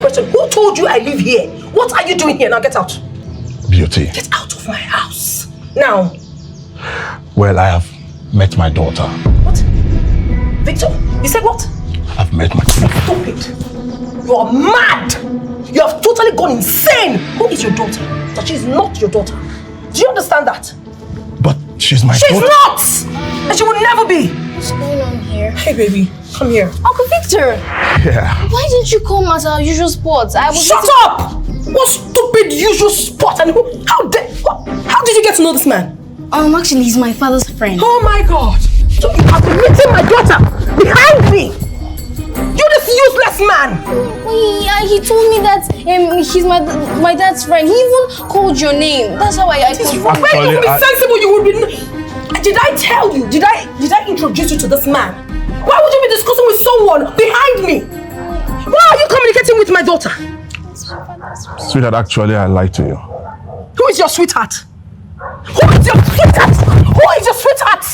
Question, who told you I live here? What are you doing here? Now get out. Beauty. Get out of my house. Now. Well, I have met my daughter. What? Victor, you said what? I've met my daughter. Stupid. You are mad. You have totally gone insane. Who is your daughter? That she is not your daughter. Do you understand that? But she's my daughter. She's not! And she will never be. What's going on here? Hey, baby. Come here. Uncle Victor! Yeah. Why didn't you come at our usual spots? Shut up! What stupid usual spot? And how did you get to know this man? Actually, he's my father's friend. Oh my God! So you have been meeting my daughter behind me! You this useless man! Yeah, he told me that he's my dad's friend. He even called your name. That's how I confirmed. When you would be sensible, you would be... Did I tell you? Did I introduce you to this man? Why would you be discussing with someone behind me? Why are you communicating with my daughter? Sweetheart, actually, I lied to you. Who is your sweetheart? Who is your sweetheart? Who is your sweetheart?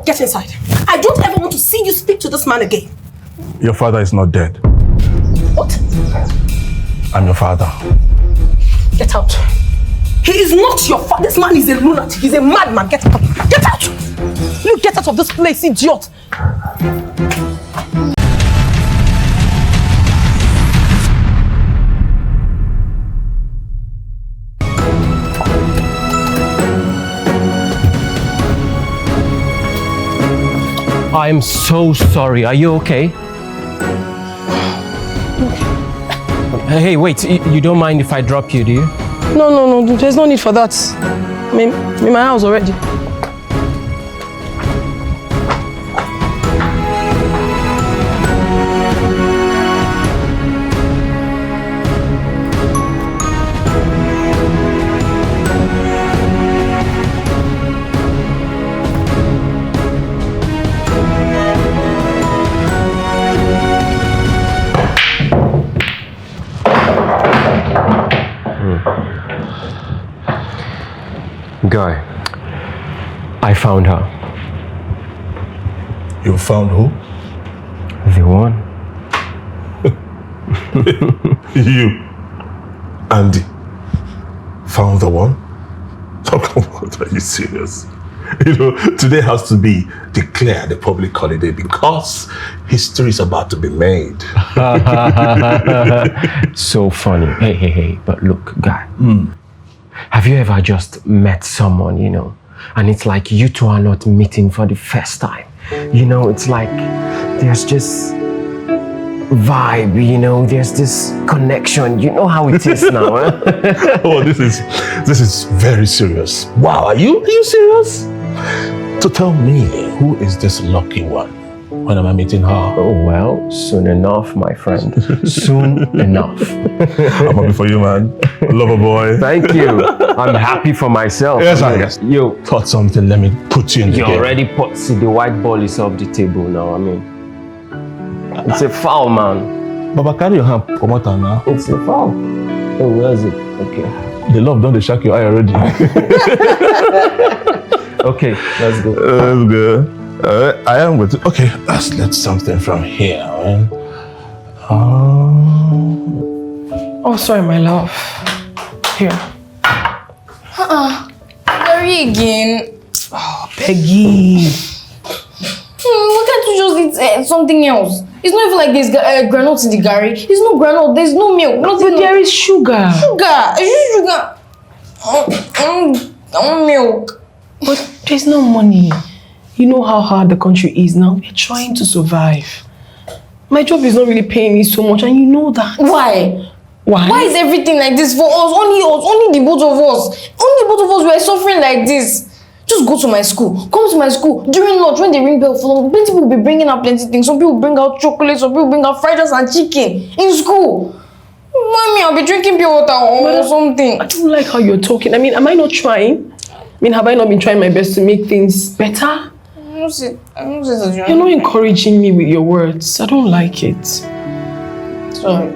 Get inside. I don't ever want to see you speak to this man again. Your father is not dead. What? I'm your father. Get out. He is not your father. This man is a lunatic. He's a madman. Get out. Get out. You get out of this place, idiot. I'm so sorry. Are you okay? Hey, wait. You don't mind if I drop you, do you? No. There's no need for that. I'm in my house already. Guy, I found her. You found who? The one. You, Andy, found the one? Oh, come on, are you serious? You know, today has to be declared a public holiday because history is about to be made. So funny. Hey, but look, guy. Have you ever just met someone, you know, and it's like you two are not meeting for the first time? You know, it's like there's just vibe, you know, there's this connection. You know how it is now, eh? Oh, this is very serious. Wow, are you serious? So tell me, who is this lucky one? When am I meeting her? Oh, well, soon enough, my friend. Soon enough. I'm happy for you, man. Lover boy. Thank you. I'm happy for myself. Yes. You thought something, let me put you in the game. You already see the white ball is off the table now, I mean. It's a foul, man. Baba, carry your hand. Come on now. It's a foul. Oh, where is it? Okay. The love, don't they shock your eye already? Okay, let's go. That's good. I am with it. Okay, let's something from here, man. Oh, sorry, my love. Here. Gary again. Oh, Peggy. Why can't you just eat something else? It's not even like there's granola in the Gary. There's no granola, there's no milk. Nothing. But there is sugar. Sugar. It's sugar. I want milk. But there's no money. You know how hard the country is now. We're trying to survive. My job is not really paying me so much, and you know that. Why? Why? Why is everything like this for us? Only the both of us. Only the both of us were suffering like this. Just go to my school. Come to my school. During lunch, when they ring bell for lunch, plenty people will be bringing out plenty things. Some people bring out chocolate, some people bring out fried rice and chicken in school. Mommy, I'll be drinking pure water or something. I don't like how you're talking. I mean, am I not trying? I mean, have I not been trying my best to make things better? I don't say that you're not encouraging me with your words. I don't like it. Sorry.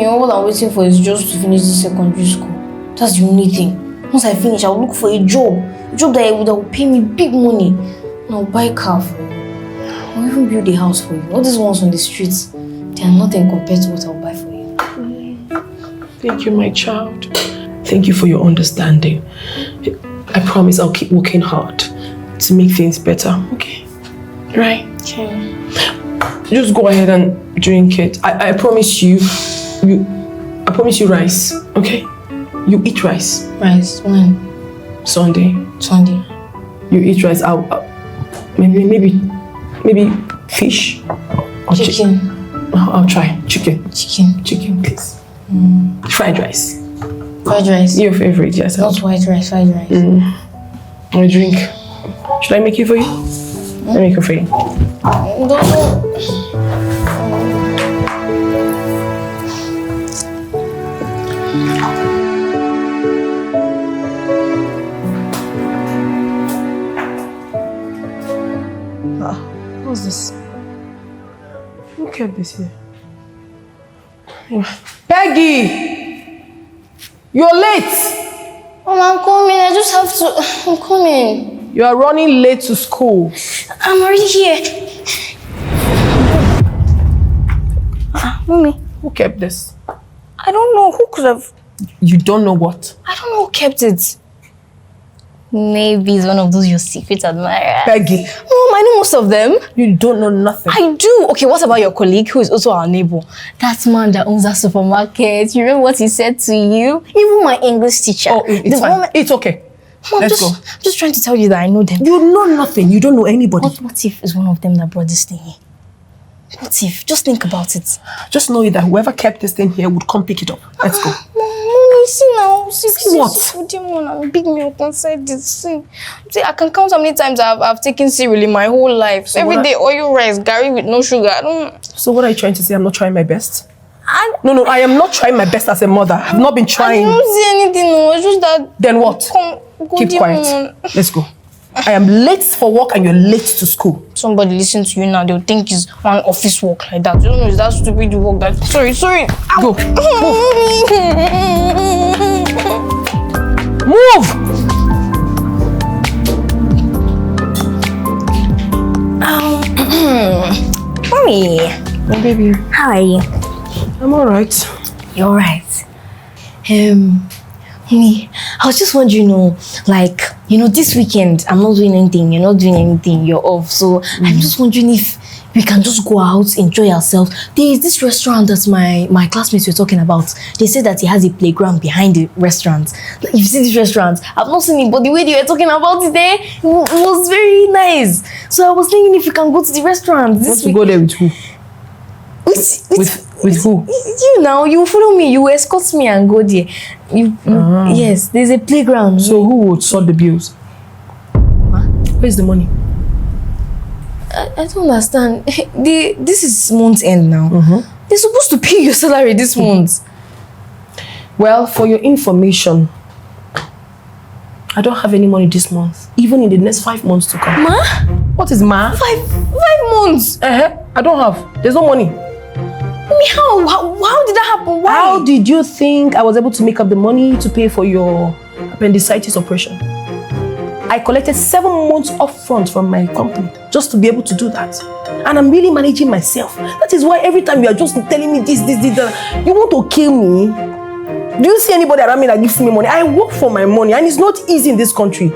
All I'm waiting for is just to finish the secondary school. That's the only thing. Once I finish, I'll look for a job. A job that will pay me big money. And I'll buy a car for you. I'll even build a house for you. All these ones on the streets, they are nothing compared to what I'll buy for you. Thank you, my child. Thank you for your understanding. I promise I'll keep working hard to make things better, okay? Right? Okay. Just go ahead and drink it. I promise you rice, okay? You eat rice. Rice, when? Sunday. You eat rice. I'll maybe fish or chicken. I'll try chicken, please. Fried rice. Your favorite, yes. Not white rice, fried rice. I drink. Should I make it for you? Let me make it for you. What's this? Who kept this here? Peggy! You're late! Mom, I'm coming. I just have to... I'm coming. You are running late to school. I'm already here. Mommy. Who kept this? I don't know. Who could have... You don't know what? I don't know who kept it. Maybe it's one of those your secret admirers. Peggy. Mom, I know most of them. You don't know nothing. I do. Okay, what about your colleague who is also our neighbor? That man that owns that supermarket. You remember what he said to you? Even my English teacher. Oh, it's fine. It's okay. Mom, Let's go. I'm just trying to tell you that I know them. You know nothing. You don't know anybody. What if it's one of them that brought this thing here? What if? Just think about it. Just know that whoever kept this thing here would come pick it up. Let's go. Mommy, see now. See what? Big milk inside this. See, I can count how many times I've taken cereal in my whole life. So every day, oil rice, Gary with no sugar. I don't... So what are you trying to say? I'm not trying my best? No, I am not trying my best as a mother. I've not been trying. I don't see anything. No, it's just that... Then what? Keep quiet. Let's go. I am late for work and you're late to school. Somebody listen to you now, they'll think it's one office work like that. You don't know, it's that stupid work that... Sorry. Go. Move. Mommy. My baby. How are you? I'm alright. You're alright. Mommy, I was just wondering, this weekend I'm not doing anything, you're not doing anything, you're off. So I'm just wondering if we can just go out, enjoy ourselves. There is this restaurant that my classmates were talking about. They said that it has a playground behind the restaurant. Like, you see this restaurant? I've not seen it, but the way they were talking about it there, it was very nice. So I was thinking if we can go to the restaurant this week. Go there with who? With who? You now, you follow me, you escort me and go there. Yes, there's a playground. So who would sort the bills? Huh? Where's the money? I don't understand. This is month end now. They're supposed to pay your salary this month. Well, for your information, I don't have any money this month, even in the next 5 months to come. Ma? What is ma? 5 months? I don't have. There's no money. How did that happen? Why? How did you think I was able to make up the money to pay for your appendicitis operation? I collected 7 months upfront from my company just to be able to do that. And I'm really managing myself. That is why every time you are just telling me this, that, you want to kill me. Do you see anybody around me that gives me money? I work for my money and it's not easy in this country.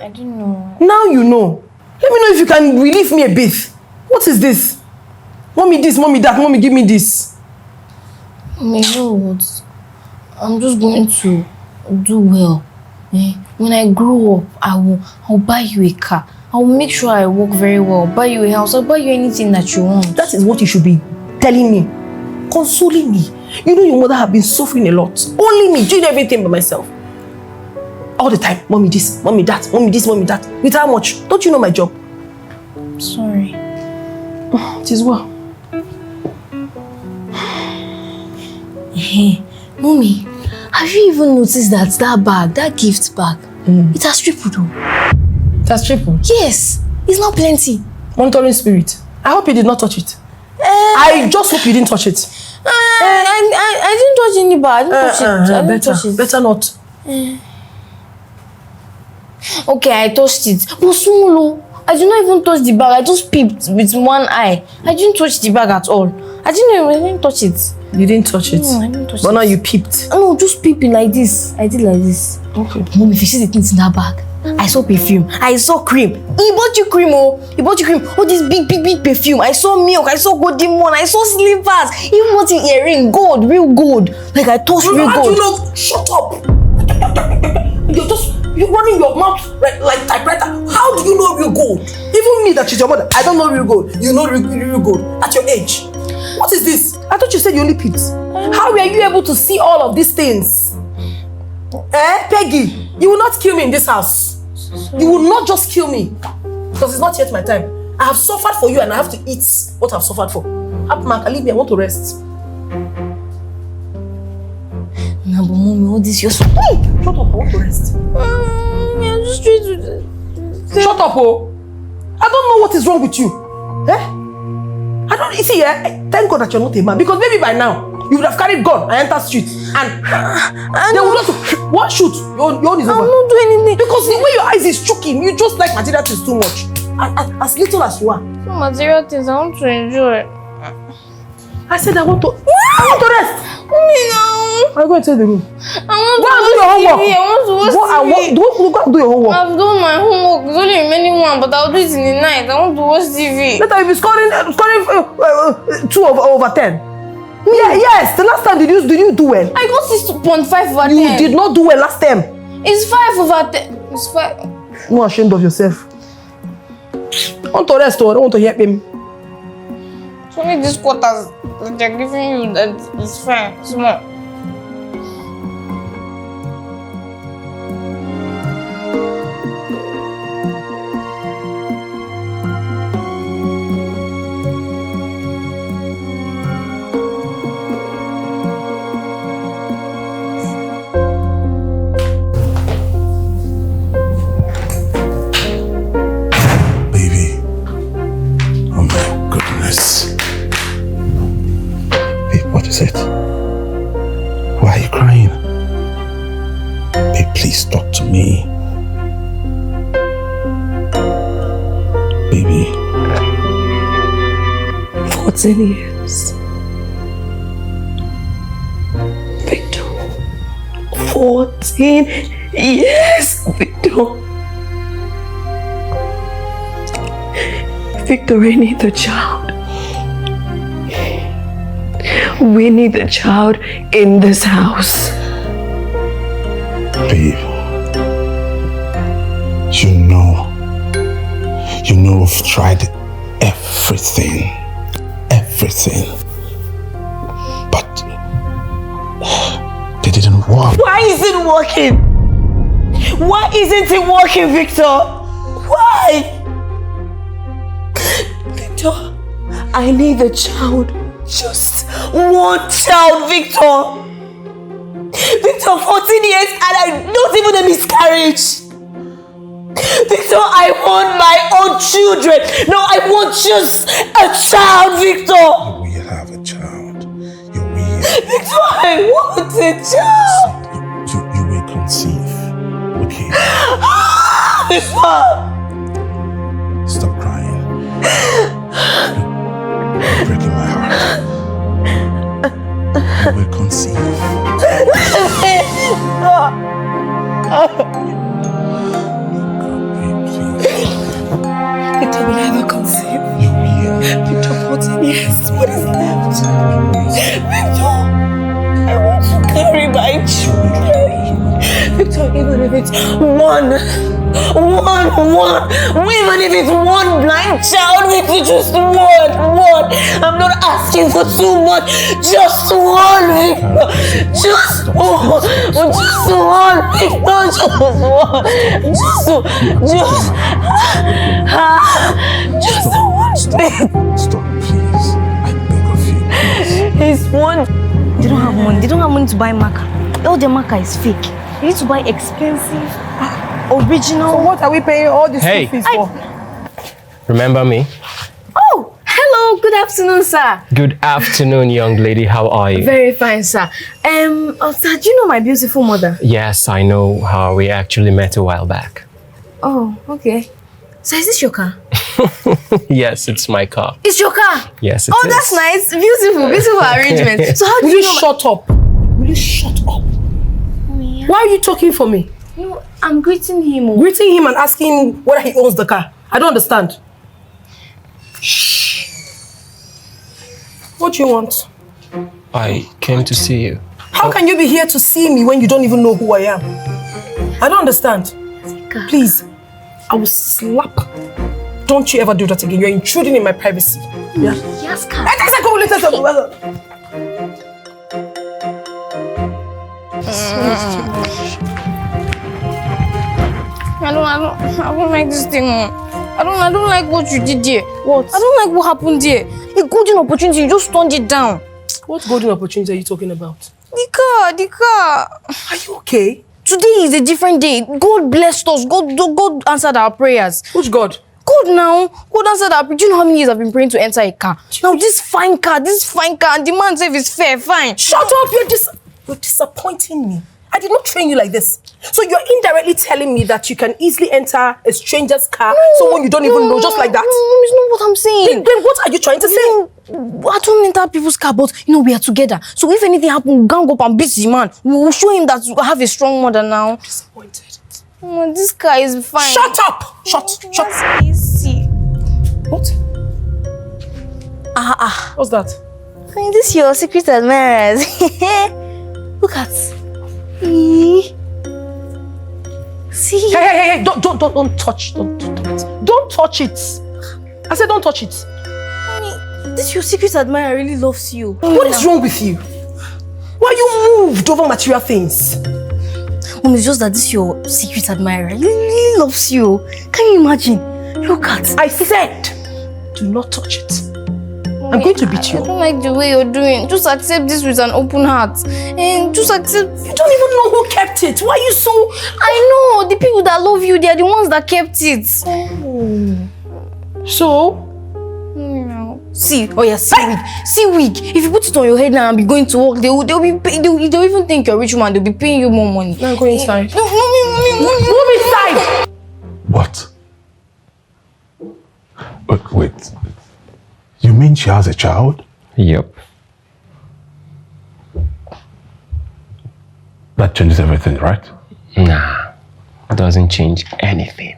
I didn't know. Now you know. Let me know if you can relieve me a bit. What is this? Mommy this, mommy that, mommy give me this. Mommy, you know what? I'm just going to do well. When I grow up, I'll buy you a car. I'll make sure I work very well. Buy you a house. I'll buy you anything that you want. That is what you should be telling me. Consoling me. You know your mother have been suffering a lot. Only me, doing everything by myself. All the time. Mommy this, mommy that, mommy this, mommy that. With how much? Don't you know my job? Sorry. It is well. Hey, Mommy, have you even noticed that bag, that gift bag, it has tripled? It has tripled? Yes, it's not plenty. Monitoring spirit. I hope you did not touch it. I just hope you didn't touch it. I didn't touch any bag. I didn't touch it. Better not. Okay, I touched it. But small. I did not even touch the bag. I just peeped with one eye. I didn't touch the bag at all. I didn't touch it. You didn't touch it? No, I didn't touch it. But now you peeped? No, just peeping like this. I did like this. Okay. Mom, if you see the things in that bag, I saw perfume. I saw cream. He bought you cream, oh. He bought you cream. Oh, this big perfume. I saw milk. I saw golden one. I saw slippers. He even bought you earring. Gold, real gold. Like I touched real gold. You know, shut up. You're running your mouth like typewriter. How do you know real gold? Even me, that she's your mother, I don't know real gold. You know real gold at your age. What is this? I thought you said you only peeped. How were you able to see all of these things? Peggy, you will not kill me in this house. You will not just kill me. Because it's not yet my time. I have suffered for you and I have to eat what I've suffered for. Mark, leave me, I want to rest. Nah, but mommy, all this you're so... Shut up, I want to rest. I'm just trying to... Shut up, oh. I don't know what is wrong with you. I don't, you see, thank God that you're not a man. Because maybe by now, you would have carried gun and entered street. And they would not... What shoot? Your own is over. I'm not doing anything. Because the way your eyes is choking, you just like material things too much. As little as you are. Some material things, I want to enjoy. I said I want to rest. Mommy, no. I'm going to the room. I want Go to and do your homework. TV. I want to watch TV. Go and do your homework. I've done my homework. It's only remaining one, but I'll do it in the night. I want to watch TV. Later you'll be scoring 2 over 10. Yeah, yes. The last time did you do well? I got 6.5 over 10. You did not do well last time. It's 5 over 10. It's 5. You're ashamed of yourself. I want to rest or I don't want to hear him. It's only these quarters that they're giving you that is fine. Small. Talk to me. Baby. 14 years. Victor. 14 years, Victor. Victor, I need the child. We need the child in this house. Babe, you know I've tried everything, but they didn't work. Why is it working? Why isn't it working, Victor? Why? Victor, I need a child. Just one child, Victor. Victor, 14 years and I not even a miscarriage. Victor, I want my own children. No, I want just a child, Victor. You will have a child. You will. Victor, I want a child. You will conceive. Okay. Victor. Stop crying. You're breaking my heart. You will conceive. Victor, will I ever conceive? You will. Victor, 14 years. What is left? Victor, I want to carry my children. Victor, even if it's one, even if it's one blind child, Victor, just one. I'm not asking for too much, just one, Victor. Just one, Victor. Just one. Stop, please. I beg of you, please. It's one. They don't have money. They don't have money to buy marker. All the marker is fake. You need to buy expensive, original. So what are we paying all this Hey. fees for? Remember me? Oh, hello. Good afternoon, sir. Good afternoon, young lady. How are you? Very fine, sir. Sir, do you know my beautiful mother? Yes, I know how we actually met a while back. Oh, okay. So is this your car? Yes, it's my car. It's your car? Yes, it Oh, is. that's nice. Beautiful arrangement. So how do Will you you know? shut up? Will you shut up? Yeah. Why are you talking for me? No, I'm greeting him. Greeting him and asking whether he owns the car. I don't understand. Shh. What do you want? I came to see you. How can you be here to see me when you don't even know who I am? I don't understand. Please, I will slap. Don't you ever do that again. You're intruding in my privacy. Yeah? Yes, car. I don't like this thing. I don't like what you did there. What? I don't like what happened there. A golden opportunity, you just turned it down. What golden opportunity are you talking about? The car. Are you okay? Today is a different day. God blessed us. God answered our prayers. Which God? God now. God answered our prayers. Do you know how many years I've been praying to enter a car? Now this fine car, and the man says it's fair, fine. Shut up! You're disappointing me. I did not train you like this. So you're indirectly telling me that you can easily enter a stranger's car, someone you don't even know, just like that? No, it's not what I'm saying. Then what are you trying to say? I don't enter people's car, but we are together. So if anything happens, we'll gang up and beat the man. We will show him that we have a strong mother now. Disappointed. This car is fine. Shut up! Shut. That's easy. What? What's that? This is your secret admirers. Look at. See? Hey! Don't touch. Don't touch it. I said don't touch it. Honey, this your secret admirer really loves you. What is wrong with you? Why are you moved over material things? Mom, it's just that this your secret admirer. He really loves you. Can you imagine? Look at. I said, do not touch it. I'm going to beat you. I don't like the way you're doing. Just accept this with an open heart. And just accept. You don't even know who kept it. Why are you so... I know. The people that love you, they are the ones that kept it. So? See, see wig. If you put it on your head now and be going to work, they'll even think you're a rich man. They'll be paying you more money. Now go inside. Move inside! What? Wait. You mean she has a child? Yep. That changes everything, right? Nah, doesn't change anything.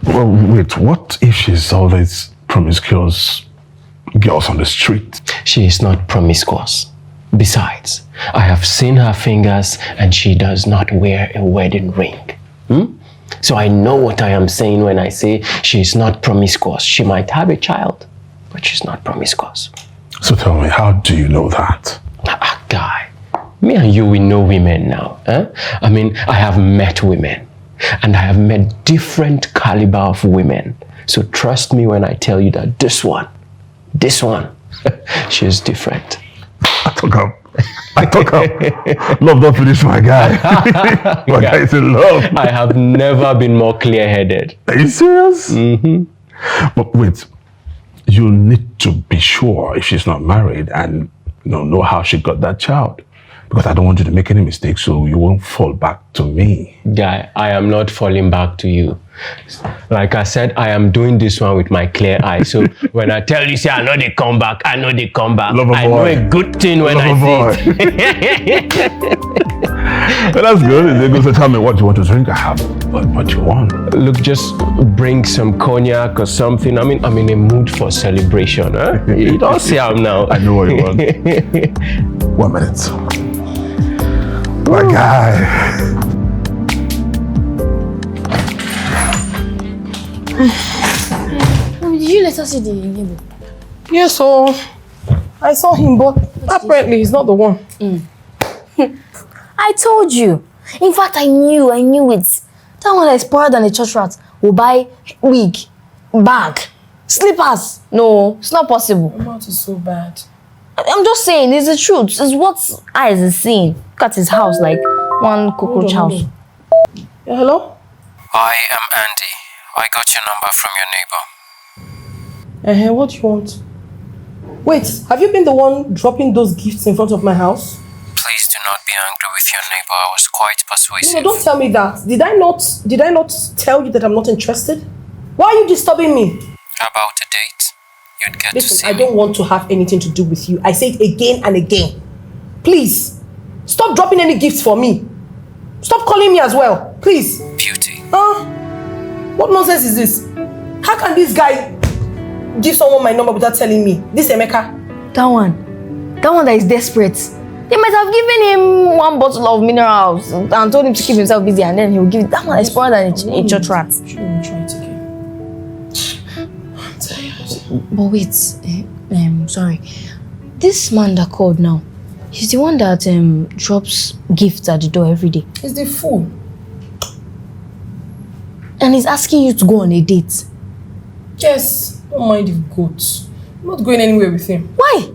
Well, wait, what if she's all these promiscuous girls on the street? She is not promiscuous. Besides, I have seen her fingers and she does not wear a wedding ring. So I know what I am saying when I say she is not promiscuous. She might have a child, but she's not promiscuous. So tell me, how do you know that? Guy, me and you, we know women now. I mean, I have met women and I have met different caliber of women. So trust me when I tell you that this one, she is different. I took up. Love don't finish my guy. My guy is in love. I have never been more clear-headed. Are you serious? Mm-hmm. But wait, you need to be sure if she's not married and know how she got that child. Because I don't want you to make any mistakes so you won't fall back to me. Guy, I am not falling back to you. Like I said, I am doing this one with my clear eye. So when I tell you, say, I know they come back. I know Lover boy. know a good thing when Lover I see it. Well, that's good. They go to tell me what you want to drink. I have what you want. Look, just bring some cognac or something. I mean, I'm in a mood for celebration. Huh? You don't see I'm now. I know what you want. 1 minute. My guy. Did you let us see the neighbor? Yes, so I saw him, but apparently he's not the one. I told you. In fact, I knew it. That one that is poorer than a church rat will buy wig, bag, slippers. No, it's not possible. Your mouth is so bad. I'm just saying, it's the truth. It's what eyes is seeing. Look at his house, like one cockroach house. Yeah, hello? I am Andy. I got your number from your neighbor. What do you want? Wait, have you been the one dropping those gifts in front of my house? Please do not be angry with your neighbor. I was quite persuasive. No, don't tell me that. Did I not tell you that I'm not interested? Why are you disturbing me? About a date? You'd get Listen, to see I don't want to have anything to do with you. I say it again and again. Please, stop dropping any gifts for me. Stop calling me as well, please. Beauty. What nonsense is this? How can this guy give someone my number without telling me? This Emeka? That one that is desperate. They might have given him one bottle of minerals and told him to keep himself busy, and then he will give it. That one is spoiled than a church rat. Shouldn't try it again. I'm tired. But wait, sorry. This man that called now, he's the one that drops gifts at the door every day. He's the fool. And he's asking you to go on a date. Yes, don't mind the goats. I'm not going anywhere with him. Why?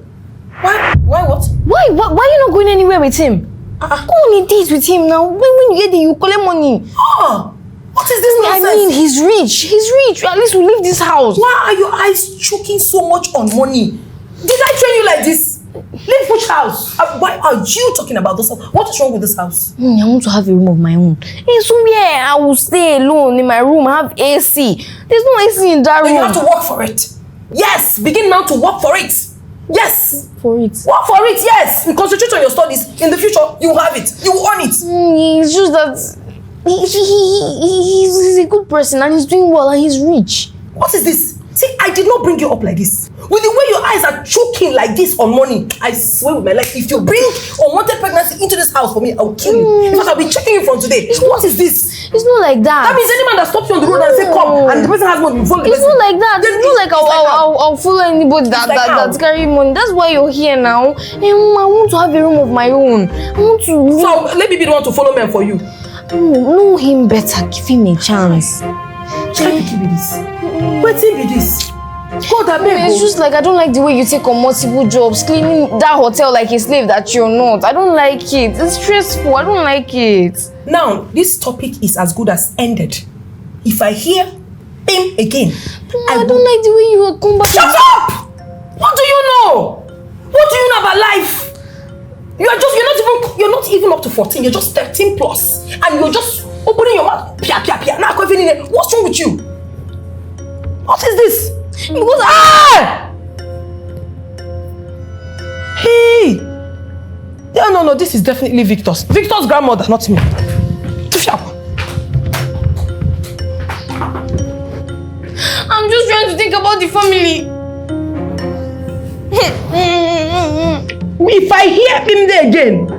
Why what? Why are you not going anywhere with him? Go on a date with him now. When you get there, you collect money. What is this nonsense? I mean, he's rich. At least we leave this house. Why are your eyes choking so much on money? Did I train you like this? Leave which house? Why are you talking about this house? What is wrong with this house? I want to have a room of my own. And somewhere I will stay alone in my room, have AC. There's no AC in that room. Then you have to work for it. Yes, begin now to work for it. Yes. For it. Work for it, yes. You concentrate on your studies. In the future, you will have it. You will earn it. It's just that he's a good person and he's doing well and he's rich. What is this? See, I did not bring you up like this. With the way your eyes are choking like this on money, I swear with my life, if you bring unwanted pregnancy into this house for me, I will kill you. In fact, I'll be checking you from today. What is this? It's not like that. That means any man that stops you on the road and say come, and the person has money, you follow the person. It's not like that. It's not like I'll follow anybody that's carrying money. That's why you're here now. I want to have a room of my own. I want to. So let me be the one to follow men for you. Know him better. Give him a chance. Try to be this. Waiting be this. God, it's just like I don't like the way you take on multiple jobs, cleaning that hotel like a slave that you're not. I don't like it. It's stressful. I don't like it. Now, this topic is as good as ended. If I hear him again, I don't like the way you come back. Shut up! What do you know? What do you know about life? You're not even up to 14. You're just 13 plus, and you're just opening your mouth. Pia. Now, what's wrong with you? What is this? Because Hey! No, this is definitely Victor's grandmother, not me. I'm just trying to think about the family. If I hear him there again.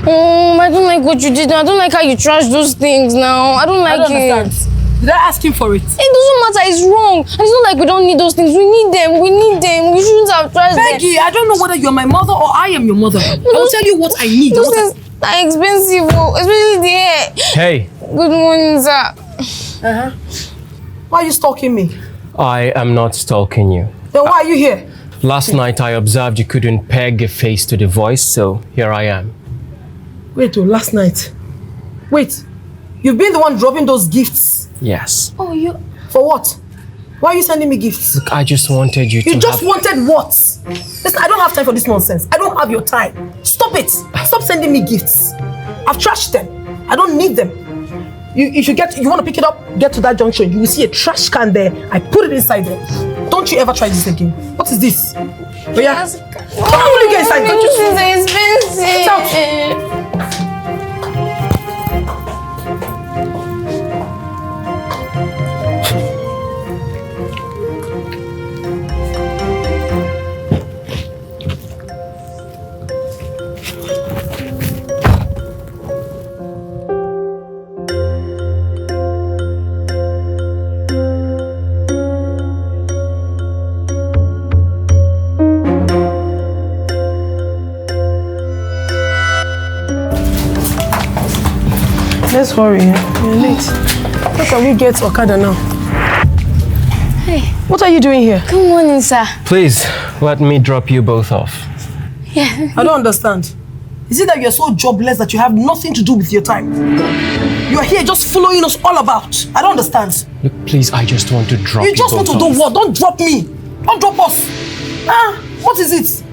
I don't like what you did. I don't like how you trash those things now. I don't like it. Did I ask him for it? It doesn't matter, it's wrong. It's not like we don't need those things. We need them. We shouldn't have trashed them. Peggy, I don't know whether you're my mother or I am your mother. I will tell you what I need. Those things are expensive, especially the hair. Hey. Good morning, sir. Why are you stalking me? I am not stalking you. Then why are you here? Last night I observed you couldn't peg a face to the voice, so here I am. Wait, last night. Wait, you've been the one dropping those gifts? Yes. Oh, you... For what? Why are you sending me gifts? Look, I just wanted you to wanted what? Listen, I don't have time for this nonsense. I don't have your time. Stop it. Stop sending me gifts. I've trashed them. I don't need them. If you want to pick it up, get to that junction. You will see a trash can there. I put it inside there. Don't you ever try this again. What is this? Oh yeah? Come on, will you get inside? This is expensive. Out. Let's hurry. You're late. How can we get Okada now? Hey. What are you doing here? Good morning, sir. Please, let me drop you both off. Yeah. I don't understand. Is it that you're so jobless that you have nothing to do with your time? You are here just following us all about. I don't understand. Look, please, I just want to drop you just want to both do off. what? Don't drop me. Don't drop us. What is it?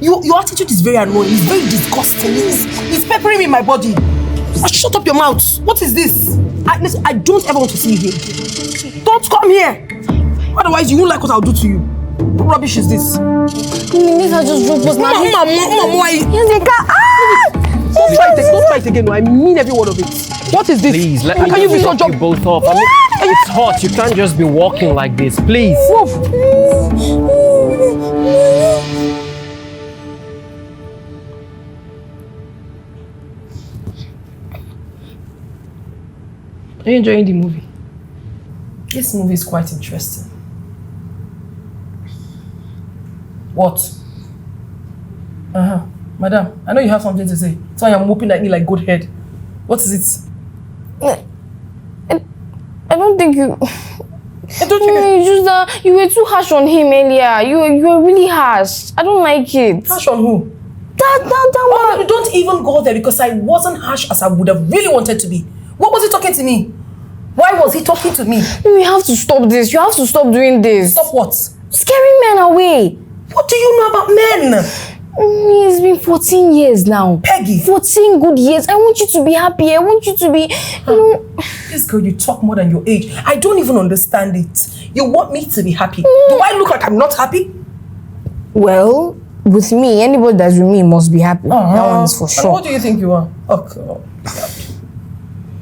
Your attitude is very annoying. It's very disgusting. It's peppering me in my body. Shut up your mouth. What is this? Listen, I don't ever want to see you here. Don't come here. Otherwise, you won't like what I'll do to you. What rubbish is this? These are just jokes. Mama, Here's the car. Don't try it again. No, I mean every word of it. What is this? Please, let me Can you be so drop you both off. I mean, it's hot. You can't just be walking like this. Please. Move. Are you enjoying the movie? This movie is quite interesting. What? Madam, I know you have something to say. So you're moping at me like goat head. What is it? I don't think you... I don't think It's just that you were too harsh on him earlier. You were really harsh. I don't like it. Harsh on who? That Oh, no, don't even go there because I wasn't harsh as I would have really wanted to be. What was he talking to me? Why was he talking to me? We have to stop this. You have to stop doing this. Stop what? Scaring men away. What do you know about men? It's been 14 years now. Peggy. 14 good years. I want you to be happy. I want you to be... This girl, you talk more than your age. I don't even understand it. You want me to be happy. Do I look like I'm not happy? Well, with me, anybody that's with me must be happy. That one's for And sure. what do you think you are? Oh, God.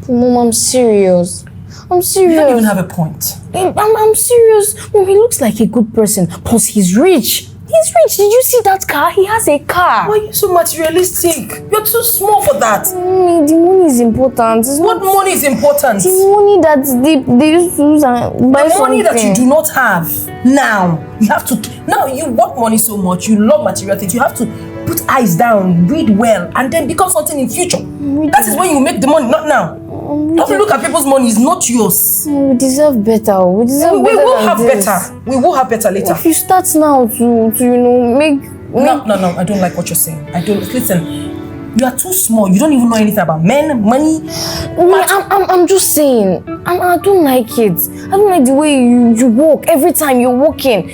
Mom, I'm serious. I'm serious. You don't even have a point. I'm serious. Mom, he looks like a good person. Plus, he's rich. He's rich. Did you see that car? He has a car. Why are you so materialistic? You're too small for that. Mommy, the money is important. It's What not money is important? the money that they used to use and buy The money that something. you do not have now. You have to. Now you want money so much. You love material things. You have to put eyes down, read well, and then become something in future. That is when you make the money, not now. Don't look at people's money. It's not yours. We deserve better. We deserve We better will than have this. better. We will have better later. If you start now to make No, I don't like what you're saying. I don't. Listen, you are too small. You don't even know anything about men, money. I'm just saying. I don't like it. I don't like the way you walk every time you're walking.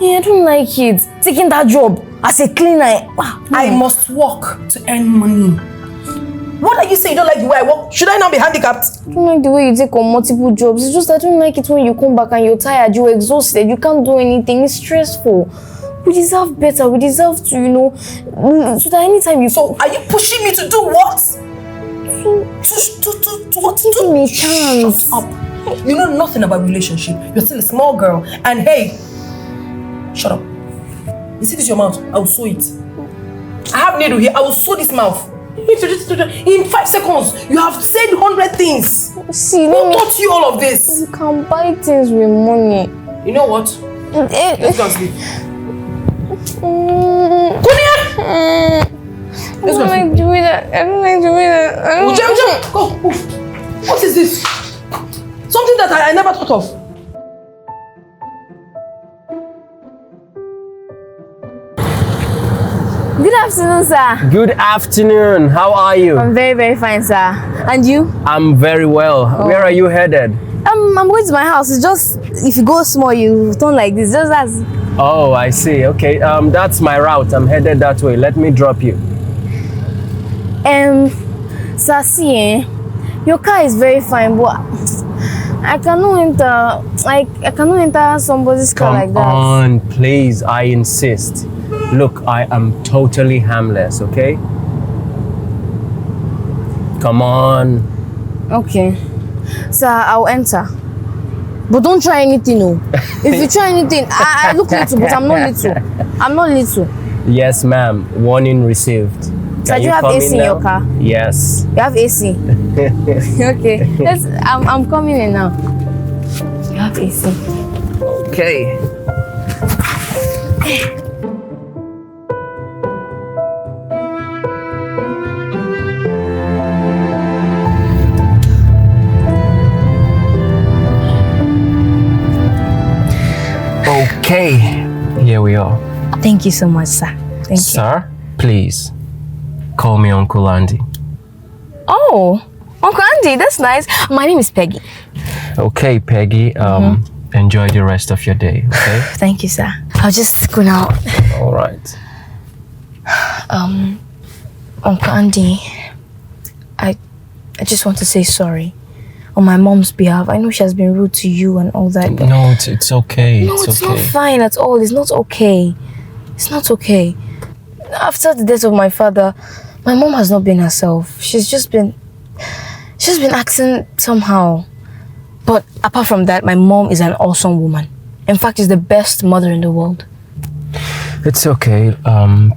Yeah, I don't like it. Taking that job as a cleaner. I must work to earn money. What are you saying? You don't like the way I work? Should I now be handicapped? I don't like the way you take on multiple jobs. It's just I don't like it when you come back and you're tired, you're exhausted, you can't do anything. It's stressful. We deserve better. We deserve to, so that anytime you... So, are you pushing me to do what? To what? Give me a chance. Shut up. You know nothing about relationship. You're still a small girl. And hey, shut up. You see this your mouth? I will sew it. I have needle here. I will sew this mouth. In 5 seconds, you have said 100 things. See, Who taught you all of this? You can buy things with money. You know what? Let's go and sleep. I don't like doing that. I don't like doing that. Go. Move. What is this? Something that I never thought of. Good afternoon, sir. Good afternoon. How are you? I'm very, very fine, sir. And you? I'm very well. Where are you headed? I'm going to my house. It's just, if you go small, you turn like this. Just as... Oh, I see. Okay. That's my route. I'm headed that way. Let me drop you. Sir, see, your car is very fine, but I cannot enter somebody's car like that. Come on, please. I insist. Look, I am totally harmless, okay? Come on. Okay. Sir, I'll enter. But don't try anything, no. If you try anything, I look little, but I'm not little. I'm not little. Yes, ma'am. Warning received. So do you have AC in your car? Yes. You have AC? Okay. I'm coming in now. You have AC. Okay. Okay, here we are. Thank you so much, sir. Thank you. Sir, please call me Uncle Andy. Oh, Uncle Andy, that's nice. My name is Peggy. Okay, Peggy. Enjoy the rest of your day, okay? Thank you, sir. I'll just go now. All right. Uncle Andy, I just want to say sorry on my mom's behalf. I know she has been rude to you and all that. But No, it's okay. no, it's not fine at all. It's not okay. It's not okay. After the death of my father, my mom has not been herself. She's just been acting somehow. But apart from that, my mom is an awesome woman. In fact, she's the best mother in the world. It's okay.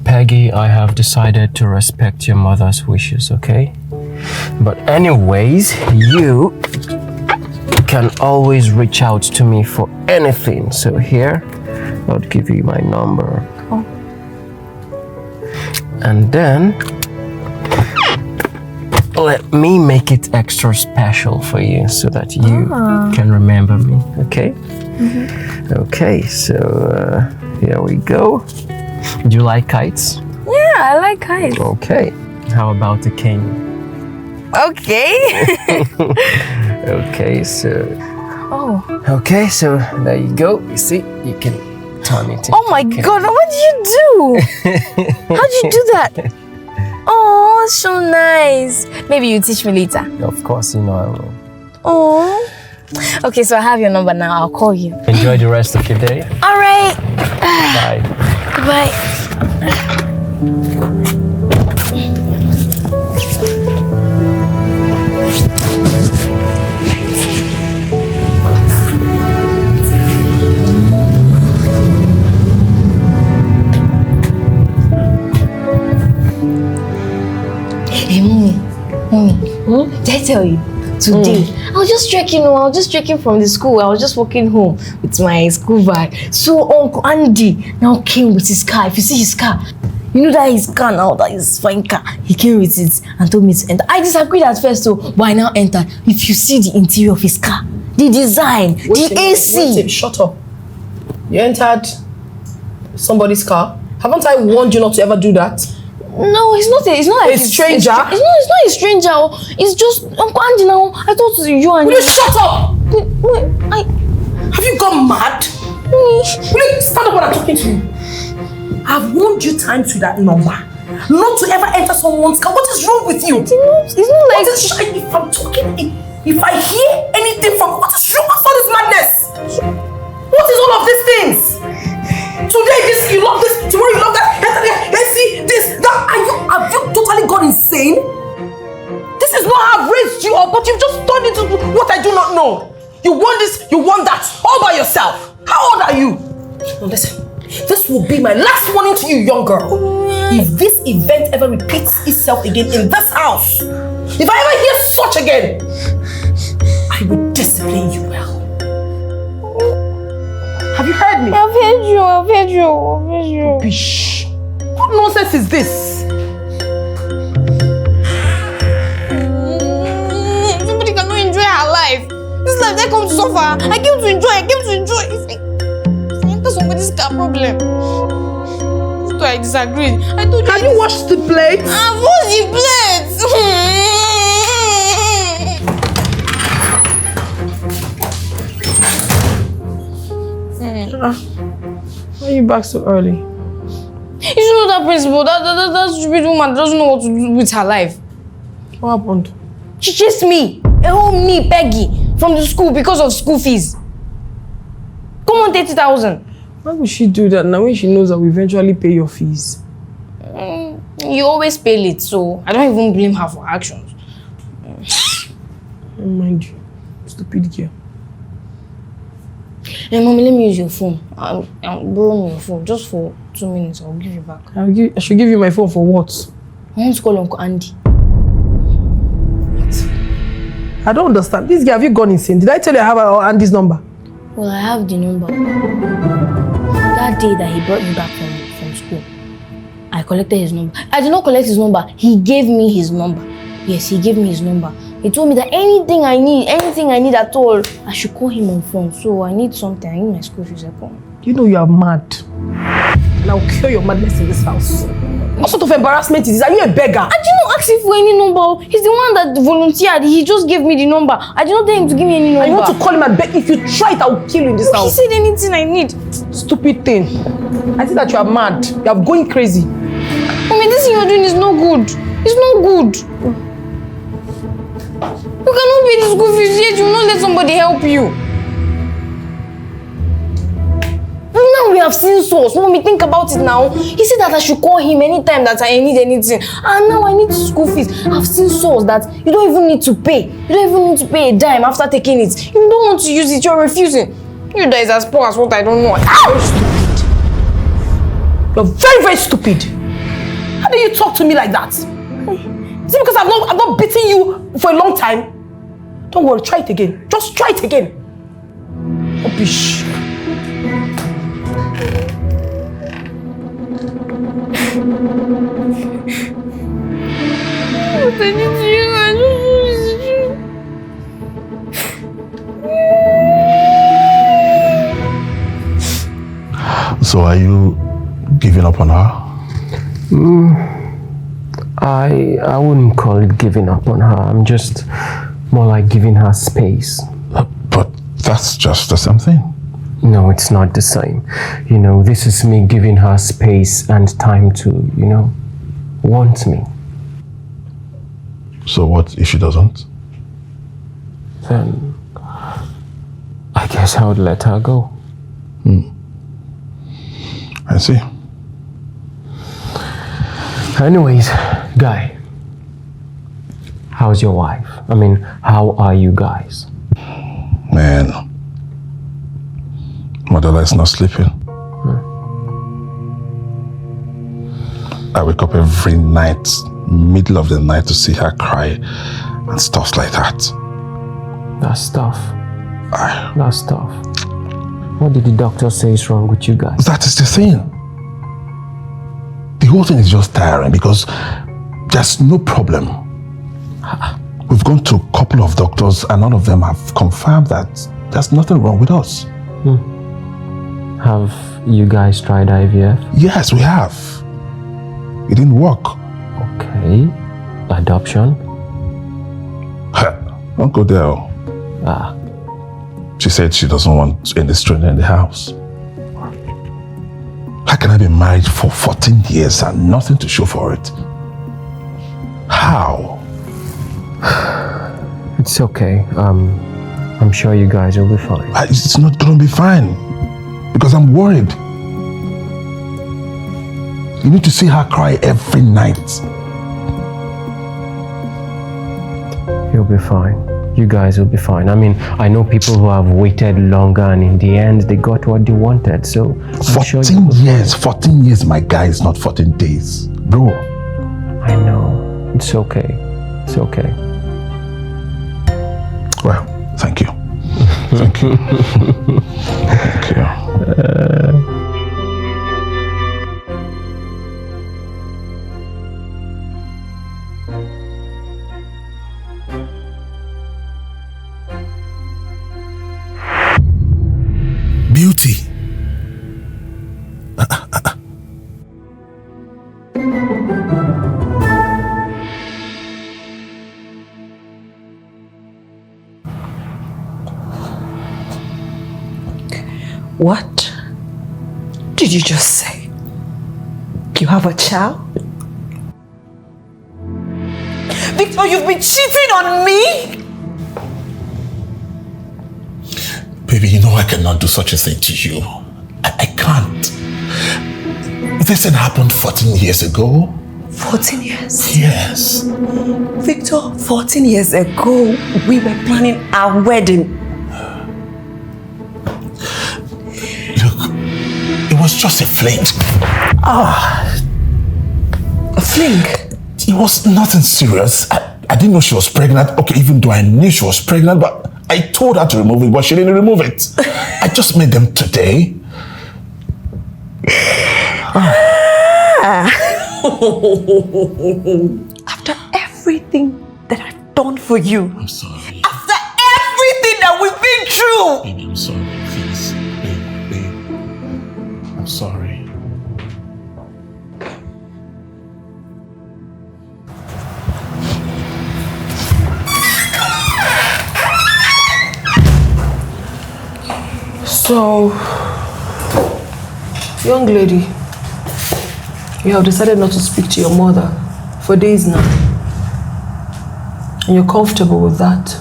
Peggy, I have decided to respect your mother's wishes, okay? But anyways, you can always reach out to me for anything. So here, I'll give you my number. Oh. And then, let me make it extra special for you so that you can remember me, okay? Mm-hmm. Okay, so here we go. Do you like kites? Yeah, I like kites. Okay. How about a cane? Okay. Okay, so... Oh. Okay, so there you go. You see, you can turn it. Oh my God, what did you do? How'd you do that? Oh, so nice. Maybe you teach me later. Of course, you know I will. Oh. Okay, so I have your number now. I'll call you. Enjoy the rest of your day. All right. Bye. Bye. Hey, mommy, did I tell you? Today, I was just trekking from the school. I was just walking home with my school bag. So Uncle Andy now came with his car. If you see his car, you know that his car now, that is fine car. He came with it and told me to enter. I disagreed at first, though, but I now entered. If you see the interior of his car, the design, the AC. Shut up. You entered somebody's car. Haven't I warned you not to ever do that? No, it's not like a stranger. It's not a stranger. It's just Uncle Andy now. I thought you and Will you shut up? Wait, Have you gone mad? Will you stand up when I'm talking to you? I've warned you times with that number not to ever enter someone's car. What is wrong with you? It's not like if I'm talking, if I hear anything from, what is wrong? What's all this madness? What is all of these things? Today this, you love this, tomorrow you love that, let's see this, that. Have you totally gone insane? This is not how I've raised you up, but you've just turned into what I do not know. You want this, you want that, all by yourself. How old are you? Now listen, this will be my last warning to you, young girl. If this event ever repeats itself again in this house, if I ever hear such again, I will discipline you well. Have you heard me? I've heard you. Bish. What nonsense is this? Somebody cannot enjoy her life. This life they come to suffer. I came to enjoy. It's like somebody's car problem. So I disagreed. I told you. Can you wash the plate? I've washed the plates. Why are you back so early? You should know that principal. That stupid woman doesn't know what to do with her life. What happened? She chased me, a whole me, Peggy, from the school because of school fees. Come on, 30,000. Why would she do that now when she knows that we eventually pay your fees? You always pay late, so I don't even blame her for her actions. Mind you, stupid girl. Hey, mommy, let me use your phone. I'll borrow me your phone just for 2 minutes. I'll give you back. I should give you my phone for what? I want to call Uncle Andy. I don't understand. This girl, have you gone insane? Did I tell you I have Andy's number? Well, I have the number. That day that he brought me back from school, I collected his number. I did not collect his number. He gave me his number. Yes, he gave me his number. He told me that anything I need at all, I should call him on phone. So I need something. I need my school fees. You know you are mad. And I'll cure your madness in this house. What sort of embarrassment is this? Are you a beggar? I did not ask him for any number. He's the one that volunteered. He just gave me the number. I did not tell him to give me any number. And you want to call him and beg? If you try it, I'll kill you in this house. He said anything I need. Stupid thing. I think that you are mad. You are going crazy. Mommy, this thing you're doing is not good. It's not good. You cannot pay the school fees yet. You will not let somebody help you. Now we have seen source. Mommy, think about it now. He said that I should call him anytime that I need anything. And now I need school fees. I've seen source that you don't even need to pay. You don't even need to pay a dime after taking it. You don't want to use it. You're refusing. You that is as poor as what I don't know. Ow! You're very, very stupid. How do you talk to me like that? Is it because I've not beaten you for a long time? Don't worry, try it again. Just try it again. Rubbish. What I need to you, I don't know. So are you giving up on her? I wouldn't call it giving up on her. I'm just more like giving her space. But that's just the same thing. No, it's not the same. You know, this is me giving her space and time to, you know, want me. So what if she doesn't? Then I guess I would let her go. I see. Anyways, Guy, how's your wife? I mean, how are you guys? Man, Madela is not sleeping. I wake up every night, middle of the night, to see her cry and stuff like that. That's tough. That's tough. What did the doctor say is wrong with you guys? That is the thing. The whole thing is just tiring because there's no problem. We've gone to a couple of doctors and none of them have confirmed that there's nothing wrong with us. Have you guys tried IVF? Yes, we have. It didn't work. Okay. Adoption? Don't go there. She said she doesn't want any stranger in the house. How can I be married for 14 years and nothing to show for it? How? It's okay. I'm sure you guys will be fine. It's not gonna be fine because I'm worried. You need to see her cry every night. You'll be fine. You guys will be fine. I mean, I know people who have waited longer and in the end they got what they wanted. So 14 years, 14 years, my guy, is not 14 days. Bro. I know. It's okay. It's okay. Well, thank you. Thank you. Thank you. Beauty. What did you just say? You have a child? Victor, you've been cheating on me? Baby, you know I cannot do such a thing to you. I can't. This thing happened 14 years ago. 14 years? Yes. Victor, 14 years ago, we were planning our wedding. Look, it was just a fling. A fling? It was nothing serious. I didn't know she was pregnant. Okay, even though I knew she was pregnant, but I told her to remove it, but she didn't remove it. I just made them today. After everything that I've done for you. I'm sorry. After everything that we've been through. Baby, I'm sorry. Please. Babe. I'm sorry. So, young lady, You have decided not to speak to your mother for days now. And you're comfortable with that.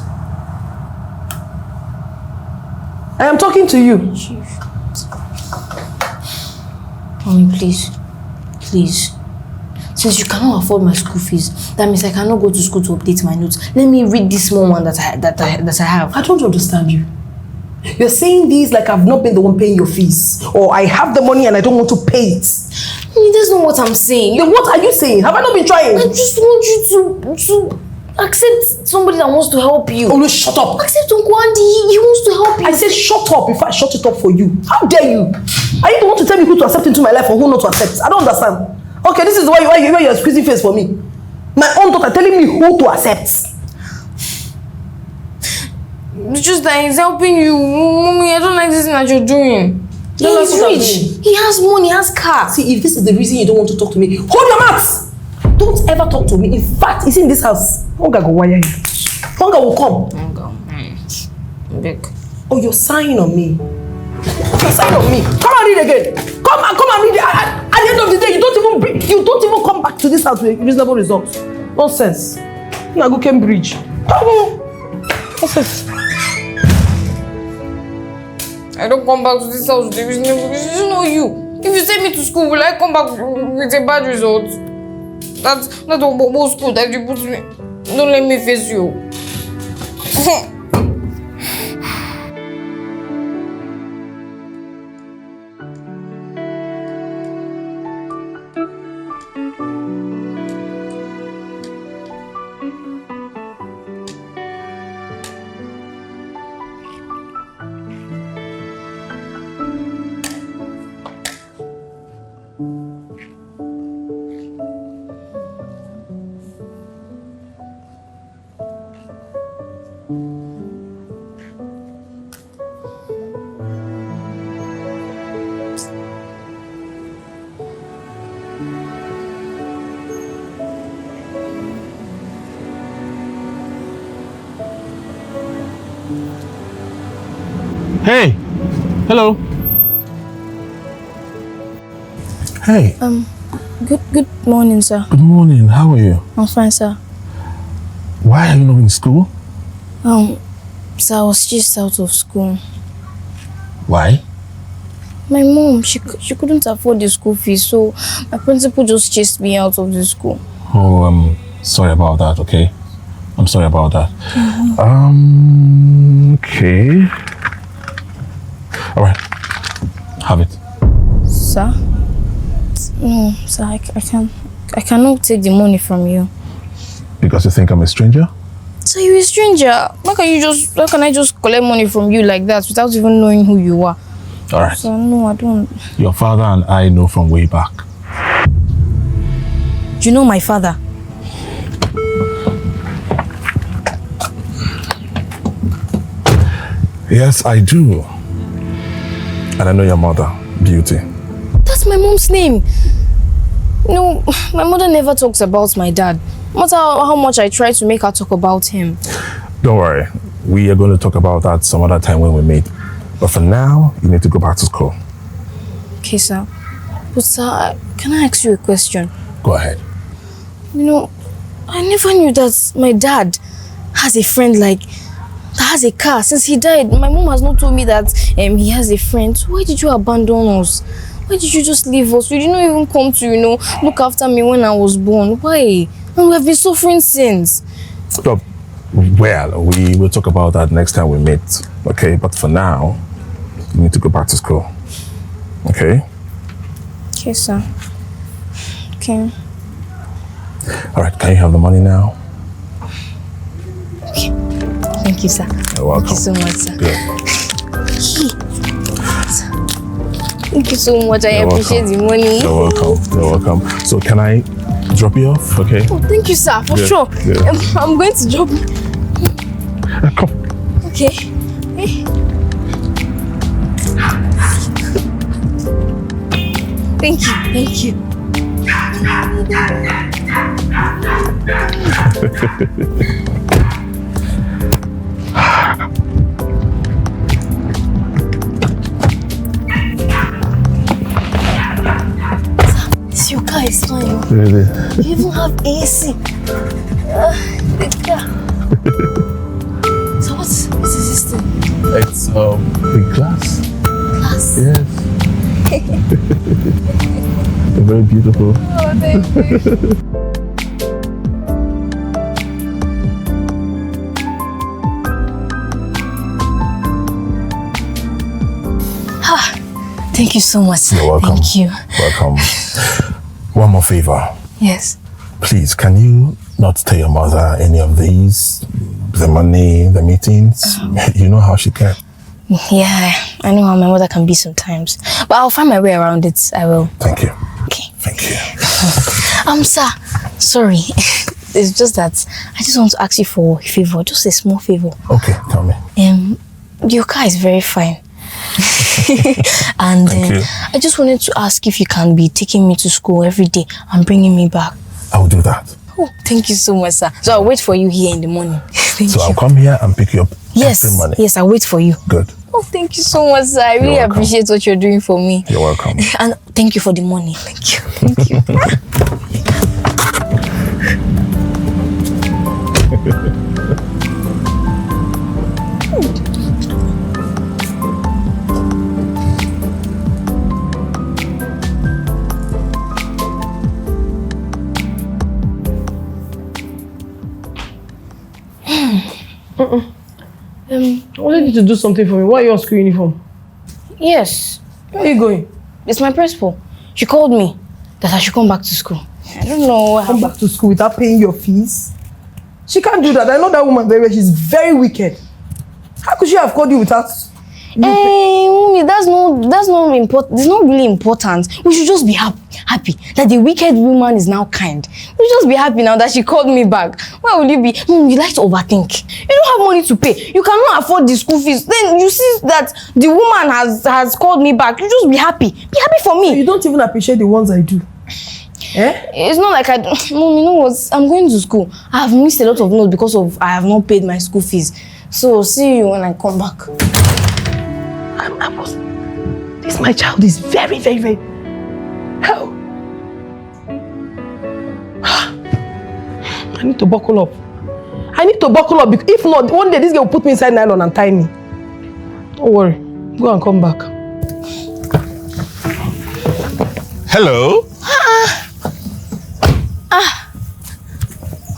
I am talking to you. Mommy, please. Please. Since you cannot afford my school fees, that means I cannot go to school to update my notes. Let me read this small one that I have. I don't understand you. You're saying these like I've not been the one paying your fees. Or I have the money and I don't want to pay it. Mommy, that's not what I'm saying. Then what are you saying? Have I not been trying? I just want you to accept somebody that wants to help you. Oh, no, shut up. Accept Uncle Andy. He wants to help you. I said shut up before I shut it up for you. How dare you? Are you the one to tell me who to accept into my life or who not to accept? I don't understand. Okay, this is why you're squeezing face for me. My own daughter telling me who to accept. It's just that he's helping you. Mommy, I don't like this thing that you're doing. He's rich. He has money, he has car. See, if this is the reason you don't want to talk to me, hold your mouth! Don't ever talk to me. In fact, it's in this house. Hunger go wire you. Hunger will come. Hunger. Big. Oh, you're sighing on me. You're sighing on me. Come and read again. Come and read. At the end of the day, you don't even come back to this house with reasonable results. Nonsense. Now go Cambridge. Come on. Nonsense. I don't come back to this house with a reasonable. It's not you. If you send me to school, will I come back with a bad result? That's not the whole school that you put me. Don't let me face you. Hey! Hello! Hey! Good morning, sir. Good morning, how are you? I'm fine, sir. Why are you not in school? Sir, I was chased out of school. Why? My mom, she couldn't afford the school fees, so my principal just chased me out of the school. Oh, I'm sorry about that, okay? I'm sorry about that. Okay. Alright. Have it. Sir? No, sir, I cannot take the money from you. Because you think I'm a stranger? So you're a stranger. How can I just collect money from you like that without even knowing who you are? Alright. So no, I don't. Your father and I know from way back. Do you know my father? Yes, I do. And I know your mother, Beauty. That's my mom's name. No, my mother never talks about my dad. No matter how much I try to make her talk about him. Don't worry. We are going to talk about that some other time when we meet. But for now, you need to go back to school. Okay, sir. But sir, can I ask you a question? Go ahead. You know, I never knew that my dad has a friend that has a car. Since he died, my mom has not told me that he has a friend. So why did you abandon us? Why did you just leave us? You did not even come to, look after me when I was born. Why? And we have been suffering since. Well, we will talk about that next time we meet. Okay, but for now, you need to go back to school. Okay? Okay, sir. Okay. Alright, can you have the money now? Okay. Thank you, sir. You're welcome. Thank you so much, sir. Good. Thank you so much. I appreciate the money. You're welcome. You're welcome. So can I drop you off? Okay. Oh, thank you, sir. For sure. Yeah. I'm going to drop. Come. Okay. Thank you. Thank you. It's your car, is Really? You even have AC. So what is this thing? It's a glass. Glass? Yes. Very beautiful. Oh, thank you. Thank you so much. You're welcome. Thank you. Welcome. One more favor. Yes. Please, can you not tell your mother any of these? The money, the meetings? You know how she can. Yeah, I know how my mother can be sometimes. But I'll find my way around it. I will. Thank you. Okay. Thank you. Sir, sorry. It's just that I just want to ask you for a favor, just a small favor. Okay, tell me. Your car is very fine. And Thank you. I just wanted to ask if you can be taking me to school every day and bringing me back. I'll do that. Oh, thank you so much, sir. So I'll wait for you here in the morning. Thank So you. I'll come here and pick you up Yes, every morning. yes, I'll wait for you. Good. Oh, thank you so much, sir. I really welcome. appreciate what you're doing for me. You're welcome. And thank you for the money. Thank you. Thank you. I wanted you to do something for me. Why are you on school uniform? Yes, Where are you going? it's my principal. She called me that I should come back to school. I don't know what Come happened. back to school without paying your fees? She can't do that. I know that woman very well. She's very wicked. How could she have called you without... Hey, mommy, that's not important. It's not really important. We should just be happy that the wicked woman is now kind. We should just be happy now that she called me back. Why would you be? You like to overthink. You don't have money to pay. You cannot afford the school fees. Then you see that the woman has called me back. You just be happy. Be happy for me. You don't even appreciate the ones I do. Eh? It's not like Mom, you know what? I'm going to school. I have missed a lot of notes because of I have not paid my school fees. So see you when I come back. This my child is very, very, very... Hell. I need to buckle up. Because if not, one day this girl will put me inside nylon and tie me. Don't worry. Go and come back. Hello?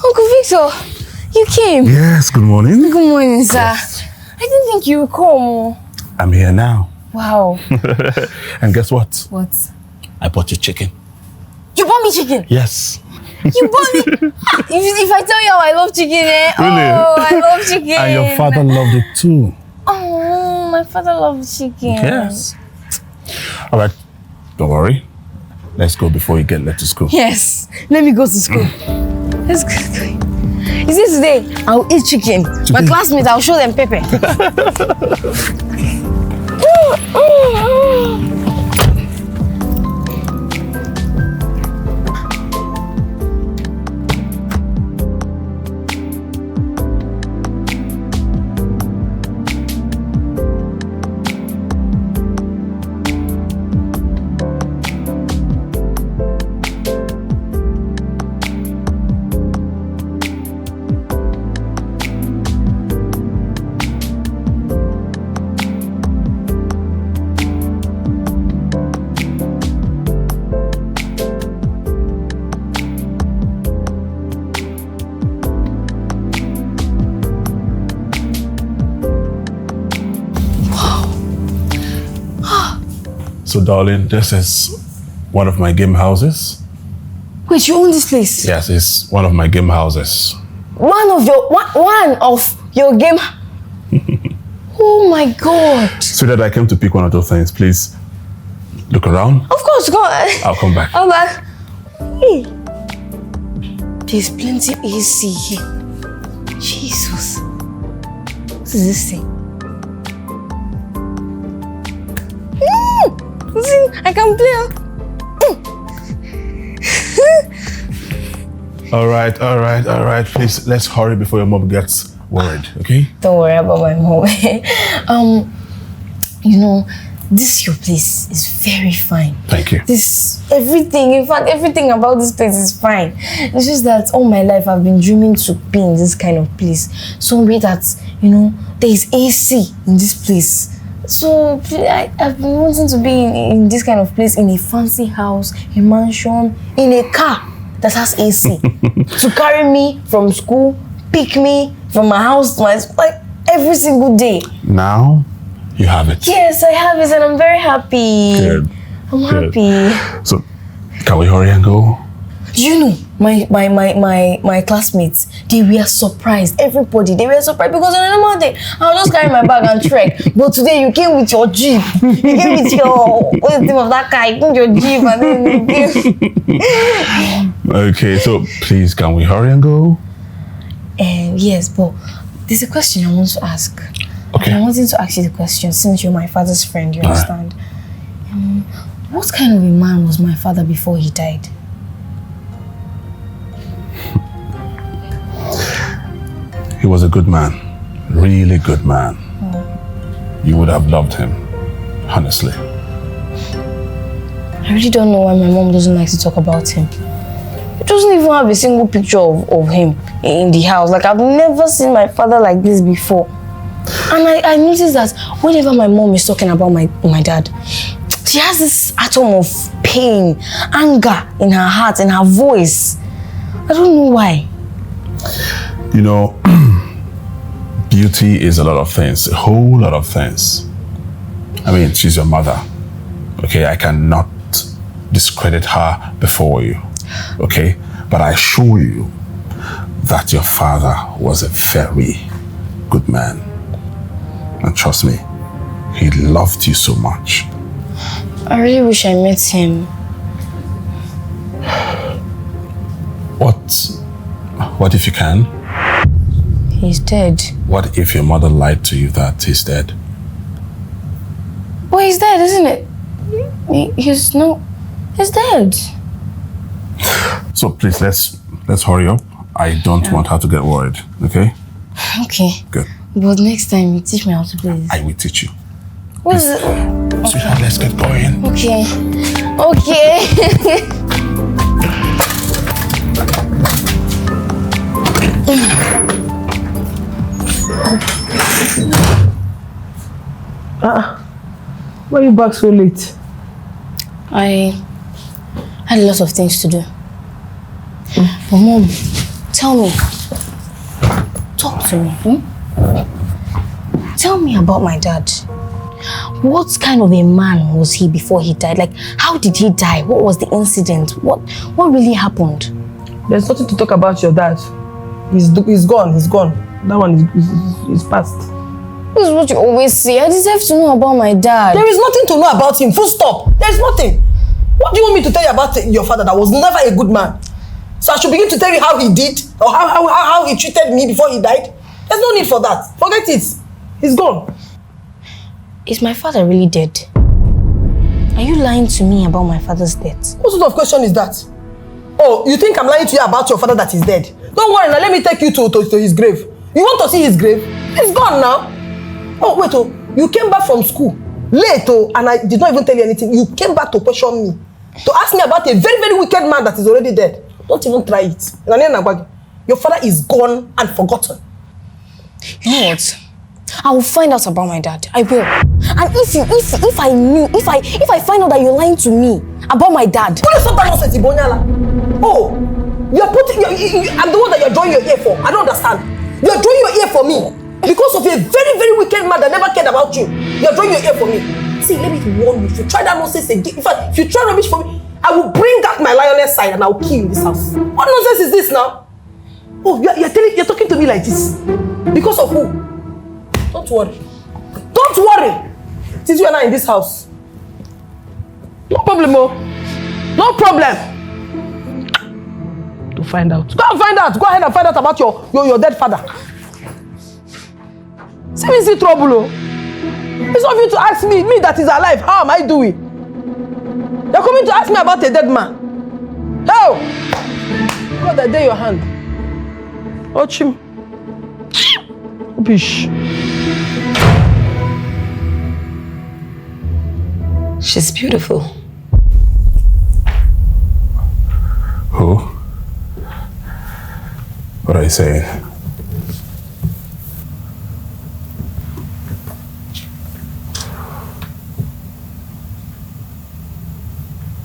Uncle Victor, you came. Yes, good morning. Good morning, sir. I didn't think you would come. I'm here now. Wow. And guess what? What? I bought you chicken. You bought me chicken? Yes. You bought me? If I tell you how I love chicken, eh? Really? Oh, I love chicken. And your father loved it too. Oh, my father loves chicken. Yes. All right. Don't worry. Let's go before you get late to school. Yes. Let me go to school. Let's go. You see, today, I'll eat chicken. My classmates, I'll show them pepper. So, darling, this is one of my game houses. Wait, you own this place? Yes, it's one of my game houses. One of your game. Oh my God. So that I came to pick one of those things. Please look around. Of course, go on. I'll come back. Come back. Hey. There's plenty AC here. Jesus. What is this thing? See, I can play. All right. Please, let's hurry before your mom gets worried, okay? Don't worry about my mom. You know, this your place is very fine. Thank you. Everything, in fact, everything about this place is fine. It's just that all my life I've been dreaming to be in this kind of place. Somewhere that, there is AC in this place. So I've been wanting to be in this kind of place, in a fancy house, a mansion, in a car that has AC. To carry me from school, pick me from my house to my school, like every single day. Now you have it. Yes, I have it and I'm very happy. Good. I'm happy. So, can we hurry and go? You know, my classmates, they were surprised. Everybody, they were surprised because on a normal day, I'll just carry my bag and trek. But today you came with your jeep. You came with your, what's the name of that car? You came with your jeep and then you came. Okay, so please, can we hurry and go? Yes, but there's a question I want to ask. Okay. I wanted to ask you the question since you're my father's friend, you understand? What kind of a man was my father before he died? He was a good man, really good man. You would have loved him, honestly. I really don't know why my mom doesn't like to talk about him. She doesn't even have a single picture of him in the house. Like, I've never seen my father like this before. And I noticed that whenever my mom is talking about my dad, she has this atom of pain, anger in her heart, in her voice. I don't know why. Beauty is a lot of things, a whole lot of things. I mean, she's your mother. Okay, I cannot discredit her before you. Okay, but I assure you that your father was a very good man. And trust me, he loved you so much. I really wish I met him. What if you can? He's dead. What if your mother lied to you that he's dead? Well, he's dead, isn't it? He's dead. So please, let's hurry up. I don't want her to get worried, okay? Okay. Good. But next time, you teach me how to play this. I will teach you. What is it? Sweetheart, let's get going. Okay. Okay. Why are you back so late? I had a lot of things to do. But Mom, tell me. Talk to me. Tell me about my dad. What kind of a man was he before he died? Like, how did he die? What was the incident? What really happened? There's nothing to talk about your dad. He's gone. That one is past. This is what you always say. I deserve to know about my dad. There is nothing to know about him. Full stop. There's nothing. What do you want me to tell you about your father that was never a good man? So I should begin to tell you how he did or how he treated me before he died? There's no need for that. Forget it. He's gone. Is my father really dead? Are you lying to me about my father's death? What sort of question is that? Oh, you think I'm lying to you about your father that is dead? Don't worry now, let me take you to his grave. You want to see his grave? He's gone now. Oh, wait, you came back from school late, and I did not even tell you anything. You came back to question me, to ask me about a very, very wicked man that is already dead. Don't even try it. Your father is gone and forgotten. You know what? I will find out about my dad. I will. And if I find out that you're lying to me about my dad. Oh, I'm the one that you're drawing your ear for. I don't understand. You're drawing your ear for me because of a very, very wicked man that never cared about you. You're drawing your ear for me. See, let me warn you. If you try that nonsense again, in fact, if you try rubbish for me, I will bring out my lioness side and I will kill you in this house. What nonsense is this now? Oh, you're talking to me like this. Because of who? Don't worry. Don't worry. Since you and I in this house. No problem, no problem. To find out. Go and find out. Go ahead and find out about your dead father. See me see trouble. It's not for you to ask me that is alive. How am I doing? You're coming to ask me about a dead man. How? God, I dare your hand. Watch him. Bish. She's beautiful. Who? What are you saying?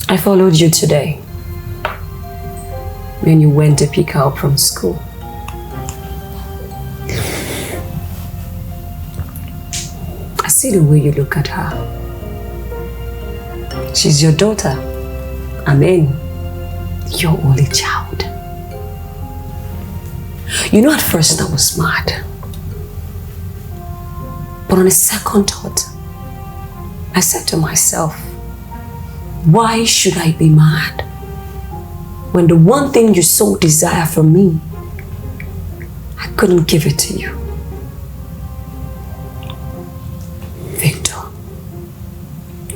I followed you today when you went to pick her up from school. I see the way you look at her. She's your daughter. I mean, your only child. You know, at first I was mad. But on a second thought, I said to myself, why should I be mad when the one thing you so desire from me, I couldn't give it to you? Victor,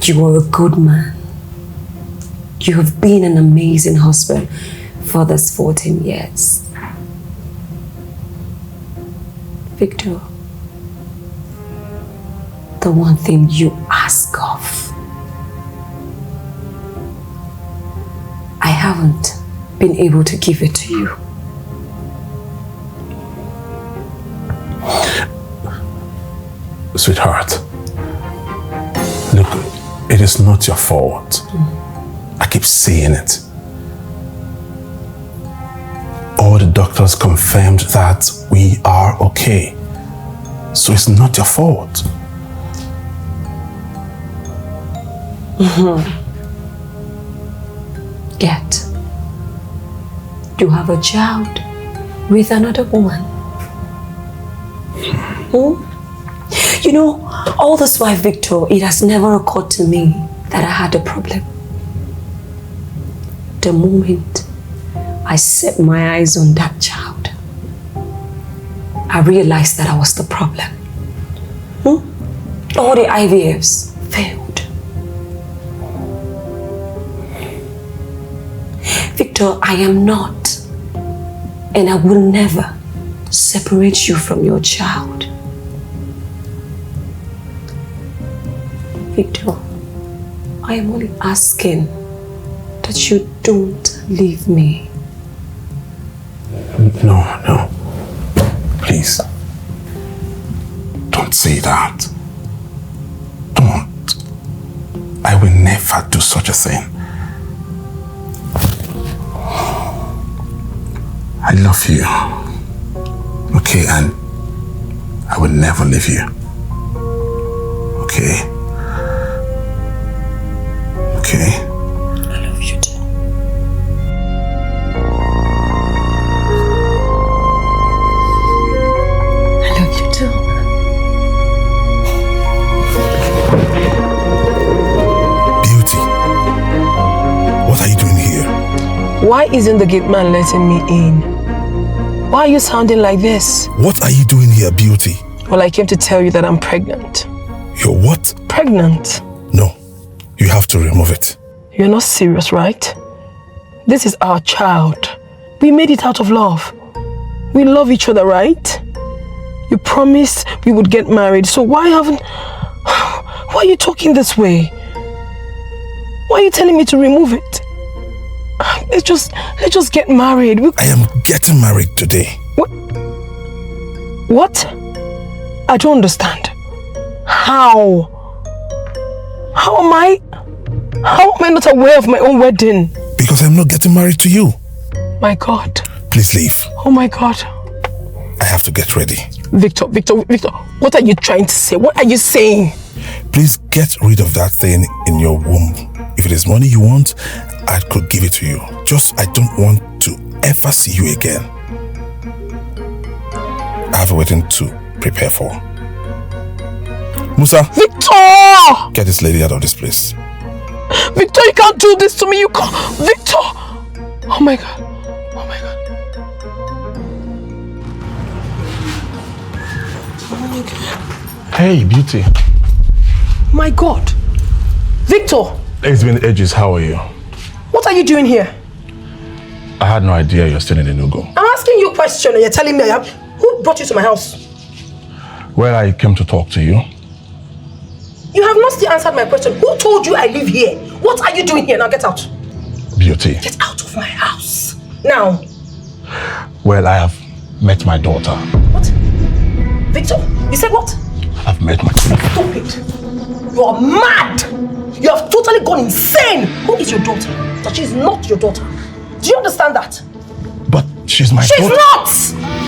you are a good man. You have been an amazing husband for this 14 years. Victor, the one thing you ask of, I haven't been able to give it to you. Sweetheart, look, it is not your fault. I keep saying it. All the doctors confirmed that we are okay. So it's not your fault. Yet, you have a child with another woman. You know, all this while, Victor, it has never occurred to me that I had a problem. The moment I set my eyes on that child, I realized that I was the problem. All the IVFs failed. Victor, I am not, and I will never separate you from your child. Victor, I am only asking that you don't leave me. No. Please. Don't say that. Don't. I will never do such a thing. I love you. Okay, and I will never leave you. Okay? Okay? I love you too. I love you too. Beauty, what are you doing here? Why isn't the gate man letting me in? Why are you sounding like this? What are you doing here, Beauty? Well, I came to tell you that I'm pregnant. You're what? Pregnant? No, you have to remove it. You're not serious, right? This is our child. We made it out of love. We love each other, right? You promised we would get married, so why are you talking this way? Why are you telling me to remove it? Let's just get married. I am getting married today. What? I don't understand. How? How am I not aware of my own wedding? Because I'm not getting married to you. My God. Please leave. Oh my God. I have to get ready. Victor, what are you trying to say? What are you saying? Please get rid of that thing in your womb. If it is money you want, I could give it to you. Just, I don't want to ever see you again. I have a wedding to prepare for. Musa! Victor! Get this lady out of this place. Victor, you can't do this to me. You can't. Victor! Oh my God. Oh my God. Oh my God. Hey, Beauty. My God. Victor! It's been ages. How are you? What are you doing here? I had no idea you're still in Enugu. I'm asking you a question and you're telling me who brought you to my house? Well, I came to talk to you. You have not still answered my question. Who told you I live here? What are you doing here? Now get out. Beauty. Get out of my house. Now. Well, I have met my daughter. What? Victor? You said what? I've met my daughter. Stupid. You are mad. You have totally gone insane. Who is your daughter? That she's not your daughter. Do you understand that? But she's my She's daughter. not!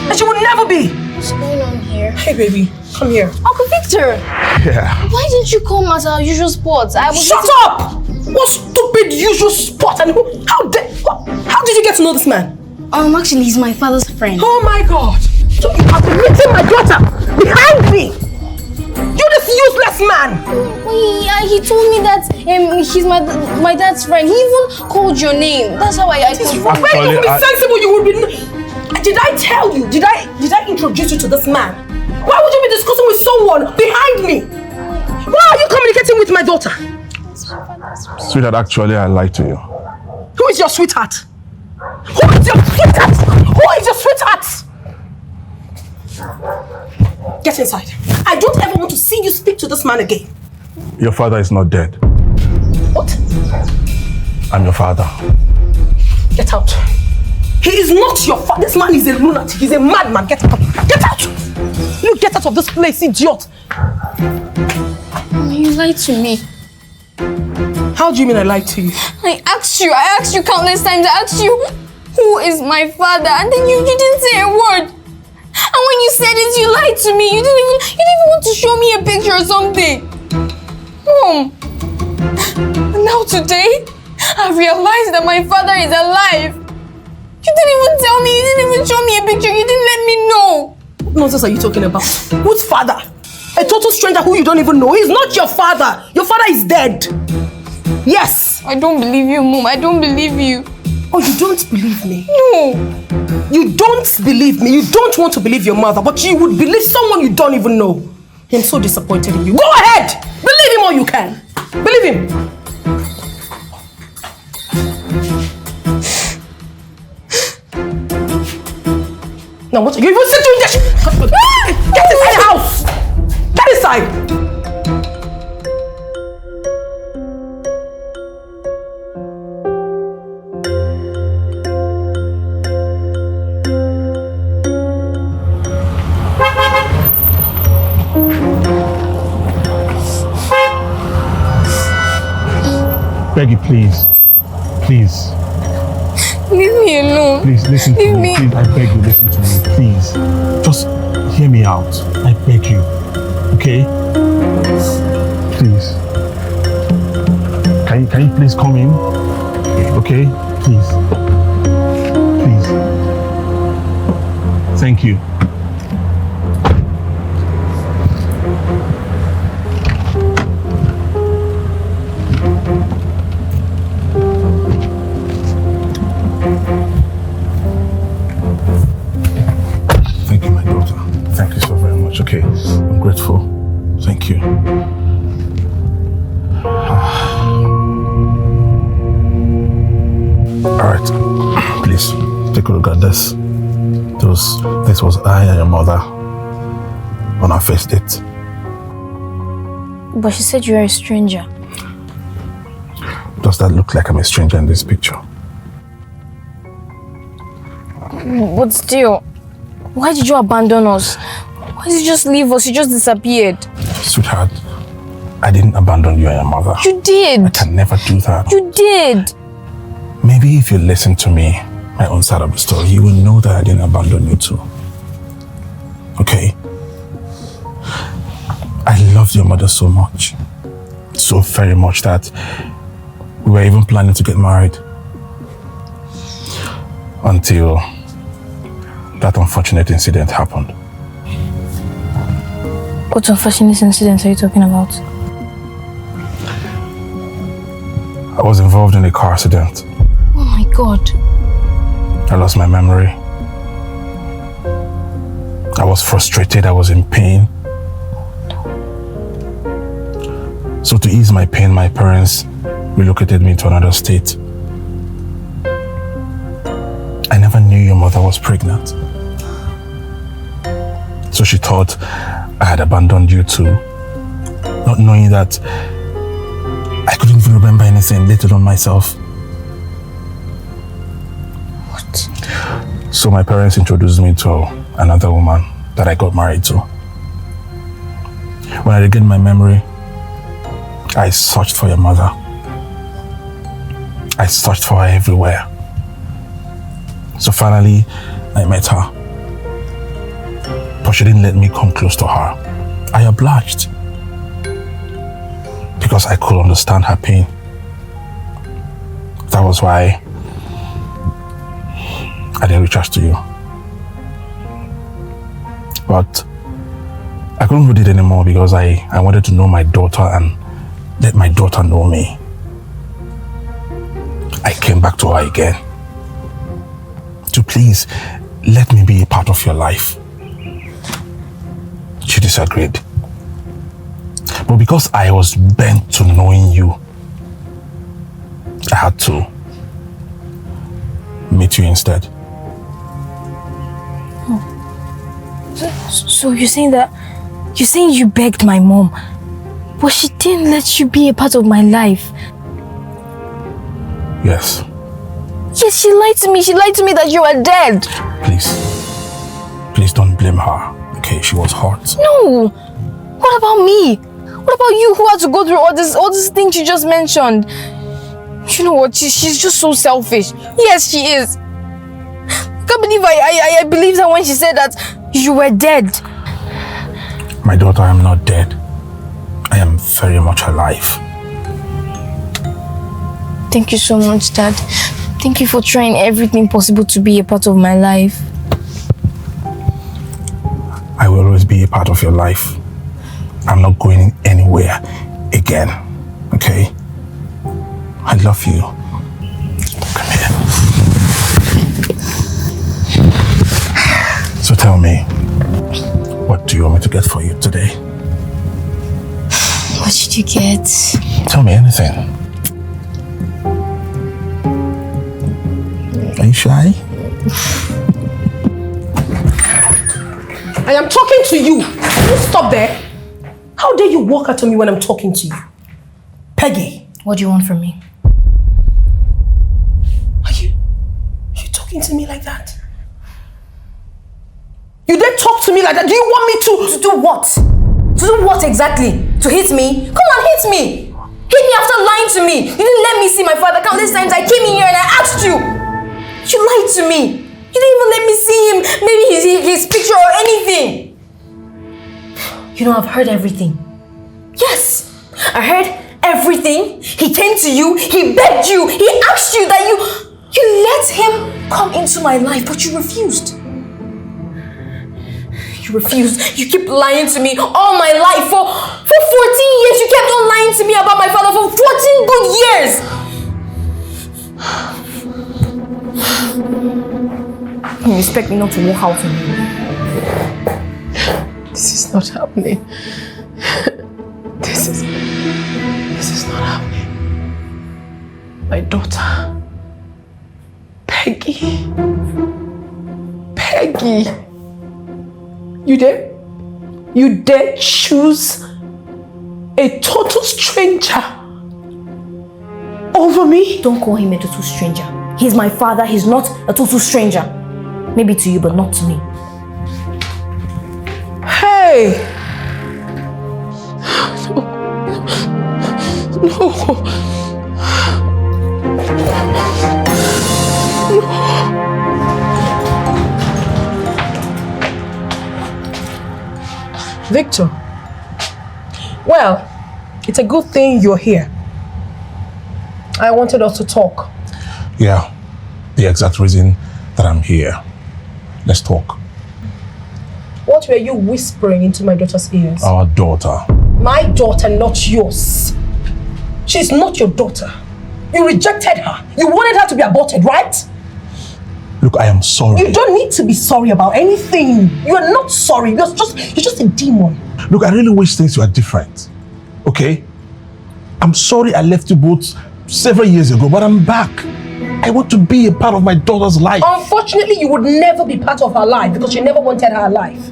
And she will never be. What's going on here? Hey, baby. Come here. Uncle Victor! Yeah. Why didn't you come at our usual spots? Shut up! What stupid usual spot? And how did you get to know this man? Actually, he's my father's friend. Oh my God! So you have been meeting my daughter behind me! You this useless man! He told me that he's my dad's friend. He even called your name. That's how I It's wrong. Why you would be sensible? You would be. Did I tell you? Did I introduce you to this man? Why would you be discussing with someone behind me? Why are you communicating with my daughter? Sweetheart, actually, I lied to you. Who is your sweetheart? Who is your sweetheart? Who is your sweetheart? Get inside. I don't ever want to see you speak to this man again. Your father is not dead. What? I'm your father. Get out. He is not your father. This man is a lunatic. He's a madman. Get out. Get out. You get out of this place, idiot. You lied to me. How do you mean I lied to you? I asked you countless times. I asked you, who is my father? And then you didn't say a word. And when you said it, you lied to me. You didn't even want to show me a picture or something. Mom. And now today, I realized that my father is alive. You didn't even tell me. You didn't even show me a picture. You didn't let me know. What nonsense are you talking about? Whose father? A total stranger who you don't even know. He's not your father. Your father is dead. Yes. I don't believe you, Mom. I don't believe you. Oh, you don't believe me? No. You don't believe me. You don't want to believe your mother, but you would believe someone you don't even know. I'm so disappointed in you. Go ahead. Believe him all you can. Believe him. Now what are you even sitting there? Get inside the house. Get inside. Peggy, please. Please. Leave me alone. Please, listen to Leave me. me. Please, I beg you, listen to me. Please. Just hear me out. I beg you. Okay? Please. Can you please come in? Okay? Please. Please. Thank you. Thank you, my daughter. Thank you so very much. Okay, I'm grateful. Thank you. All right, please take a look at this. This was I and your mother on our first date. But she said you are a stranger. Does that look like I'm a stranger in this picture? But still, why did you abandon us? Why did you just leave us? You just disappeared. Sweetheart, I didn't abandon you and your mother. You did. I can never do that. You did. Maybe if you listen to me, my own side of the story, you will know that I didn't abandon you too. Okay? I loved your mother so much. So very much that we were even planning to get married. Until that unfortunate incident happened. What unfortunate incident are you talking about? I was involved in a car accident. Oh my God. I lost my memory. I was frustrated, I was in pain. So to ease my pain, my parents relocated me to another state. I never knew your mother was pregnant. So she thought I had abandoned you too. Not not knowing that I couldn't even remember anything, let alone myself. What? So my parents introduced me to another woman that I got married to. When I regained my memory, I searched for your mother. I searched for her everywhere. So finally, I met her. But she didn't let me come close to her. I obliged. Because I could understand her pain. That was why I didn't reach out to you. But I couldn't do it anymore because I wanted to know my daughter and let my daughter know me. I came back to her again. So please, let me be a part of your life. She disagreed. But because I was bent to knowing you, I had to meet you instead. So you're saying that... You're saying you begged my mom, but she didn't let you be a part of my life? Yes. Yes, she lied to me. She lied to me that you were dead. Please don't blame her. Okay, she was hurt. No. What about me? What about you who had to go through all these things you just mentioned? You know what? She's just so selfish. Yes, she is. I can't believe I believed her when she said that you were dead. My daughter, I am not dead. I am very much alive. Thank you so much, Dad. Thank you for trying everything possible to be a part of my life. I will always be a part of your life. I'm not going anywhere again. Okay? I love you. Come here. So tell me, what do you want me to get for you today? What did you get? Tell me anything. Are you shy? I am talking to you. Can you stop there? How dare you walk out to me when I'm talking to you? Peggy. What do you want from me? Are you talking to me like that? You dare talk to me like that? Do you want me to do what? To do what exactly? To hit me? Come on, hit me! Hit me after lying to me! You didn't let me see my father countless times. I came in here and I asked you! You lied to me! You didn't even let me see him, maybe his picture or anything! You know, I've heard everything. Yes! I heard everything. He came to you, he begged you, he asked you that you let him come into my life, but you refused. You refused. You keep lying to me all my life. For 14 years, you kept on lying to me about my father for 14 good years. You expect me not to walk out on you? This is not happening. This is not happening. My daughter. Peggy. Peggy. You dare choose a total stranger over me? Don't call him a total stranger. He's my father. He's not a total stranger. Maybe to you, but not to me. Hey! No. Victor, well, it's a good thing you're here. I wanted us to talk. Yeah, the exact reason that I'm here. Let's talk. What were you whispering into my daughter's ears? Our daughter. My daughter, not yours. She's not your daughter. You rejected her. You wanted her to be aborted, right? Look, I am sorry. You don't need to be sorry about anything. You are not sorry. You're just a demon. Look, I really wish things were different. Okay? I'm sorry I left you both several years ago, but I'm back. I want to be a part of my daughter's life. Unfortunately, you would never be part of her life because you never wanted her life.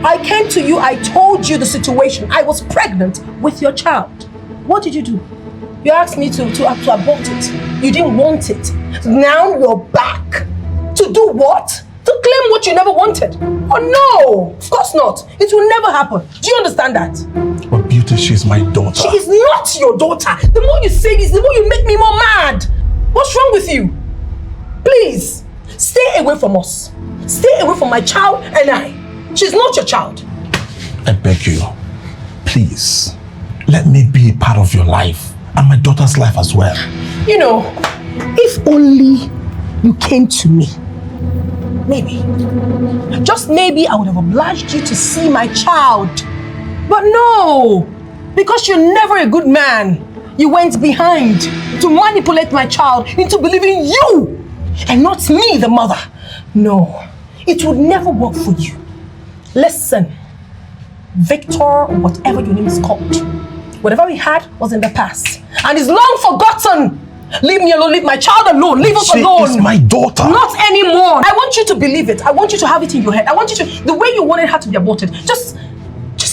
I came to you, I told you the situation. I was pregnant with your child. What did you do? You asked me to abort it. You didn't want it. Now you're back. To do what? To claim what you never wanted. Oh no, of course not. It will never happen. Do you understand that? But Beauty, she's my daughter. She is not your daughter. The more you say this, the more you make me more mad. What's wrong with you? Please, stay away from us. Stay away from my child and I. She's not your child. I beg you, please, let me be a part of your life and my daughter's life as well. You know, if only you came to me, maybe, just maybe I would have obliged you to see my child. But no, because you're never a good man. You went behind to manipulate my child into believing you and not me, the mother. No, it would never work for you. Listen, Victor, whatever your name is called, whatever we had was in the past and is long forgotten. Leave me alone, leave my child alone, leave us alone. She is my daughter. Not anymore. I want you to believe it. I want you to have it in your head. I want you to, the way you wanted her to be aborted, just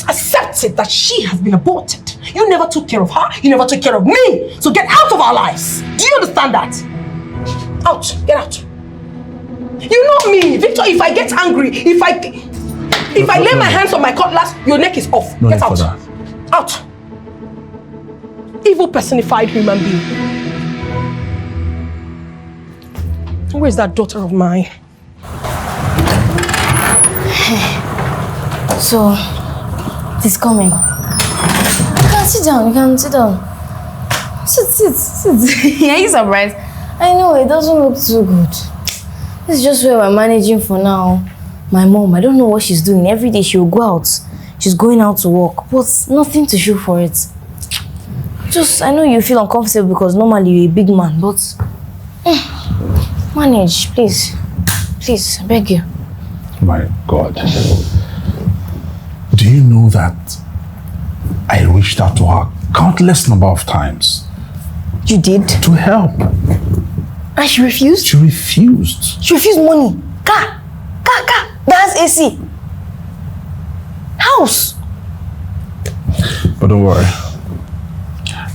accept it that she has been aborted. You never took care of her, you never took care of me. So get out of our lives. Do you understand that? Out, get out. You know me, Victor, if I get angry, if I lay my hands on my cutlass, your neck is off. No get need out. for that. Out. Evil personified human being. Where's that daughter of mine? So, it's coming. You can sit down, you can sit down. Sit. Are you surprised? I know, it doesn't look too good. This is just where we're managing for now. My mom, I don't know what she's doing. Every day she'll go out. She's going out to work, but nothing to show for it. Just, I know you feel uncomfortable because normally you're a big man, but manage, please. Please, I beg you. My God. Do you know that I reached out to her countless number of times? You did? To help. And she refused? She refused. She refused money. Car. That's AC. House. But don't worry.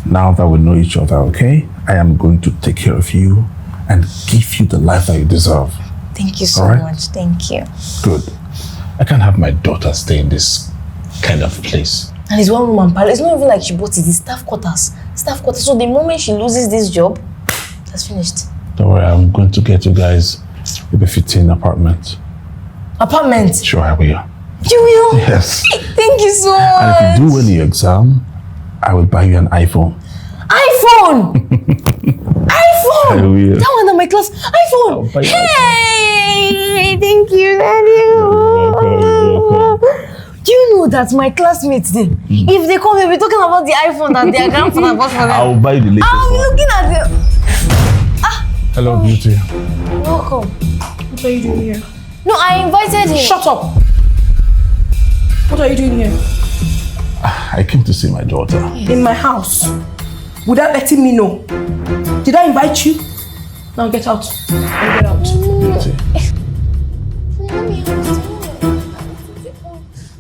Now that we know each other, okay? I am going to take care of you and give you the life that you deserve. Thank you so much. Thank you. Good. I can't have my daughter stay in this kind of place. And it's one woman palace. It's not even like she bought it. It's staff quarters. So the moment she loses this job, that's finished. Don't worry, I'm going to get you guys a befitting apartment. Apartment? Sure, I will. You will? Yes. Thank you so much. And if you do well in your exam, I will buy you an iPhone. iPhone! iPhone! I will. That one in my class. iPhone! Hey! Thank you, Daddy. You're welcome. Do you know that my classmates then, if they come, they'll be talking about the iPhone that their grandfather bought for them. I'll buy the latest I'll be one. looking at them. Hello, Beauty. Welcome. What are you doing here? No, I invited him. Shut up. What are you doing here? I came to see my daughter. In my house. Without letting me know. Did I invite you? Now get out. Now get out. Beauty.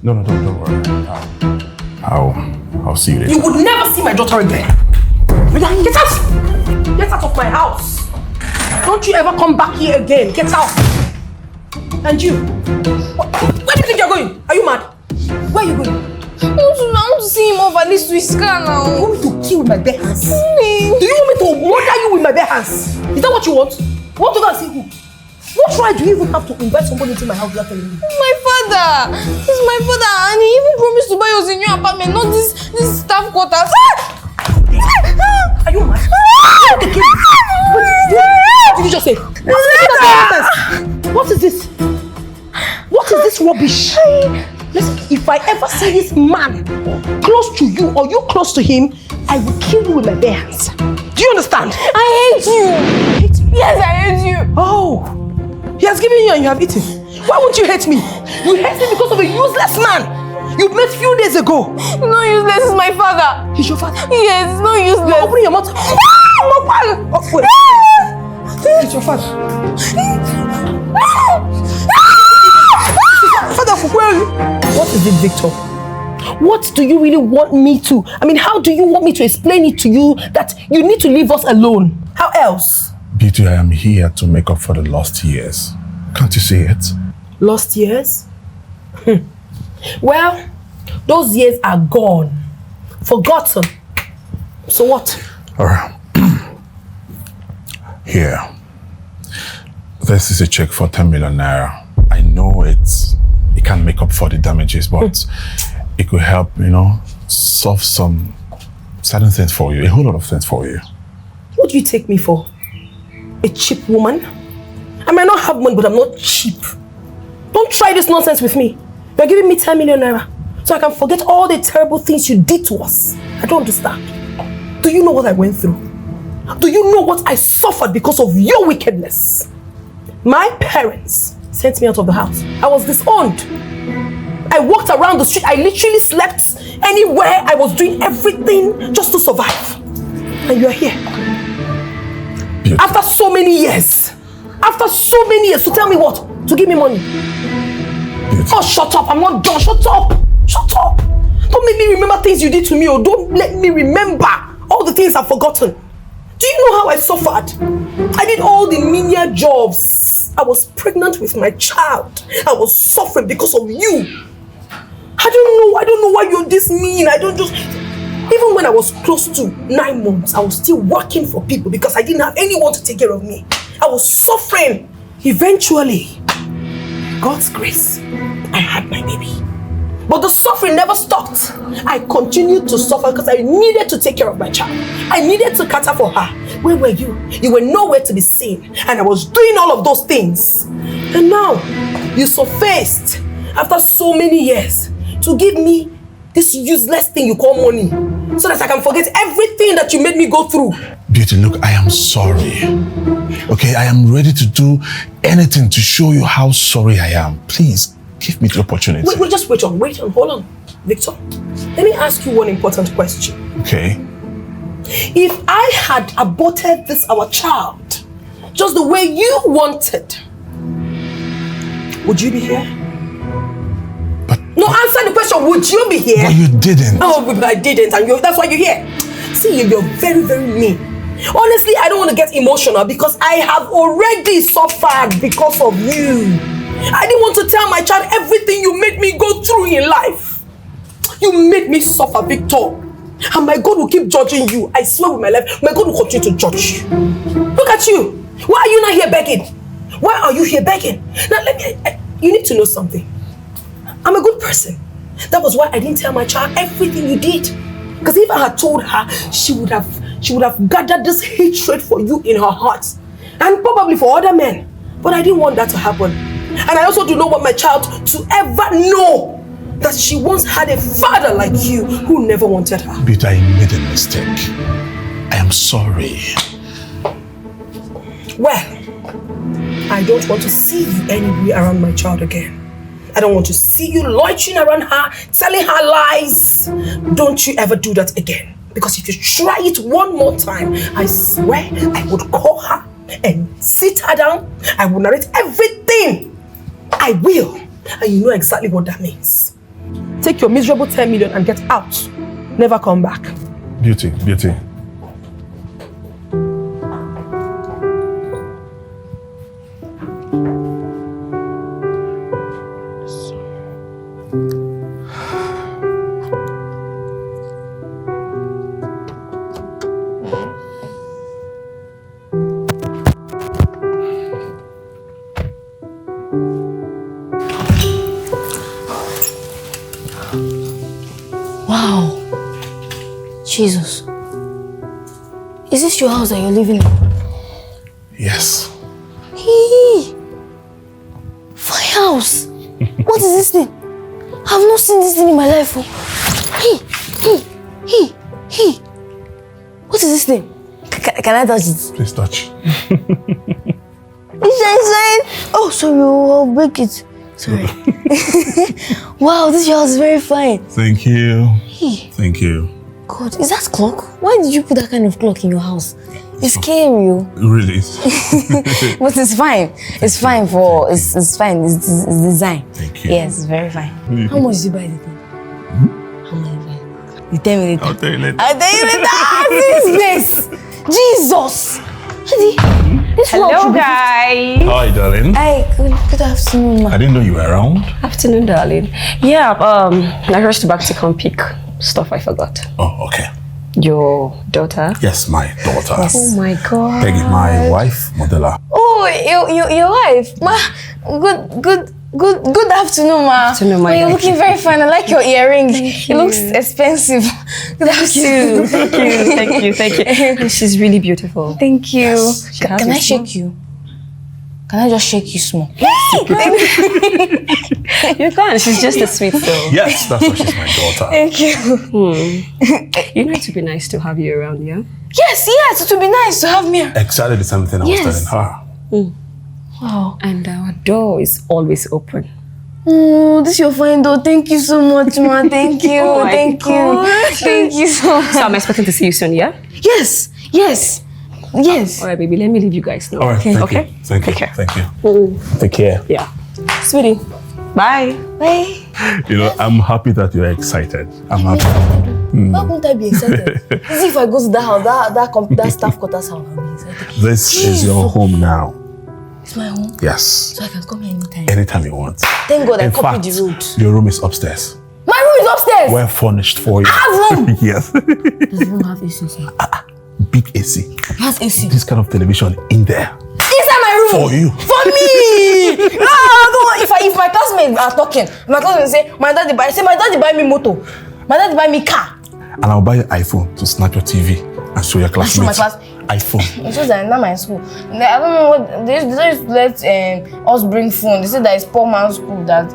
No, don't worry. I'll see you later. You would never see my daughter again. Get out! Get out of my house. Don't you ever come back here again. Get out. And you. Where do you think you're going? Are you mad? Where are you going? I want to see him off at least to his car now. You want me to kill with my bare hands? Please. Do you want me to murder you with my bare hands? Is that what you want? You want to go and see who? What right do you even have to invite somebody into my house without telling me? My father! He's my father and he even promised to buy us a new apartment, not this staff quarters. Are you mad? What did you just say? What is this? What is this rubbish? Listen, if I ever see this man close to you or you close to him, I will kill you with my bare hands. Do you understand? I hate you! Hate me? Yes, I hate you! Oh! He has given you and you have eaten. Why won't you hate me? You hate me because of a useless man you met few days ago. No useless is my father. He's your father? Yes, no useless. You're opening your mouth. Oh, wait. It's your father. Father, where are you? What is it, Victor? What do you really want me to? I mean, how do you want me to explain it to you that you need to leave us alone? How else? Beauty, I am here to make up for the lost years. Can't you see it? Lost years? Well, those years are gone. Forgotten. So what? All right. Here. This is a check for 10 million naira. I know it can't make up for the damages, but it could help, solve some certain things for you, a whole lot of things for you. What do you take me for? A cheap woman? I might not have money, but I'm not cheap. Don't try this nonsense with me. You're giving me 10 million naira so I can forget all the terrible things you did to us. I don't understand. Do you know what I went through? Do you know what I suffered because of your wickedness? My parents sent me out of the house. I was disowned. I walked around the street. I literally slept anywhere. I was doing everything just to survive. And you're here. Beautiful. After so many years. After so many years. To tell me what? To give me money. Beautiful. Oh, shut up. I'm not done. Shut up. Shut up. Don't make me remember things you did to me. Or don't let me remember all the things I've forgotten. Do you know how I suffered? I did all the menial jobs. I was pregnant with my child. I was suffering because of you. I don't know why you're this mean. Even when I was close to 9 months, I was still working for people because I didn't have anyone to take care of me. I was suffering. Eventually, God's grace, I had my baby. But the suffering never stopped. I continued to suffer because I needed to take care of my child. I needed to cater for her. Where were you? You were nowhere to be seen. And I was doing all of those things. And now, you surfaced after so many years to give me this useless thing you call money so that I can forget everything that you made me go through. Beauty, look, I am sorry. Okay, I am ready to do anything to show you how sorry I am. Please, give me the opportunity. Wait on, hold on. Victor, let me ask you one important question. Okay. If I had aborted our child, just the way you wanted, would you be here? No, answer the question, would you be here? But you didn't. Oh, but I didn't, and that's why you're here. See, you're very, very mean. Honestly, I don't want to get emotional because I have already suffered because of you. I didn't want to tell my child everything you made me go through in life. You made me suffer, Victor. And my God will keep judging you. I swear with my life, my God will continue to judge you. Look at you. Why are you not here begging? Why are you here begging? Now, you need to know something. I'm a good person. That was why I didn't tell my child everything you did. Because if I had told her, she would have gathered this hatred for you in her heart. And probably for other men. But I didn't want that to happen. And I also do not want my child to ever know that she once had a father like you who never wanted her. But I made a mistake. I am sorry. Well, I don't want to see you anywhere around my child again. I don't want to see you loitering around her, telling her lies. Don't you ever do that again. Because if you try it one more time, I swear I would call her and sit her down. I will narrate everything. I will. And you know exactly what that means. Take your miserable 10 million and get out. Never come back. Beauty. Wow. Jesus. Is this your house that you're living in? Yes. Hey. My house. What is this thing? I've not seen this thing in my life. Hey. What is this thing? Can I touch it? Please touch. It's shine. Oh, sorry. I'll break it. Sorry. Wow, this house is very fine. Thank you. Hey. Thank you. God, is that clock? Why did you put that kind of clock in your house? It's scary, you. Really? But it's fine. It's fine for it's fine. It's design. Thank you. Yes, it's very fine. How much did you buy the thing? How much did you buy? You tell me later. I'll tell you later. I'll tell you later. See this place. Jesus. Chidi, this Hello, guys. Hi, darling. Hi, good afternoon, ma. I didn't know you were around. Afternoon, darling. Yeah, I rushed back to come pick stuff I forgot. Oh, okay. Your daughter? Yes, my daughter. Oh my God. Peggy, my wife, Modella. Oh, your wife, ma. Good afternoon, ma. Afternoon, my You're wife. looking very fine. I like your earring. It looks expensive. Good afternoon. Thank you. She's really beautiful. Thank you. Yes. Can I shake you? Can I just shake you small? You can. She's just a sweet soul. Yes, that's why she's my daughter. Thank you. You know, it would be nice to have you around, yeah? Yes, it would be nice to have me. Exactly the same thing I was telling her. Wow. And our door is always open. Oh, this is your fine door. Thank you so much, ma. Thank you. Oh my Thank you. God. Thank you so much. So I'm expecting to see you soon, yeah? Yes. All right, baby. Let me leave you guys now. All right, thank Okay? you. Thank you. Take care. Thank you. Take care. Yeah. Sweetie. Bye. Bye. You know, I'm happy that you're excited. I'm happy. Why wouldn't I be excited? As if I go to that house, that staff quarters house, I'll be excited. This is your home now. It's my home, Yes. so I can come here anytime. Anytime you want. Thank God I In copied fact, the road. your room is upstairs. My room is upstairs. Well furnished for you. I have room. Yes. Does the room have AC? Big AC. It has AC. This kind of television in there. Inside my room. For you. For me. No. If my classmates are talking, my classmates say, my daddy buy me motor. My daddy buy me car. And I'll buy an iPhone to snap your TV and show your classmates. my class- iPhone. It's just that not my school. I don't know what they used to let us bring phone. They said that it's poor man's school. That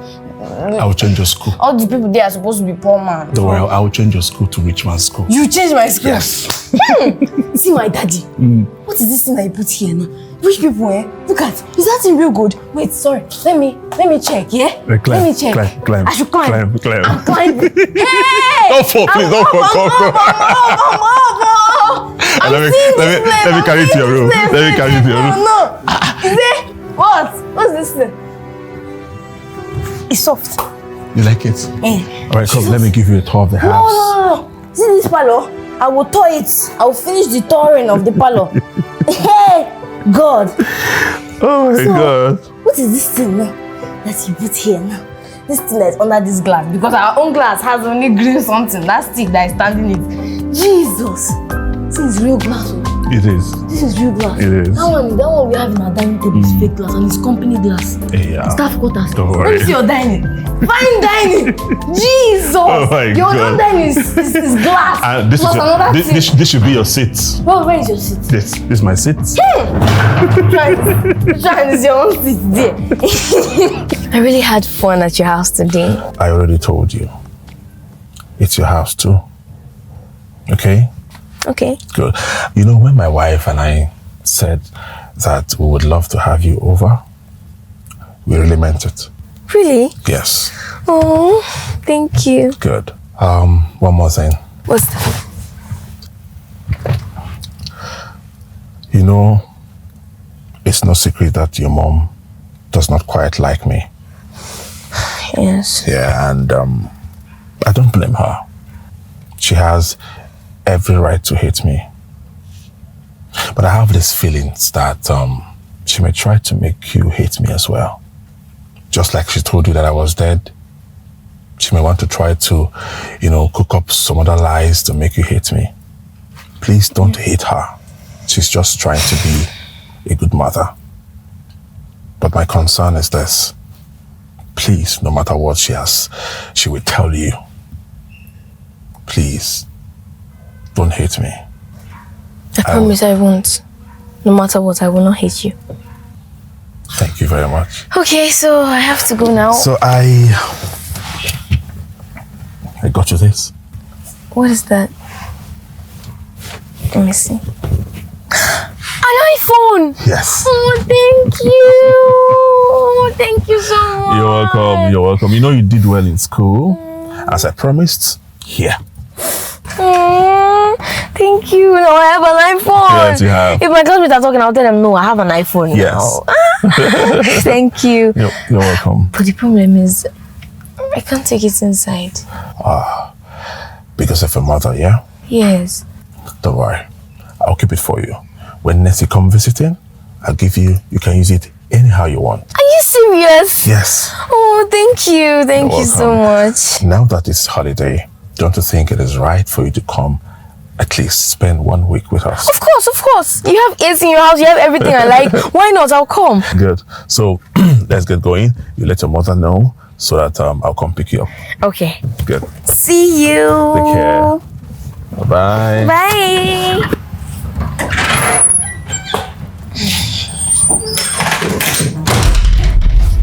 I will change your school. all the people there are supposed to be poor man. Don't worry, I will change your school to rich man's school. You changed my school. Yes. See my daddy. What is this thing that you put here now? Rich people, look at. Is that thing real good? Wait, sorry. Let me check. Yeah. Climb, Let me check. climb, I should climb. climb. I'm climbing. Hey! Don't fall, please. Don't fall. Come. Let me carry you to your room. Let me carry you to your room. No. Is it? What? What's this thing? It's soft. You like it? All right, come. Let me give you a tour of the house. No. See this parlor? I will tour it. I will finish the touring of the parlor. Hey, God. Oh my God. What is this thing now that you put here now? This thing that is under this glass, because our own glass has only green something. That stick that is standing it. Jesus. This is real glass. It is. This is real glass. It is. That one we have in our dining table is fake glass and it's company glass. Yeah. Staff quarters. Don't Let worry. me see your dining. Fine dining. Jesus. Oh my your God. own dining is glass. This Plus is another thing. this should be your seat. Where is your seat? This is my seat. Trying is your own seat there. I really had fun at your house today. I already told you. It's your house too. Okay? Okay. Good. You know, when my wife and I said that we would love to have you over, we really meant it. Really? Yes. Oh, thank you. Good. One more thing. What's that? You know, it's no secret that your mom does not quite like me. Yes. Yeah, and I don't blame her. She has every right to hate me. But I have this feeling that she may try to make you hate me as well. Just like she told you that I was dead. She may want to try to, cook up some other lies to make you hate me. Please don't hate her. She's just trying to be a good mother. But my concern is this. Please, no matter what she will tell you. Please, don't hate me. I promise I won't. No matter what, I will not hate you. Thank you very much. Okay, so I have to go now. So I got you this. What is that? Let me see. An iPhone! Yes. Oh, thank you! Oh, thank you so much! You're welcome. You're welcome. You know you did well in school. As I promised, here. Thank you. Now I have an iPhone. Yes, you have. If my classmates are talking, I'll tell them, no, I have an iPhone Yes. now. Thank you. You're welcome. But the problem is, I can't take it inside. Because of your mother, yeah? Yes. Don't worry. I'll keep it for you. When next you come visiting, I'll give you can use it anyhow you want. Are you serious? Yes. Oh, thank you. Thank you so much. Now that it's holiday, don't you think it is right for you to come at least spend 1 week with us? Of course. You have AC in your house, you have everything I like. Why not? I'll come. Good. So let's get going. You let your mother know so that I'll come pick you up. Okay. Good. See you. Take care. Bye. Bye.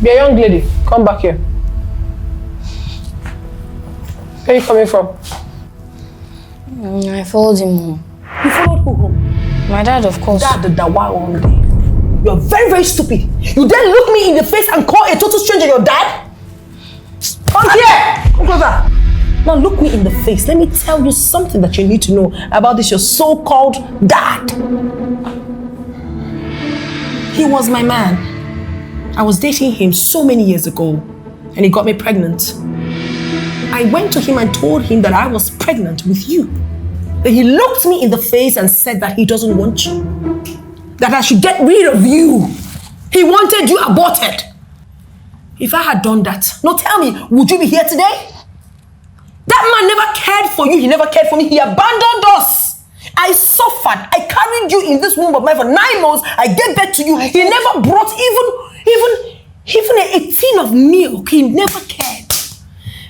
Be a young lady. Come back here. Where are you coming from? I followed him home. You followed who home? My dad, of course. Dad, the Dawa one day. You're very, very stupid. You dare look me in the face and call a total stranger your dad? Come here! Come closer. Now look me in the face. Let me tell you something that you need to know about this your so-called dad. He was my man. I was dating him so many years ago and he got me pregnant. I went to him and told him that I was pregnant with you. Then he looked me in the face and said that he doesn't want you. That I should get rid of you. He wanted you aborted. If I had done that, now tell me, would you be here today? That man never cared for you. He never cared for me. He abandoned us. I suffered. I carried you in this womb of mine for 9 months. I gave birth to you. He never brought even a tin of milk. He never cared.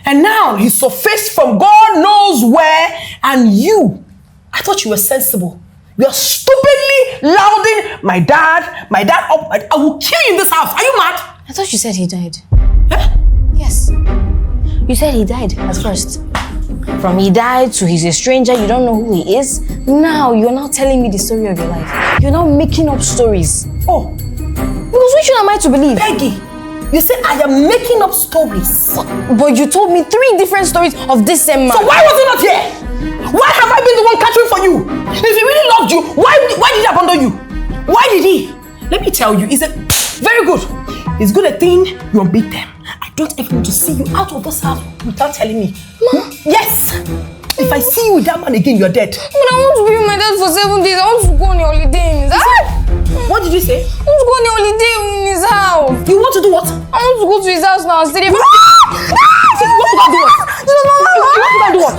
And now he surfaced from God knows where, and you, I thought you were sensible. You're stupidly lauding my dad up. I will kill you in this house. Are you mad? I thought you said he died. Huh? Yes. You said he died at first. From he died to he's a stranger, you don't know who he is. Now you're now telling me the story of your life. You're now making up stories. Oh. Because which one am I to believe? Peggy, you say I am making up stories. But you told me 3 different stories of this same man. So why was he not here? Why have I been the one catching for you? If he really loved you, why did he abandon you? Why did he? Let me tell you, is it very good? It's good a thing you unbeat them. I don't even want to see you out of this house without telling me. Ma? Yes! If I see you with that man again, you're dead. But I want to be with my dad for 7 days. I want to go on a holiday in his house. What did you say? I want to go on a holiday in his house. You want to do what? I want to go to his house now and stay there. You want to go and do what? You want to go and do what?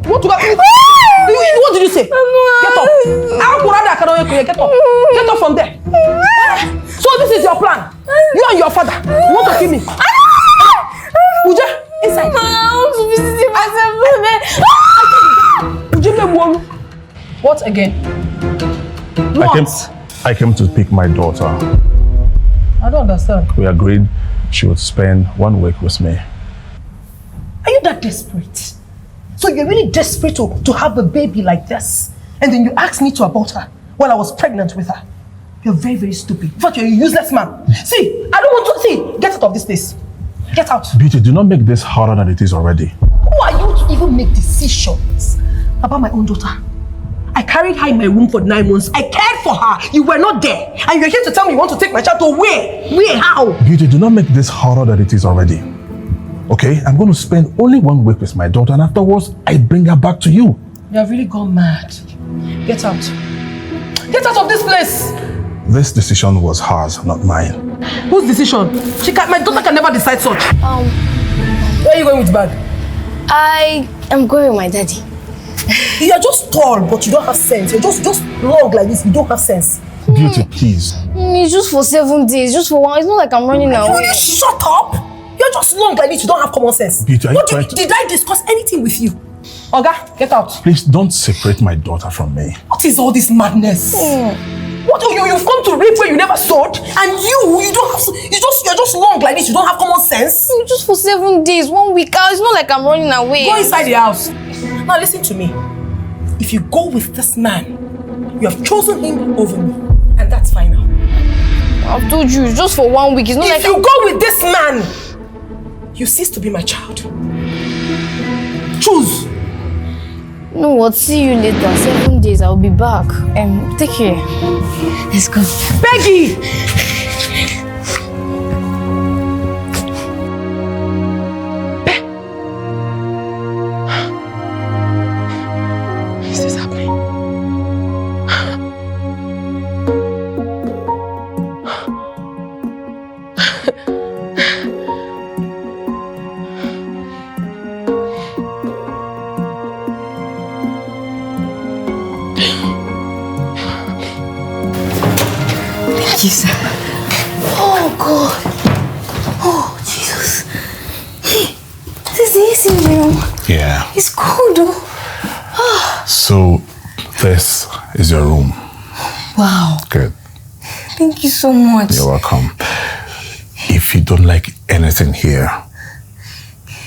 What to go? What did you say? Get up. Get up. Get up from there. So this is your plan. You and your father. You want to kill me? Uja, inside. I want to visit myself. What again? What? I came to pick my daughter. I don't understand. We agreed she would spend 1 week with me. Are you that desperate? So you're really desperate to have a baby like this? And then you asked me to abort her while I was pregnant with her? You're very, very stupid. In fact, you're a useless man. See, I don't want to see. Get out of this place. Get out. Beauty, do not make this harder than it is already. Who are you to even make decisions about my own daughter? I carried her in my womb for 9 months. I cared for her. You were not there. And you're here to tell me you want to take my child to where? Where? How? Beauty, do not make this harder than it is already. Okay? I'm going to spend only 1 week with my daughter, and afterwards, I bring her back to you. You have really gone mad. Get out. Get out of this place. This decision was hers, not mine. Whose decision? My daughter can never decide such. Where are you going with the bag? I am going with my daddy. You're just tall, but you don't have sense. You're just long like this. You don't have sense. Beauty, please. It's just for 7 days, just for 1. It's not like I'm running away. Shut up! You're just long like this. You don't have common sense. Beauty, did I discuss anything with you? Oga, get out. Please don't separate my daughter from me. What is all this madness? What you've come to reap where you never sowed, and you don't have. You're just long like this. You don't have common sense. Just for 7 days, 1 week out. It's not like I'm running away. Go inside the house. Now listen to me. If you go with this man, you have chosen him over me, and that's fine now. I've told you, it's just for 1 week. It's not if you go with this man, you cease to be my child. Choose. No, what? See you later. 7 days, I'll be back. Take care. Let's go. Peggy! Is this happening? Jesus. Oh, God. Oh, Jesus. Hey, this is AC room. Yeah. It's cold, though. So, this is your room. Wow. Good. Thank you so much. You're welcome. If you don't like anything here,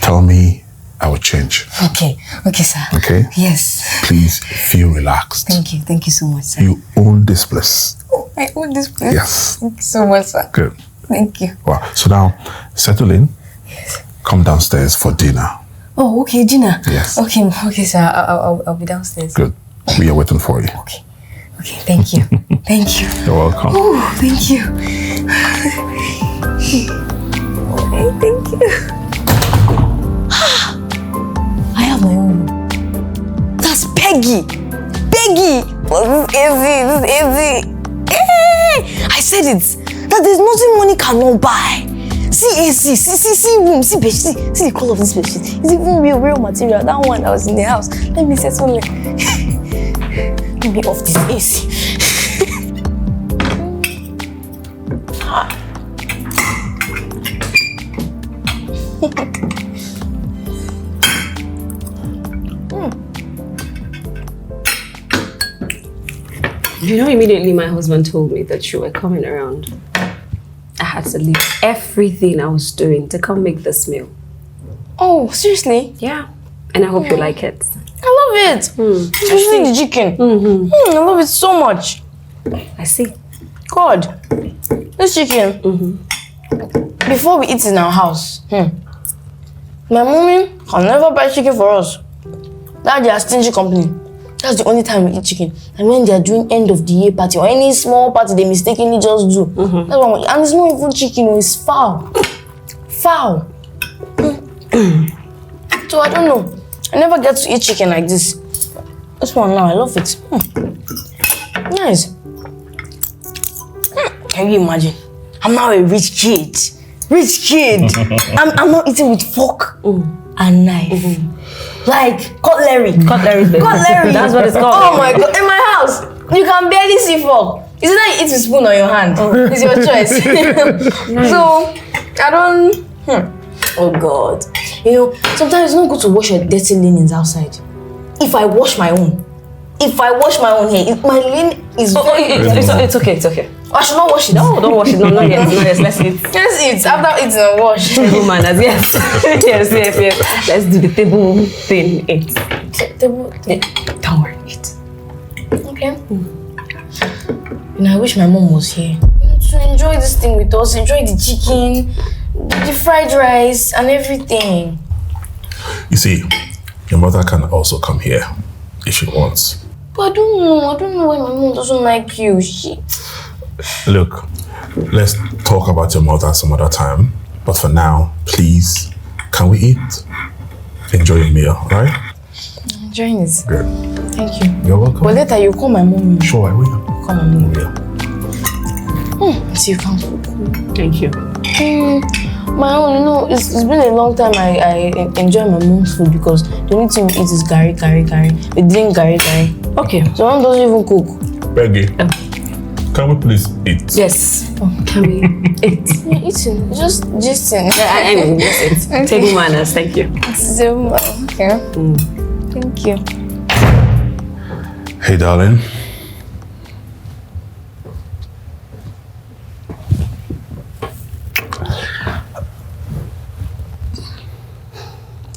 tell me, I will change. Okay. Okay, sir. Okay? Yes. Please feel relaxed. Thank you. Thank you so much, sir. You own this place. Oh, I own this place. Yes. Thank you so much, sir. Good. Thank you. Wow. So now, settle in. Yes. Come downstairs for dinner. Oh, okay, dinner. Yes. Okay, sir. I'll be downstairs. Good. We are waiting for you. Okay. Okay, thank you. Thank you. You're welcome. Oh, thank you. Okay, thank you. I have my own. That's Peggy. Peggy. Oh, this is easy. This is easy. Hey, I said it. That there's nothing money cannot buy. See AC, see room, see bed, see the color of this bed sheet. It's even real material. That one that was in the house. Let me say something. Let me off this AC. You know, immediately my husband told me that you were coming around, I had to leave everything I was doing to come make this meal. Oh, seriously? Yeah. And I hope you like it. I love it. Especially the chicken. I love it so much. I see. God, this chicken, before we eat in our house, my mommy can never buy chicken for us. That's their stingy company. That's the only time we eat chicken. And when they're doing end of the year party or any small party they mistakenly just do. That's what we, and it's not even chicken, it's fowl. Fowl. So I don't know. I never get to eat chicken like this. This one now, I love it. Nice. Can you imagine? I'm now a rich kid. Rich kid. I'm not eating with fork and knife. Like cutlery. Cutlery. That's what it's called. Oh my God. In my house, you can barely see fork. Is it that you eat with spoon or your hand? It's your choice. So, I don't... Oh God. You know, sometimes it's not good to wash your dirty linens outside. If I wash my own hair, my linen is... It's okay. I should not wash it. No, don't wash it. No, not yet. Let's eat. Let's eat. After eating and wash. Table manners, yes. yes. Let's do the table thing. Eat. Table thing. Don't worry, eat. Okay. You know, I wish my mom was here. You know, to enjoy this thing with us, enjoy the chicken, the fried rice, and everything. You see, your mother can also come here if she wants. But I don't know why my mom doesn't like you. Look, let's talk about your mother some other time. But for now, please, can we eat? Enjoy your meal, right? I'm enjoying it. Good. Thank you. You're welcome. But later you call my mom. Sure, I will. Call my mom. Yeah. So you can cook. Thank you. My own, you know, it's been a long time I enjoy my mom's food because the only thing we eat is gari. We drink gari. Okay. So mom doesn't even cook. Peggy, can we please eat? Yes. Can we eat? Yeah, eating. Just gisting. I mean, yes, it's table manners. Thank you. Okay. Thank you. Hey, darling.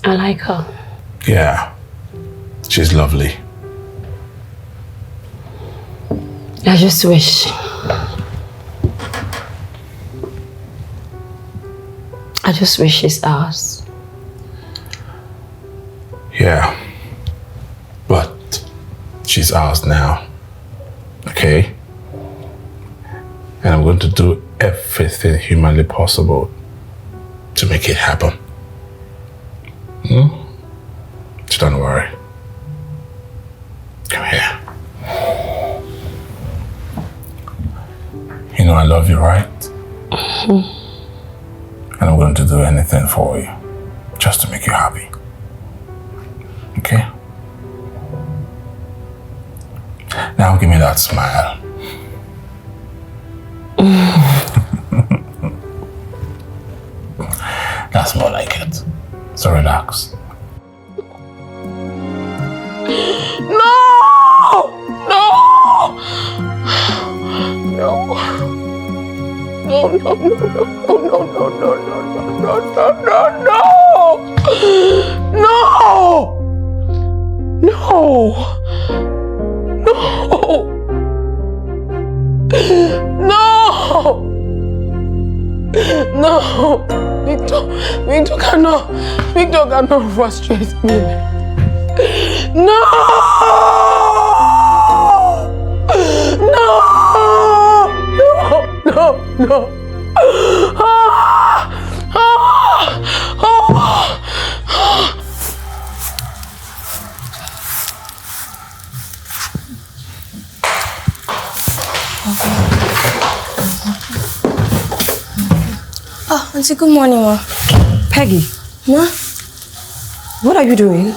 I like her. Yeah. She's lovely. I just wish she's ours. Yeah. is ours now. Okay? And I'm going to do everything humanly possible to make it happen. So don't worry. Come here. You know I love you, right? And I'm going to do anything for you, just to make you happy. Okay? Now give me that smile. That's more like it. So relax. Victor cannot frustrate me. No! Oh, Auntie, good morning, ma. Peggy, Ma? what are you doing?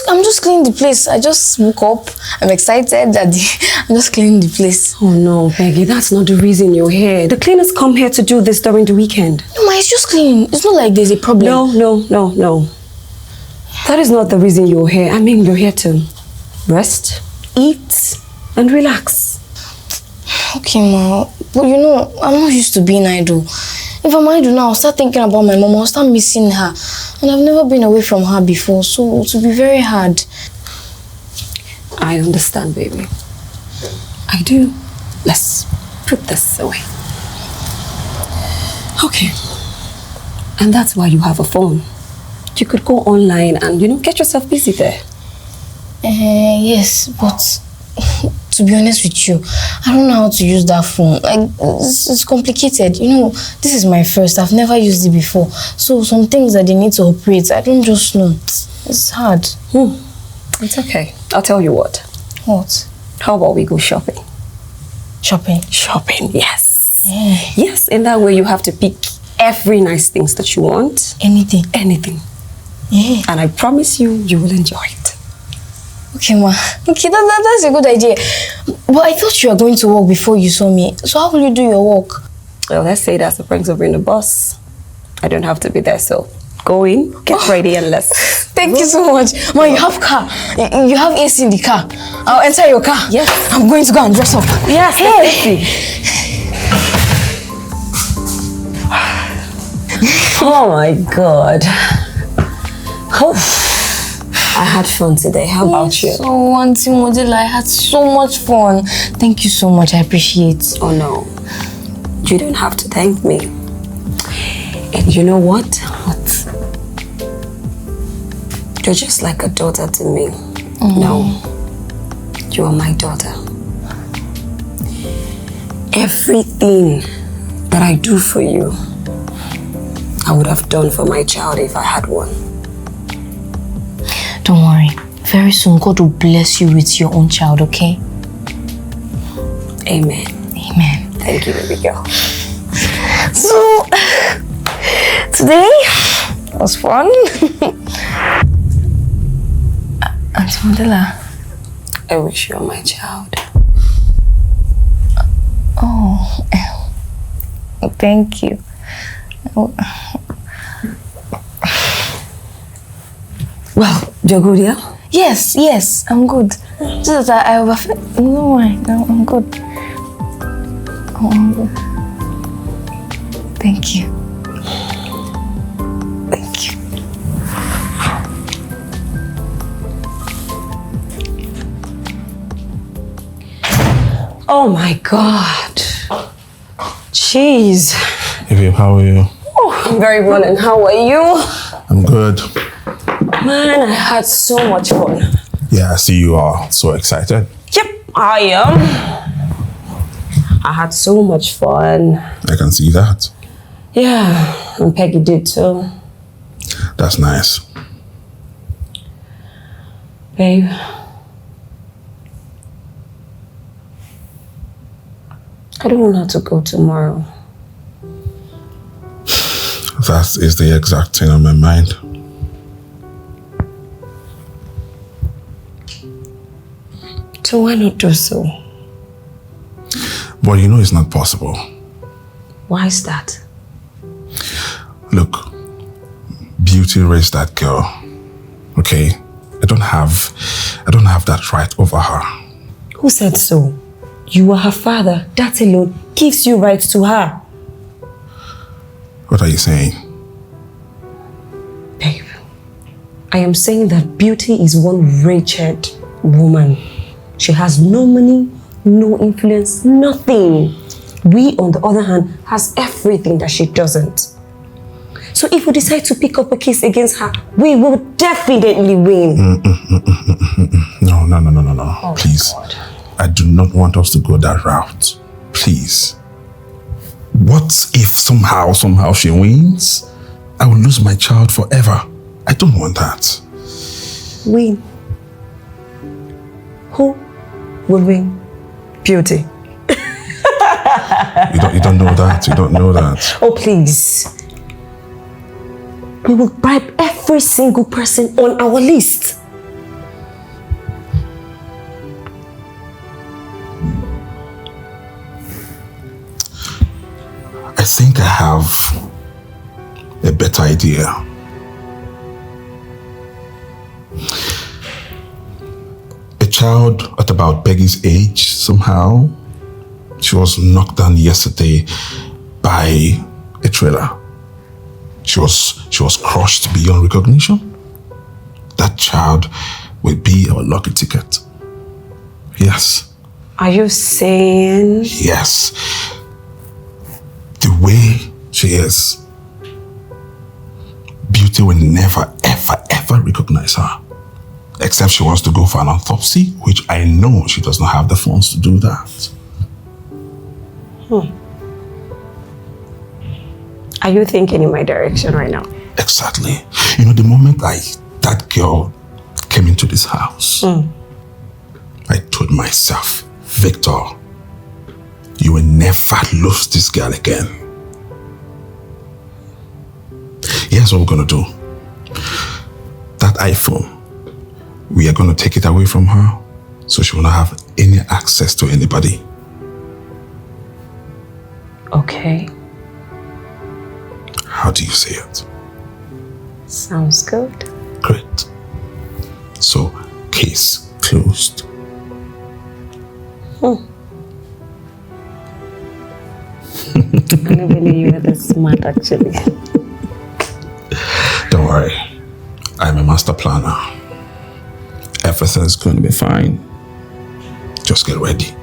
I'm just cleaning the place. I just woke up. I'm excited, Daddy. I'm just cleaning the place. Oh no, Peggy, that's not the reason you're here. The cleaners come here to do this during the weekend. No, ma, it's just cleaning. It's not like there's a problem. No. That is not the reason you're here. I mean, you're here to rest, eat, and relax. Okay, ma. But you know, I'm not used to being idle. If I'm idle now, I'll start thinking about my mom. I'll start missing her. And I've never been away from her before, so it will be very hard. I understand, baby. I do. Let's put this away. Okay. And that's why you have a phone. You could go online and, get yourself busy there. Yes, but to be honest with you, I don't know how to use that phone. It's complicated. This is my first. I've never used it before. So some things that they need to operate, I don't just know. It's hard. It's okay. I'll tell you what. What? How about we go shopping? Shopping? Shopping, yes. Yes, in that way you have to pick every nice things that you want. Anything? Anything. Yeah. And I promise you will enjoy it. Okay, ma. Okay, that's a good idea. But I thought you were going to work before you saw me. So how will you do your work? Well, let's say that's the pranks of being a boss. I don't have to be there, so go in, get ready, and let's... Thank you so much. Ma, you have car. You have AC in the car. I'll enter your car. Yes. I'm going to go and dress up. Yes, Hey! Oh my God. I had fun today. How about you? So, Auntie Modela, I had so much fun. Thank you so much. I appreciate it. Oh no. You don't have to thank me. And you know what? You're just like a daughter to me. No. You are my daughter. Everything that I do for you, I would have done for my child if I had one. Don't worry. Very soon, God will bless you with your own child, okay? Amen. Amen. Thank you, baby girl. So, today was fun. Auntie Modela. I wish you were my child. Oh, thank you. Well, you're good, yeah? Yes, I'm good. Just that I overfed. No, I'm good. Oh, I'm good. Thank you. Thank you. Oh my God. Jeez. Hey babe, how are you? Oh, I'm very well, and how are you? I'm good. Man, I had so much fun. Yeah, I see you are so excited. Yep, I am. I had so much fun. I can see that. Yeah, and Peggy did too. That's nice. Babe. I don't want her to go tomorrow. That is the exact thing on my mind. So why not do so? But you know it's not possible. Why is that? Look, Beauty raised that girl. Okay? I don't have that right over her. Who said so? You are her father. That alone gives you rights to her. What are you saying? Babe, I am saying that Beauty is one wretched woman. She has no money, no influence, nothing. We, on the other hand, has everything that she doesn't. So if we decide to pick up a case against her, we will definitely win. No. Oh, please. God. I do not want us to go that route. Please. What if somehow she wins? I will lose my child forever. I don't want that. Win. Who will win? Beauty. You don't know that. You don't know that. Oh, please. We will bribe every single person on our list. I think I have a better idea. A child at about Peggy's age, somehow, she was knocked down yesterday by a trailer. She was crushed beyond recognition. That child will be our lucky ticket. Yes. Are you saying? Yes. The way she is, Beauty will never, ever recognize her. Except she wants to go for an autopsy, which I know she does not have the funds to do that. Are you thinking in my direction right now? Exactly. You know, the moment that girl came into this house, I told myself, Victor, you will never lose this girl again. Here's what we're gonna do. That iPhone, we are gonna take it away from her so she will not have any access to anybody. Okay. How do you see it? Sounds good. Great. So, case closed. I never knew you were that smart, actually. Don't worry. I'm a master planner. Everything's going to be fine. Just get ready.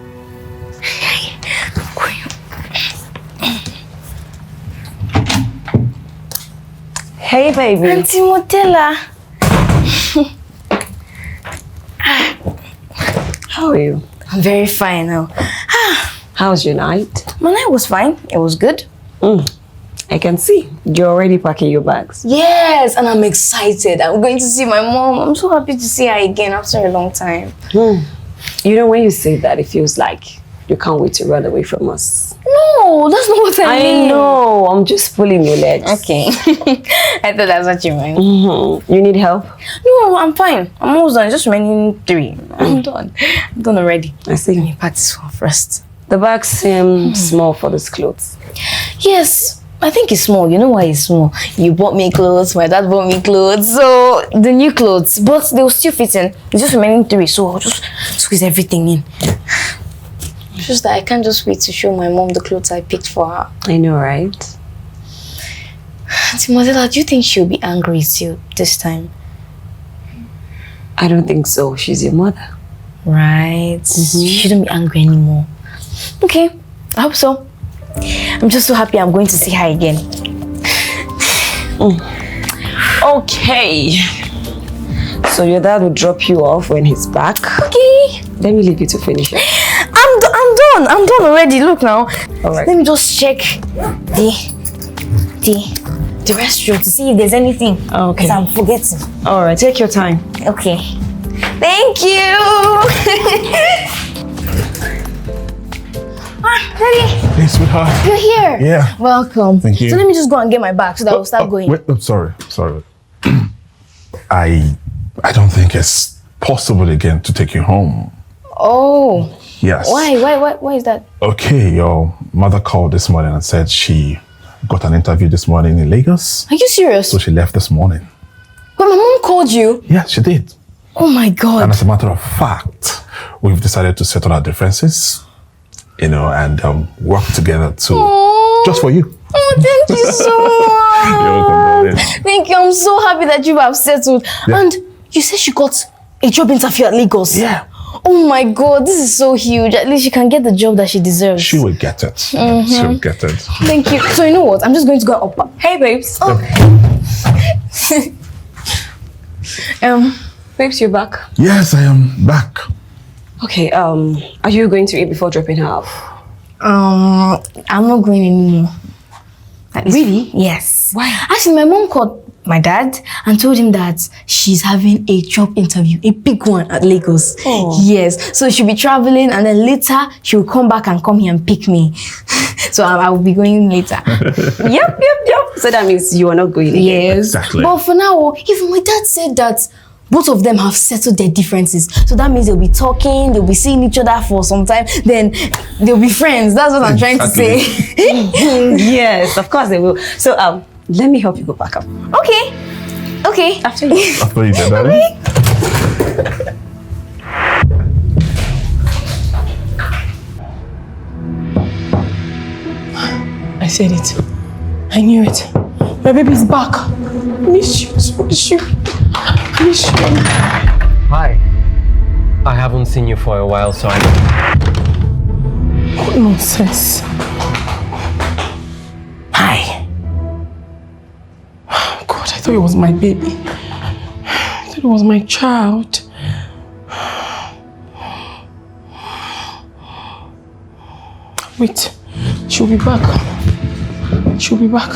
Hey, baby. Auntie Motella. How are you? I'm very fine now. How's your night? My night was fine. It was good. I can see. You're already packing your bags. Yes, and I'm excited. I'm going to see my mom. I'm so happy to see her again after a long time. You know, when you say that, it feels like you can't wait to run away from us. No, that's not what I mean. I know. I'm just pulling your legs. Okay. I thought that's what you meant. You need help? No, I'm fine. I'm almost done. Just remaining 3. I'm done. I'm done already. I see. Let me pack this one first. The bag seems small for these clothes. Yes, I think it's small. You know why it's small? You bought me clothes, my dad bought me clothes. So, the new clothes, but they'll still fit in. It's just remaining 3, so I'll just squeeze everything in. It's just that I can't just wait to show my mom the clothes I picked for her. I know, right? Auntie Motella, do you think she'll be angry with you this time? I don't think so. She's your mother. Right. She shouldn't be angry anymore. Okay, I hope so. I'm just so happy I'm going to see her again. Okay. So your dad will drop you off when he's back. Okay. Let me leave you to finish it. I'm done already. Look now. All right. Let me just check the restroom to see if there's anything. Okay. Because I'm forgetting. All right, take your time. Okay. Thank you. Daddy, Hey, sweetheart. you're here. Yeah. Welcome. Thank you. So let me just go and get my bag so that we'll start going. Wait, I'm sorry. I don't think it's possible again to take you home. Oh. Yes. Why is that? Okay, your mother called this morning and said she got an interview this morning in Lagos. Are you serious? So she left this morning. But my mom called you. Yeah, she did. Oh my God. And as a matter of fact, we've decided to settle our differences, and work together just for you. Oh, thank you so much. You're welcome, darling. Thank you. I'm so happy that you have settled. Yeah. And you said she got a job interview at Lagos. Yeah. Oh my God, this is so huge. At least she can get the job that she deserves. She will get it. She will get it. Thank you. So you know what? I'm just going to go up. Hey, babes. Oh. Babes, you're back. Yes, I am back. Okay, are you going to eat before dropping her off? I'm not going anymore. Really? Yes. Why? Actually, my mom called my dad and told him that she's having a job interview, a big one at Lagos. Oh. Yes. So she'll be traveling and then later she'll come back and come here and pick me. So I will be going later. Yep. So that means you are not going again. Yes. Exactly. But for now, even my dad said that both of them have settled their differences. So that means they'll be talking, they'll be seeing each other for some time, then they'll be friends. That's what I'm trying to say. Yes, of course they will. So let me help you go back up. Okay. After you. After you, darling. I said it. I knew it. My baby's back. I miss you. I miss you. Hi. I haven't seen you for a while, so I... What nonsense. Hi. Oh God, I thought it was my baby. I thought it was my child. Wait, she'll be back. She'll be back.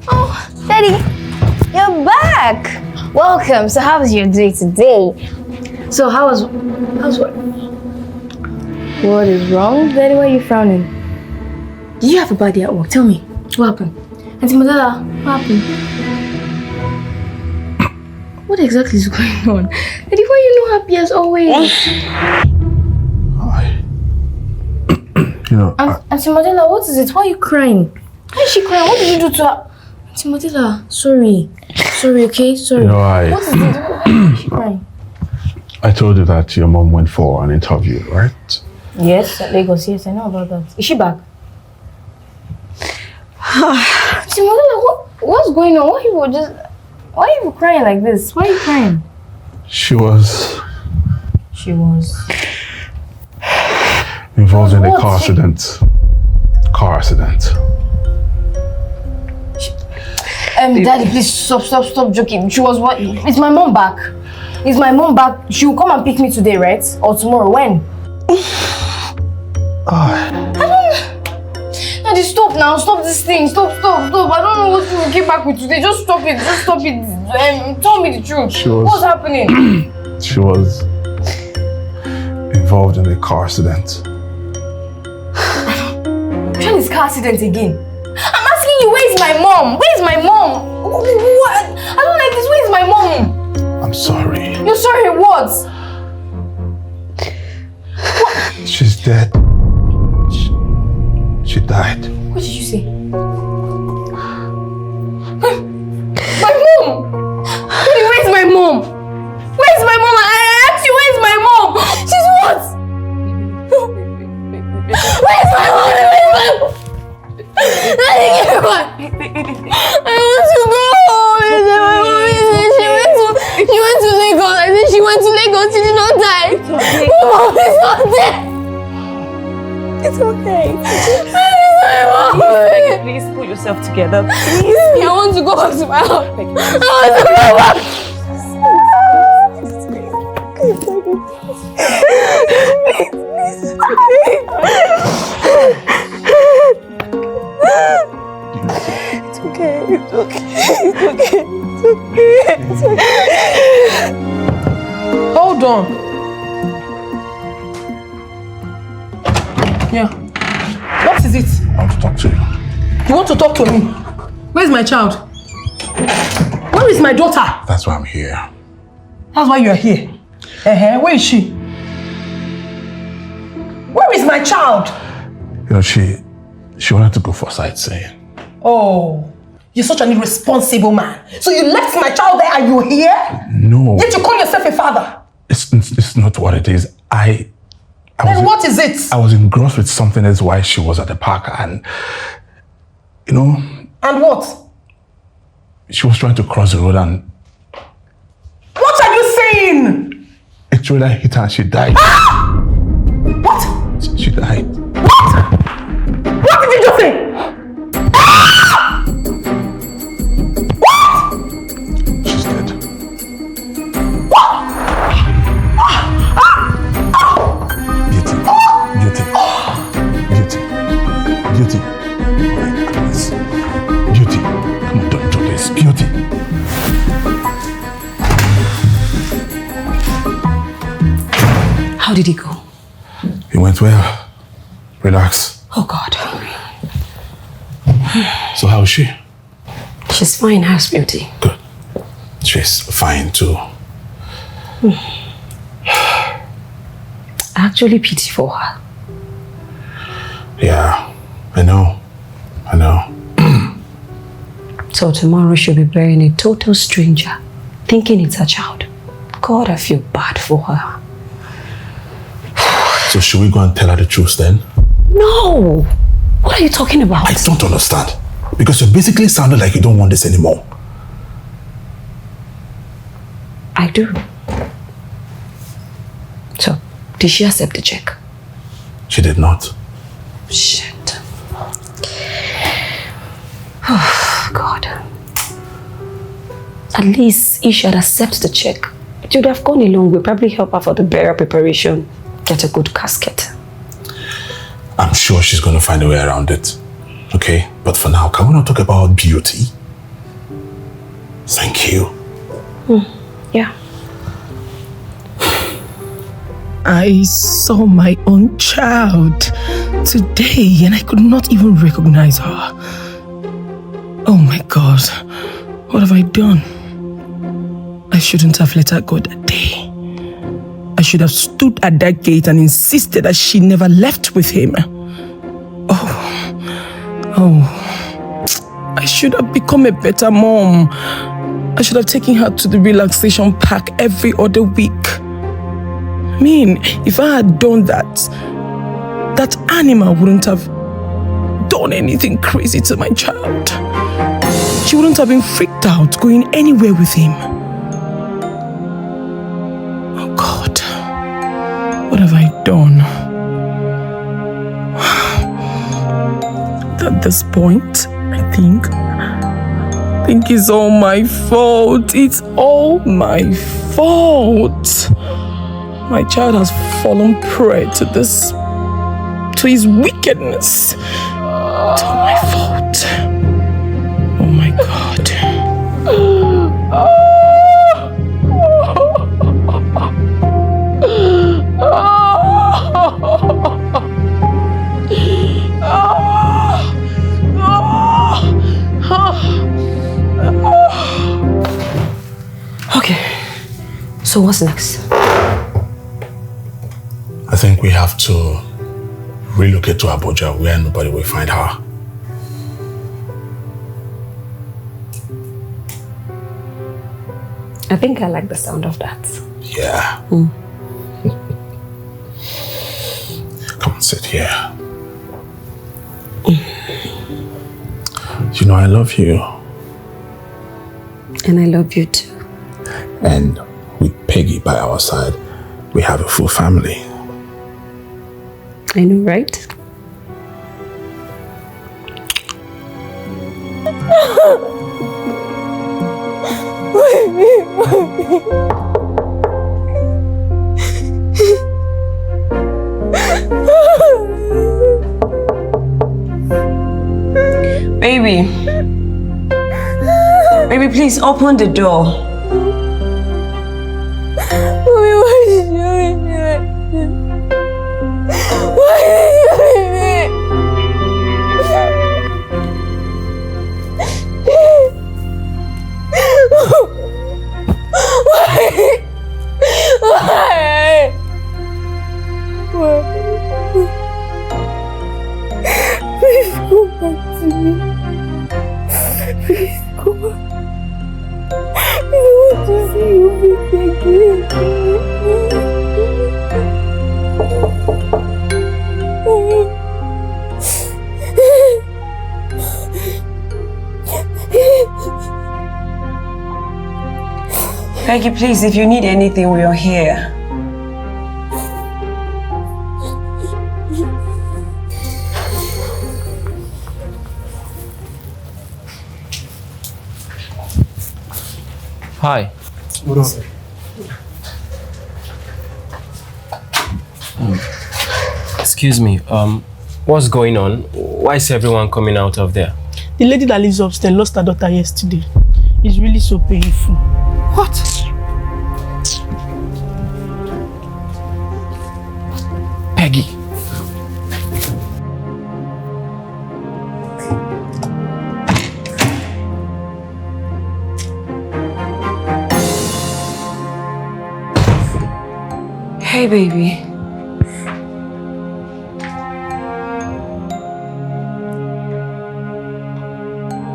Oh, Daddy, you're back. Welcome. So how was your day today? So how's what? What is wrong? Daddy, why are you frowning? Did you have a bad day at work? Tell me. What happened? Auntie Madela, what happened? What exactly is going on? Daddy, why are you not happy as always? Auntie Madela, what is it? Why are you crying? Why is she crying? What did you do to her? Auntie Madela, sorry. Sorry, okay? Sorry. What is it? Why is she crying? I told you that your mom went for an interview, right? Yes, at Lagos. Yes, I know about that. Is she back? Auntie Madela, what's going on? Why are you crying like this? Why are you crying? She was involved in a car accident. Daddy, please stop joking. She was what? Is my mom back? Is my mom back? She will come and pick me today, right? Or tomorrow? When? Daddy, stop now. Stop this thing. Stop. I don't know what you will get back with today. Just stop it. Tell me the truth. What's happening? She was involved in a car accident. Which one is car accident again? I'm asking you, where is my mom? Where is my mom? What? I don't like this. Where is my mom? I'm sorry. You're sorry, what? She's dead. She died. What did you say? My mom! Daddy, where's my mom? Where's my mom? I asked you, where's my mom? She's what? Where's my mom? Daddy, give me back. I want to go home. She went to Lagos. I said she went to Lagos. She did not die. My mom is not dead. It's okay. Please pull yourself together. I want to go back to my house. I want to go back. It's okay. Hold on. Yeah. What is it? I want to talk to you. You want to talk to me? Where's my child? Where is my daughter? That's why I'm here. That's why you're here. Where is she? Where is my child? You know, she wanted to go for sightseeing. Oh, you're such an irresponsible man. So you left my child there and you're here? No. Yet you call yourself a father? It's not what it is. Then what is it? I was engrossed with something. That's why she was at the park, and you know. And what? She was trying to cross the road, and what are you saying? a trailer hit her and she died. Ah! What? She died. What? What did you just say? Ah! What? She's dead. What? Beauty. Oh my goodness. Beauty. Come on, don't do this. Beauty. How did he go? It went well. Relax. Oh God. So how is she? She's fine. How's Beauty? Good. She's fine too. I actually pity for her. Yeah, I know. So tomorrow she'll be burying a total stranger, thinking it's her child. God, I feel bad for her. So should we go and tell her the truth then? No! What are you talking about? I don't understand. Because you basically sounded like you don't want this anymore. I do. So, did she accept the check? She did not. Shit. Oh, God. At least if she had accepted the check, it would have gone a long way. Probably help her for the burial preparation. Get a good casket. I'm sure she's going to find a way around it. Okay? But for now, can we not talk about Beauty? Thank you. Yeah. I saw my own child today and I could not even recognize her. Oh my God, what have I done? I shouldn't have let her go that day. I should have stood at that gate and insisted that she never left with him. Oh, I should have become a better mom. I should have taken her to the relaxation park every other week. I mean, if I had done that, that animal wouldn't have done anything crazy to my child. She wouldn't have been freaked out going anywhere with him. Oh God, what have I done? At this point, I think it's all my fault. It's all my fault. My child has fallen prey to his wickedness. It's all my fault. Oh my God. Okay. So what's next? I think we have to relocate to Abuja where nobody will find her. I think I like the sound of that. Yeah. Come on, sit here. You know I love you. And I love you too. And with Peggy by our side, we have a full family. I know, right? please open the door. Mommy, why did you leave me like this? Why did you leave me? Why? Please go back to me. Please go back. I want to see you back again. Peggy, please, if you need anything, we are here. Hi. Good on. Excuse me. What's going on? Why is everyone coming out of there? The lady that lives upstairs lost her daughter yesterday. It's really so painful. What? Peggy. Hey, baby.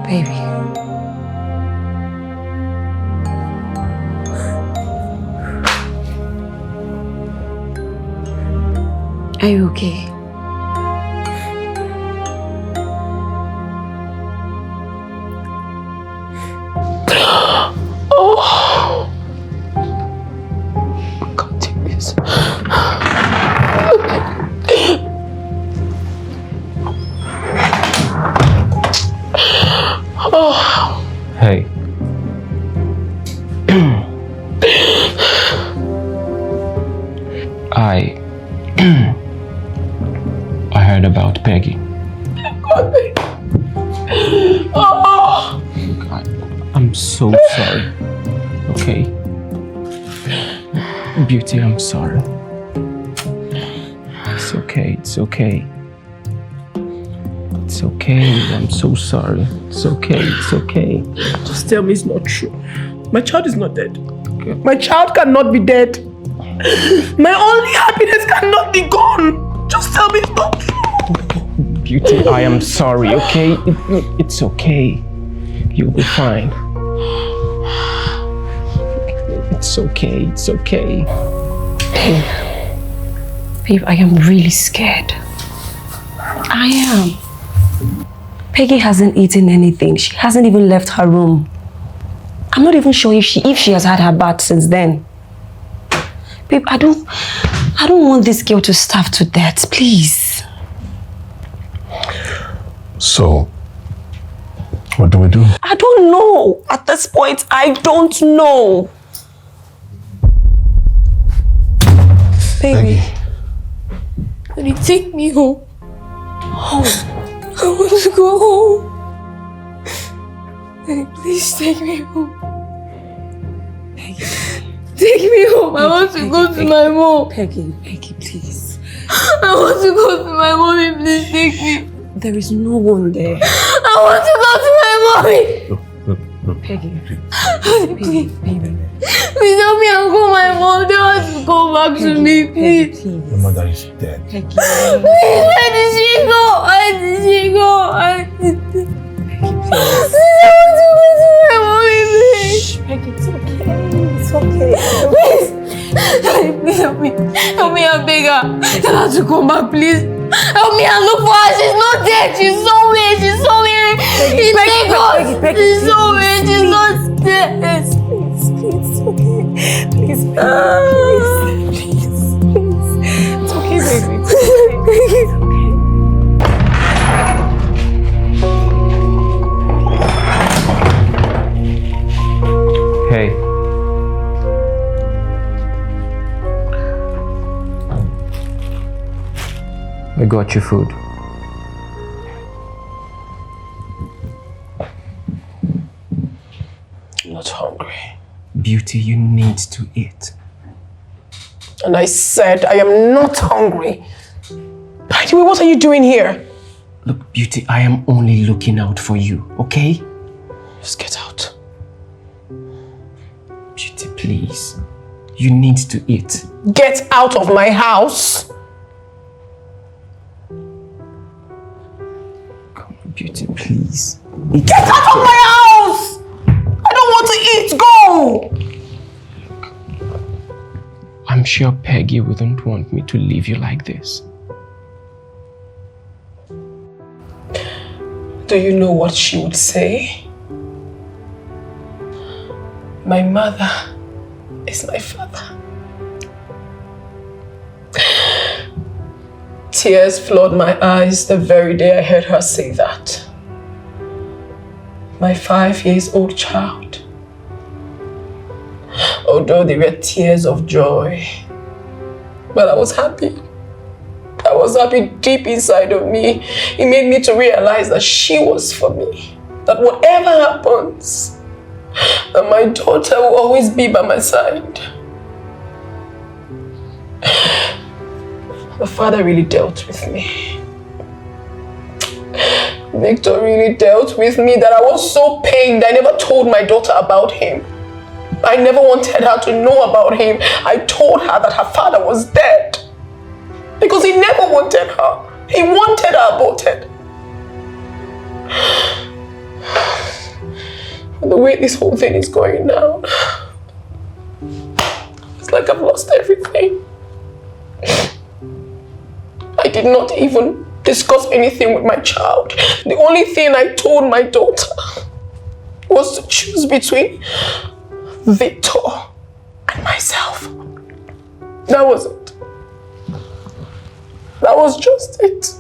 Baby. Are you okay? Oh, I can't take this. Oh. Hey. I heard about Peggy. Oh. God, I'm so sorry. Okay. Beauty, I'm sorry. It's okay, it's okay. It's okay, I'm so sorry. It's okay, it's okay. Just tell me it's not true. My child is not dead. Okay. My child cannot be dead. My only happiness cannot be gone. Just tell me it's not true. Beauty, I am sorry, okay? It's okay. You'll be fine. It's okay, it's okay. Babe, I am really scared. I am. Peggy hasn't eaten anything. She hasn't even left her room. I'm not even sure if she has had her bath since then. Babe, I don't want this girl to starve to death, please. So, what do we do? I don't know. At this point, I don't know. Baby. Daddy, take me home. Home? I want to go home. Daddy, please take me home. Peggy. Take me home. I want to go to my mom. Peggy, please. I want to go to my mommy. Please take me. There is no one there. I want to go to my mommy. Peggy. Please. Baby. Please help me and call my mom. They want to go back to me, please. Your mother is dead. Peggy. Please, where did she go? Where did she go? I want to go to my mommy, please. Peggy, it's okay. It's okay. Please. Daddy, please help me. Help me and beg her. Tell her to come back, please. Help me and look for her. She's not dead. She's somewhere. She's somewhere. In Lagos. She's somewhere. She's not dead. Please, it's okay. Please, please. It's okay, baby. It's okay. Hey. I got you food. Beauty, you need to eat. And I said I am not hungry. By the way, what are you doing here? Look, Beauty, I am only looking out for you, okay? Just get out. Beauty, please. You need to eat. Get out of my house. Come on, Beauty, please. Get out of my house! I don't want to eat. Go! I'm sure Peggy wouldn't want me to leave you like this. Do you know what she would say? My mother is my father. Tears flooded my eyes the very day I heard her say that. My 5-year-old child. Although they were tears of joy, but I was happy. I was happy deep inside of me. It made me to realize that she was for me. That whatever happens, that my daughter will always be by my side. The father really dealt with me. Victor really dealt with me that I was so pained. I never told my daughter about him. I never wanted her to know about him. I told her that her father was dead. Because he never wanted her. He wanted her aborted. The way this whole thing is going now, it's like I've lost everything. I did not even discuss anything with my child. The only thing I told my daughter was to choose between Victor and myself. That was it. That was just it.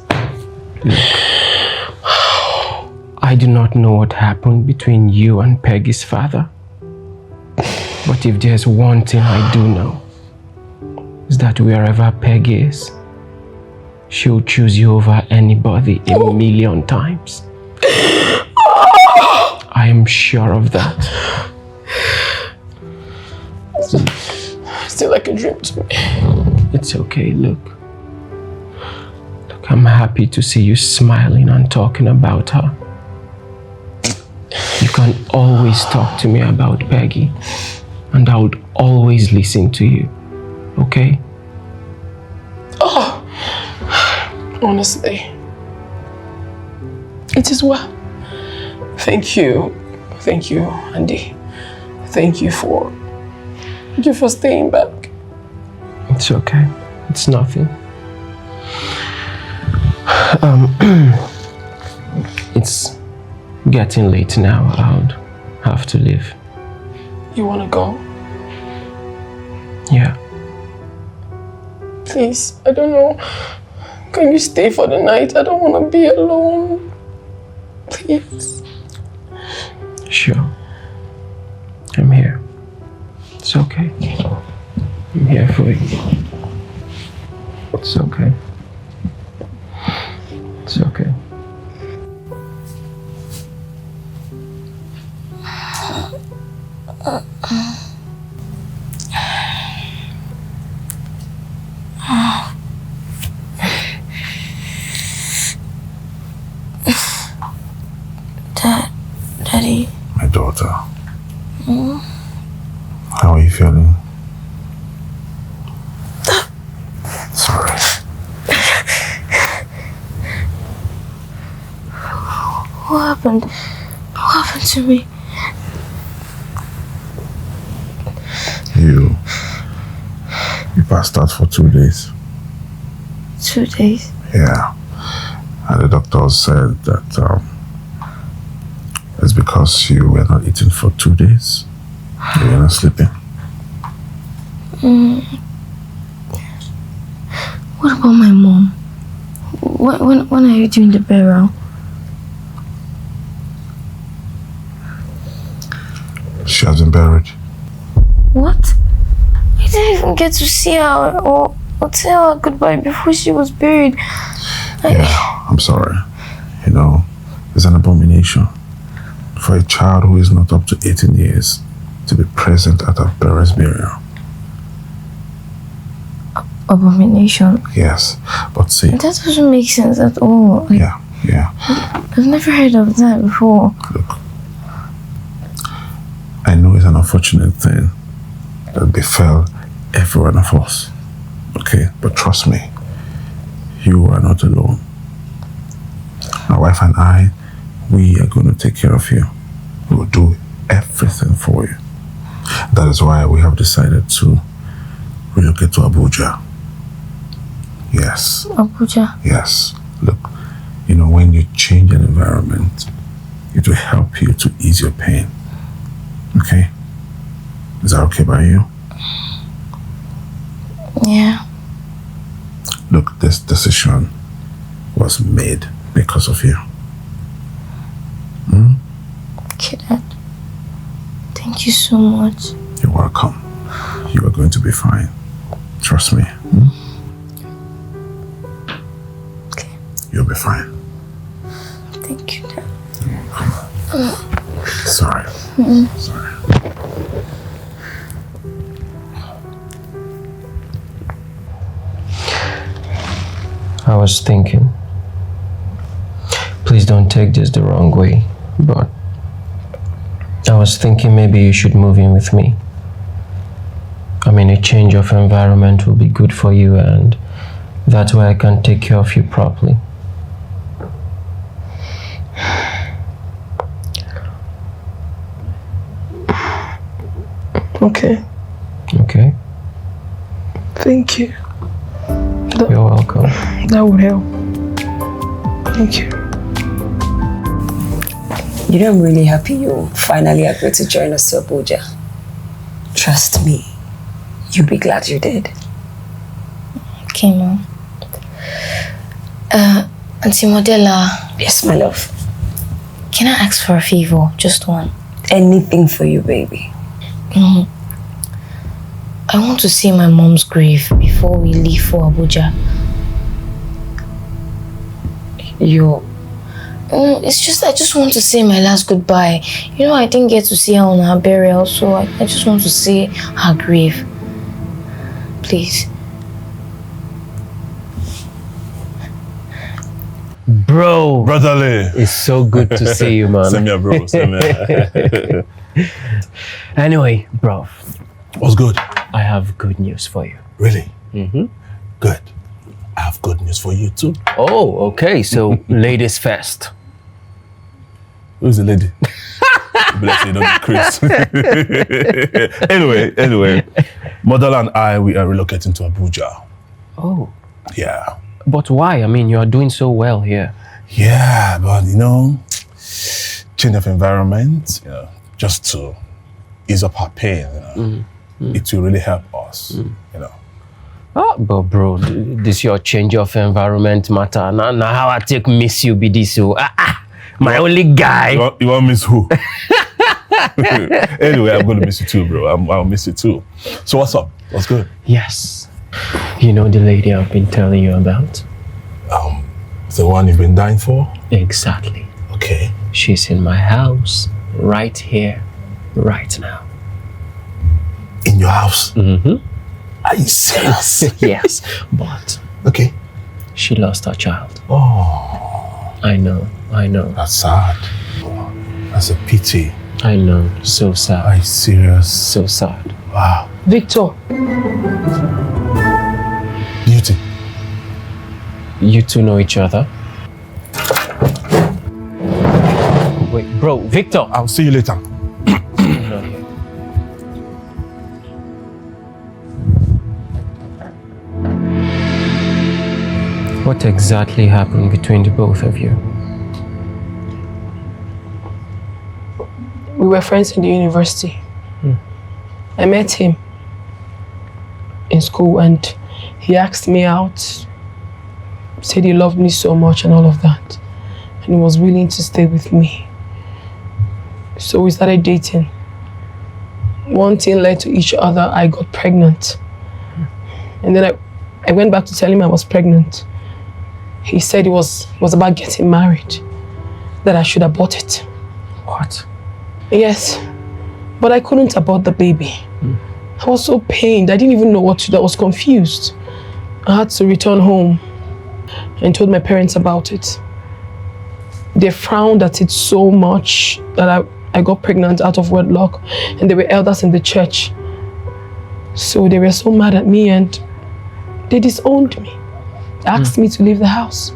I do not know what happened between you and Peggy's father. But if there's one thing I do know, is that wherever Peggy is, she'll choose you over anybody a million times. I am sure of that. Still like a dream to me. It's okay, look. I'm happy to see you smiling and talking about her. You can always talk to me about Peggy, and I would always listen to you, okay? Oh, honestly, it is well. Thank you, Andy. Thank you for staying back. It's okay. It's nothing. It's getting late now. I'll have to leave. You want to go? Yeah. Please, I don't know. Can you stay for the night? I don't want to be alone. Please. Sure. I'm here. It's okay. I'm here for you. It's okay. It's okay. Daddy. My daughter. How are you feeling? Sorry. What happened? What happened to me? You passed out for 2 days. 2 days? Yeah. And the doctor said that it's because you were not eating for 2 days. You were not sleeping. What about my mom? When are you doing the burial? She has been buried. What? I didn't even get to see her or tell her goodbye before she was buried. Yeah, I'm sorry. You know, it's an abomination for a child who is not up to 18 years to be present at our parents' burial. Abomination. Yes, but see. That doesn't make sense at all. Like, Yeah. I've never heard of that before. Look, I know it's an unfortunate thing that befell every one of us. Okay, but trust me, you are not alone. My wife and I, we are going to take care of you. We will do everything for you. That is why we have decided to relocate to Abuja. Yes. Abuja? Yes. Look, you know, when you change an environment, it will help you to ease your pain. Okay? Is that okay by you? Yeah. Look, this decision was made because of you. Okay, Dad. Thank you so much. You're welcome. You are going to be fine. Trust me. Okay. You'll be fine. Thank you, Dad. Sorry. Sorry. I was thinking, please don't take this the wrong way, but I was thinking maybe you should move in with me. I mean, a change of environment will be good for you, and that way I can take care of you properly. Okay. Okay? Thank you. You're welcome. That would help. Thank you. You know, I'm really happy you finally agreed to join us to Abuja. Trust me, you'll be glad you did. Okay, Mom. Auntie Modella. Yes, my love. Can I ask for a favor? Just one. Anything for you, baby. I want to see my mom's grave before we leave for Abuja. It's just, I just want to say my last goodbye. You know, I didn't get to see her on her burial, so I just want to see her grave. Please. Bro, Brotherly. it's so good to see you, man. Same here, bro. Same here. Anyway, bro, What's good? I have good news for you. Really? Good. I have good news for you too. Oh, okay. So, ladies first. Who's the lady? Bless you, don't be Chris. Anyway, Mother and I, we are relocating to Abuja. Oh, Yeah. but why? I mean, you are doing so well here. Yeah, but you know, change of environment, you know, just to ease up our pain, you know. It will really help us, you know. Oh, but bro, this your change of environment matter. Now how I take miss you be this so my only guy. You want miss who? Anyway, I'm gonna miss you too, bro. I'll miss you too. So what's up? What's good? Yes. You know the lady I've been telling you about? The one you've been dying for? Exactly. Okay. She's in my house, right here, right now. In your house? Mm-hmm. Are you serious? Yes, but Okay. she lost her child. Oh, I know. that's sad. That's a pity. I know. So sad. Are you serious? So sad. Wow. Victor, Beauty. You two know each other? Wait, bro, Victor! I'll see you later. Not here. What exactly happened between the both of you? we were friends in the university. I met him in school and he asked me out, said he loved me so much and all of that. And he was willing to stay with me. So we started dating. One thing led to each other. I got pregnant. And then I went back to tell him I was pregnant. He said it was about getting married, that I should abort it. What? Yes. But I couldn't abort the baby. I was so pained. I didn't even know what to do. I was confused. I had to return home and told my parents about it. They frowned at it so much that I got pregnant out of wedlock, and they were elders in the church. So they were so mad at me and they disowned me. They asked me to leave the house.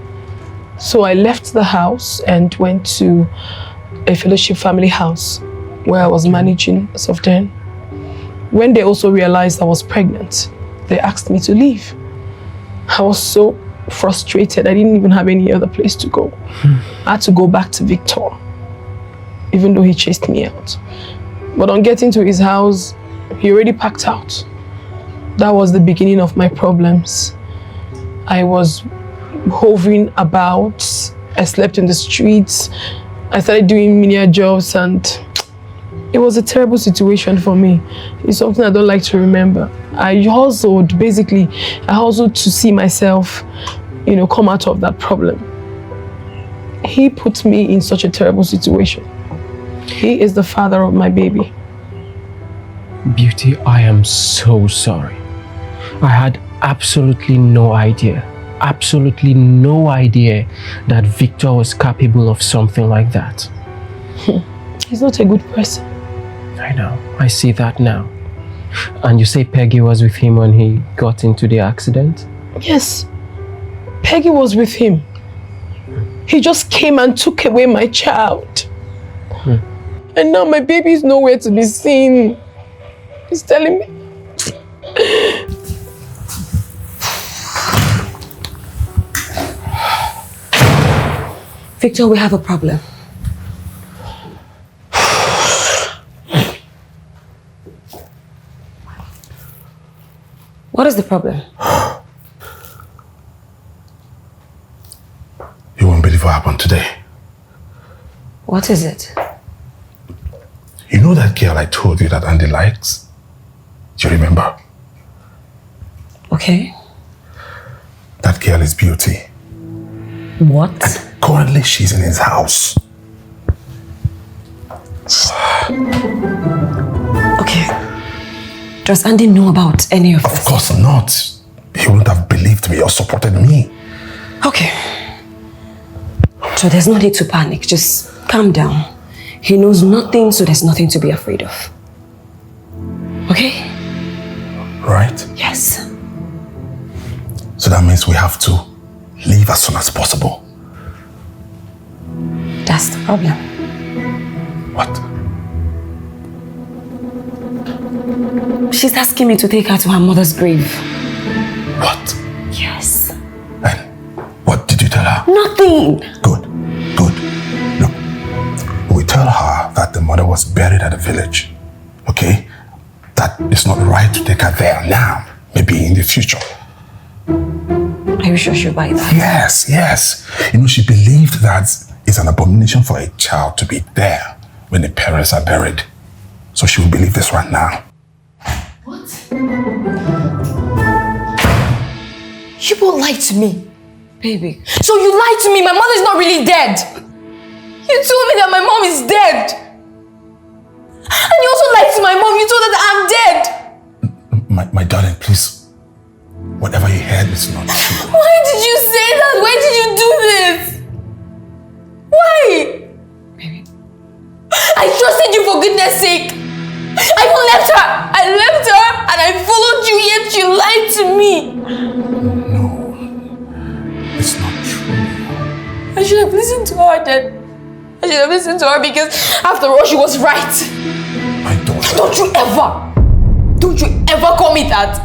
So I left the house and went to a fellowship family house where I was managing as of then. When they also realized I was pregnant, they asked me to leave. I was so frustrated. I didn't even have any other place to go. I had to go back to Victor, even though he chased me out. But on getting to his house, he already packed out. That was the beginning of my problems. I was hovering about. I slept in the streets. I started doing menial jobs, and it was a terrible situation for me. It's something I don't like to remember. I hustled, basically. I hustled to see myself, come out of that problem. He put me in such a terrible situation. He is the father of my baby. Beauty, I am so sorry. I had absolutely no idea that Victor was capable of something like that. He's not a good person. I know, I see that now. And you say Peggy was with him when he got into the accident? Yes, Peggy was with him. He just came and took away my child. And now my baby is nowhere to be seen. He's telling me. Victor, we have a problem. What is the problem? You won't believe what happened today. What is it? You know that girl I told you that Andy likes? Do you remember? Okay. That girl is Beauty. What? And currently she's in his house. Okay. Does Andy know about any of this? Of course not. He wouldn't have believed me or supported me. Okay. So there's no need to panic. Just calm down. He knows nothing, so there's nothing to be afraid of. Okay? Right? Yes. So that means we have to leave as soon as possible. That's the problem. What? She's asking me to take her to her mother's grave. What? Yes. And what did you tell her? Nothing. Good. Look, we tell her that the mother was buried at the village. Okay? That it's not right to take her there now. Maybe in the future. Are you sure she'll buy that? Yes. She believed that it's an abomination for a child to be there when the parents are buried. So she will believe this right now. What? You both lied to me. Baby. So you lied to me. My mother's not really dead. You told me that my mom is dead. And you also lied to my mom. You told her that I'm dead. My darling, please. Whatever you heard is not true. Why did you say that? Why did you do this? Why? Baby. I trusted you for goodness sake. I even left her. I left her and I followed you, yet you lied to me. No. It's not true. I should have listened to her then. I should have listened to her because after all, she was right. My daughter. Don't you ever call me that.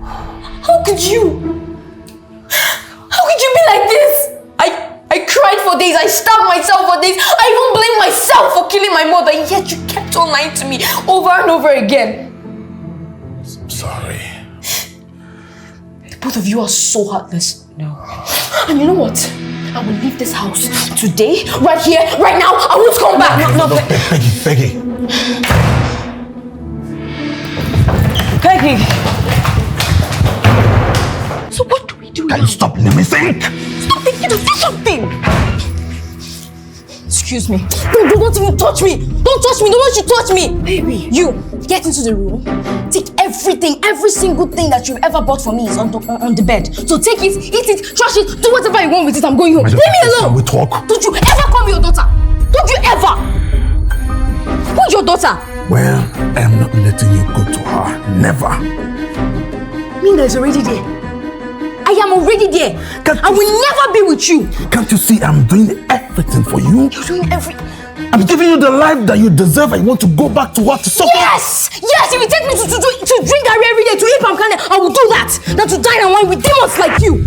How could you? How could you be like this? I cried for days, I stabbed myself for days, I even blamed myself for killing my mother, yet you kept on lying to me over and over again. I'm sorry. The both of you are so heartless. No. And you know what? I will leave this house today, right here, right now. I won't come back. No, Peggy. Peggy! So what do we do Can now? you stop? Let me think. Stop thinking of something. Excuse me. Don't even touch me. Don't touch me. Don't want you to touch me. Baby. You, get into the room. Take everything, every single thing that you've ever bought for me is on the bed. So take it, eat it, trash it, do whatever you want with it. I'm going home. Leave me alone. We talk. Don't you ever call me your daughter. Don't you ever. Who's your daughter? Well, I am not letting you go to her. Never. Minda is already there. I am already there. I will never be with you. Can't you see I'm doing everything for you? You're doing everything. I'm giving you the life that you deserve. I want to go back to what to suffer. Yes! Yes! If you take me to drink garri every day, to eat palm kernel, I will do that. Than to dine and wine with demons like you.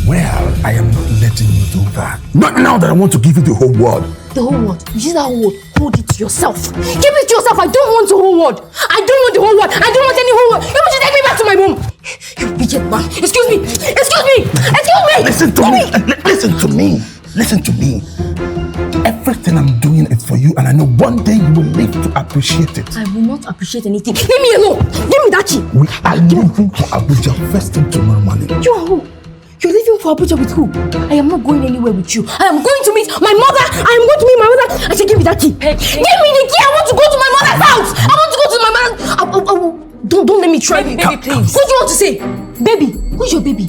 Well, I am not letting you do that. Not now that I want to give you the whole world. The whole world? You see that whole world? Hold it to yourself. Keep it to yourself. I don't want the whole world. I don't want the whole world. I don't want any whole world. You want to take me back to my room. You wicked man. Excuse me. Excuse me. Excuse me. Listen to me. Listen to me. Listen to me. Everything I'm doing is for you, and I know one day you will live to appreciate it. I will not appreciate anything. Leave me alone. Give me that key. We are leaving for Abuja first thing tomorrow morning. You are who? You're leaving for Abuja with who? I am not going anywhere with you. I am going to meet my mother. I am going to meet my mother. I said, give me that key. Peggy. Give me the key. I want to go to my mother's house. I want to go to my mother's. Don't let me try. Baby, please. What do you want to say? Baby. Who's your baby?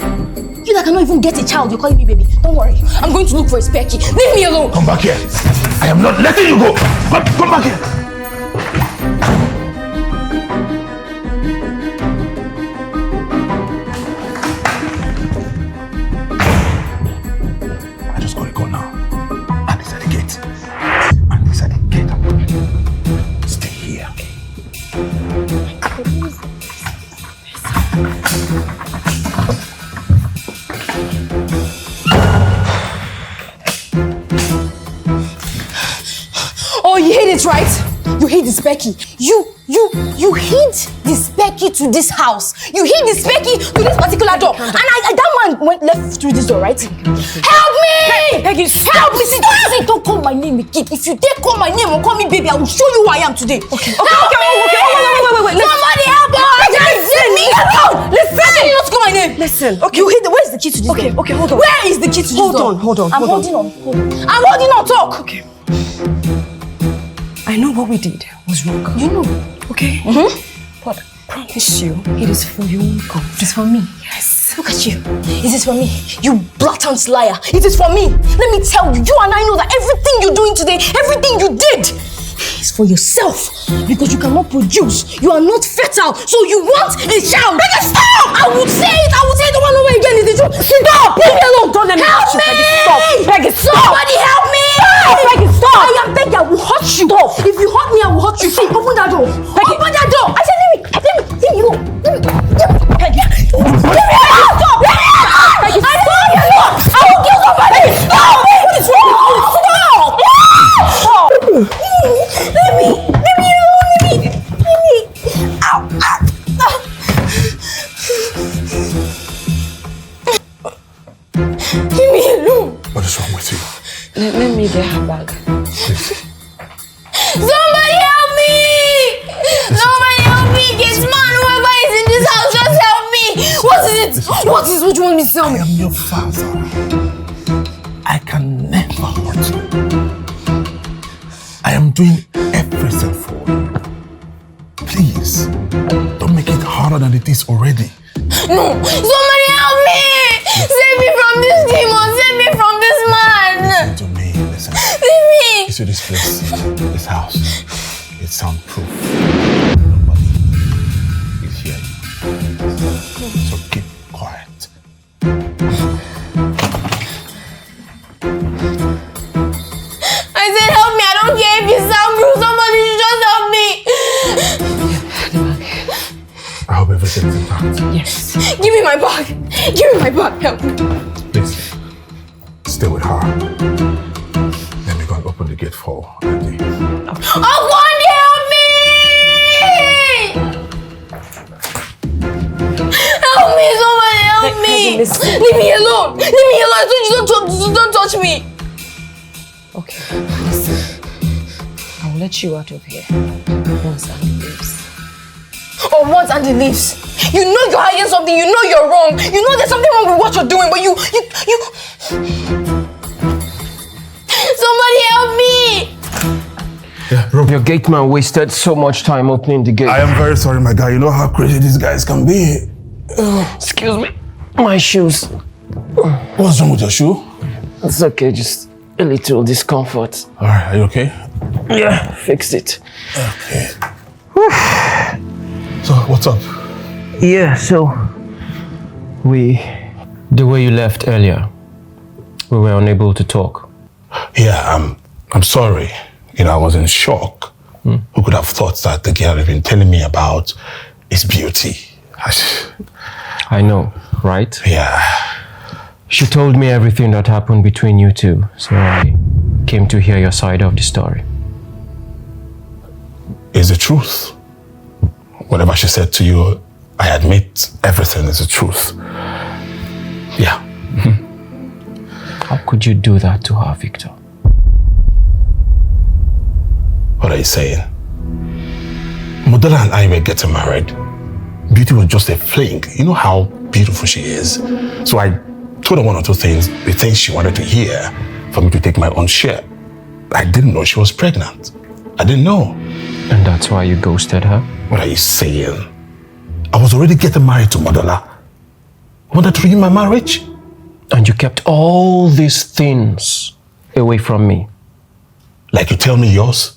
You that cannot even get a child. You're calling me baby. Don't worry. I'm going to look for a spare key. Leave me alone. Come back here. I am not letting you go. Come back here. I just gotta go now. And this at the gate. And this at the gate. Stay here. Oh, you hate it, right? You hate this Becky. You hid this Becky to this house. You hid this Becky to this particular door. And that man went left through this door, right? Help me! Peggy, help me! See, don't call my name again. If you dare call my name or call me baby, I will show you who I am today. Okay. Help me! Wait. Somebody help us! Leave me alone! Listen! How can you not call my name? Listen, okay. You hid the. Where's the key to this door? Okay, hold on. Where is the key to this door? Hold on. I'm holding on. I'm holding on. Talk. Okay. I know what we did was wrong. You know. Okay? But I promise you, it is for your own good. It is for me. Yes. Look at you. It is for me. You blatant liar. It is for me. Let me tell you, you and I know that everything you're doing today, everything you did, is for yourself. Because you cannot produce. You are not fertile. So you want a child. Peggy, stop! I would say it. Don't want over again. Is it true? Stop! Leave me alone. Don't let me help me. Peggy, stop. Peggy, stop. Somebody help me. Peggy, stop. I am Peggy. I will hurt you. Stop. If you hurt me, I will hurt you. See, open that door. Peggy. Open that door. I said, leave me alone. Peggy. Stop. Peggy, stop. I will kill somebody. Stop. What is wrong? Stop. Leave me alone. Ow. Leave me alone. What is wrong with you? Let me get her bag. Please. Somebody help me! Somebody help me! Get man, whoever is in this house, just help me! What is it? What you want me to tell I me? am your father. I can never hurt you. I am doing everything for you. Please, don't make it harder than it is already. No! Somebody help me! Save me from this demon! Save me from this man! Listen to me, listen. Leave me! You see this place, this house, it's soundproof. Nobody is here. So keep quiet. I said help me! I don't care if you soundproof! Somebody should just help me! I hope everything is intact. Yes. Give me my bag! Give me my bag! Help me! Please, stay with her. Let me go and open the gate for Andy. Okonkwo, help me! Help me! Somebody help me! listen. Leave me alone! Leave me alone! I told you don't touch me! Okay, listen. I will let you out of here once Andy leaves. Oh, once Andy leaves. You know you're hiding something. You know you're wrong. You know there's something wrong with what you're doing, but you... Somebody help me! Yeah, bro. Your gate man wasted so much time opening the gate. I am very sorry, my guy. You know how crazy these guys can be. Excuse me. My shoes. What's wrong with your shoe? It's okay, just a little discomfort. All right, are you okay? Yeah, fixed it. Okay. So, what's up? Yeah, so the way you left earlier, we were unable to talk. Yeah, I'm sorry. You know, I was in shock. Who could have thought that the girl had been telling me about his beauty? I know, right? Yeah. She told me everything that happened between you two, so I came to hear your side of the story. It's the truth. Whatever she said to you, I admit everything is the truth. Yeah. How could you do that to her, Victor? What are you saying? Modella and I were getting married. Beauty was just a fling. You know how beautiful she is. So I told her one or two things, the things she wanted to hear for me to take my own share. I didn't know she was pregnant. I didn't know. And that's why you ghosted her? What are you saying? I was already getting married to Modella. I wanted to renew my marriage. And you kept all these things away from me. Like you tell me yours.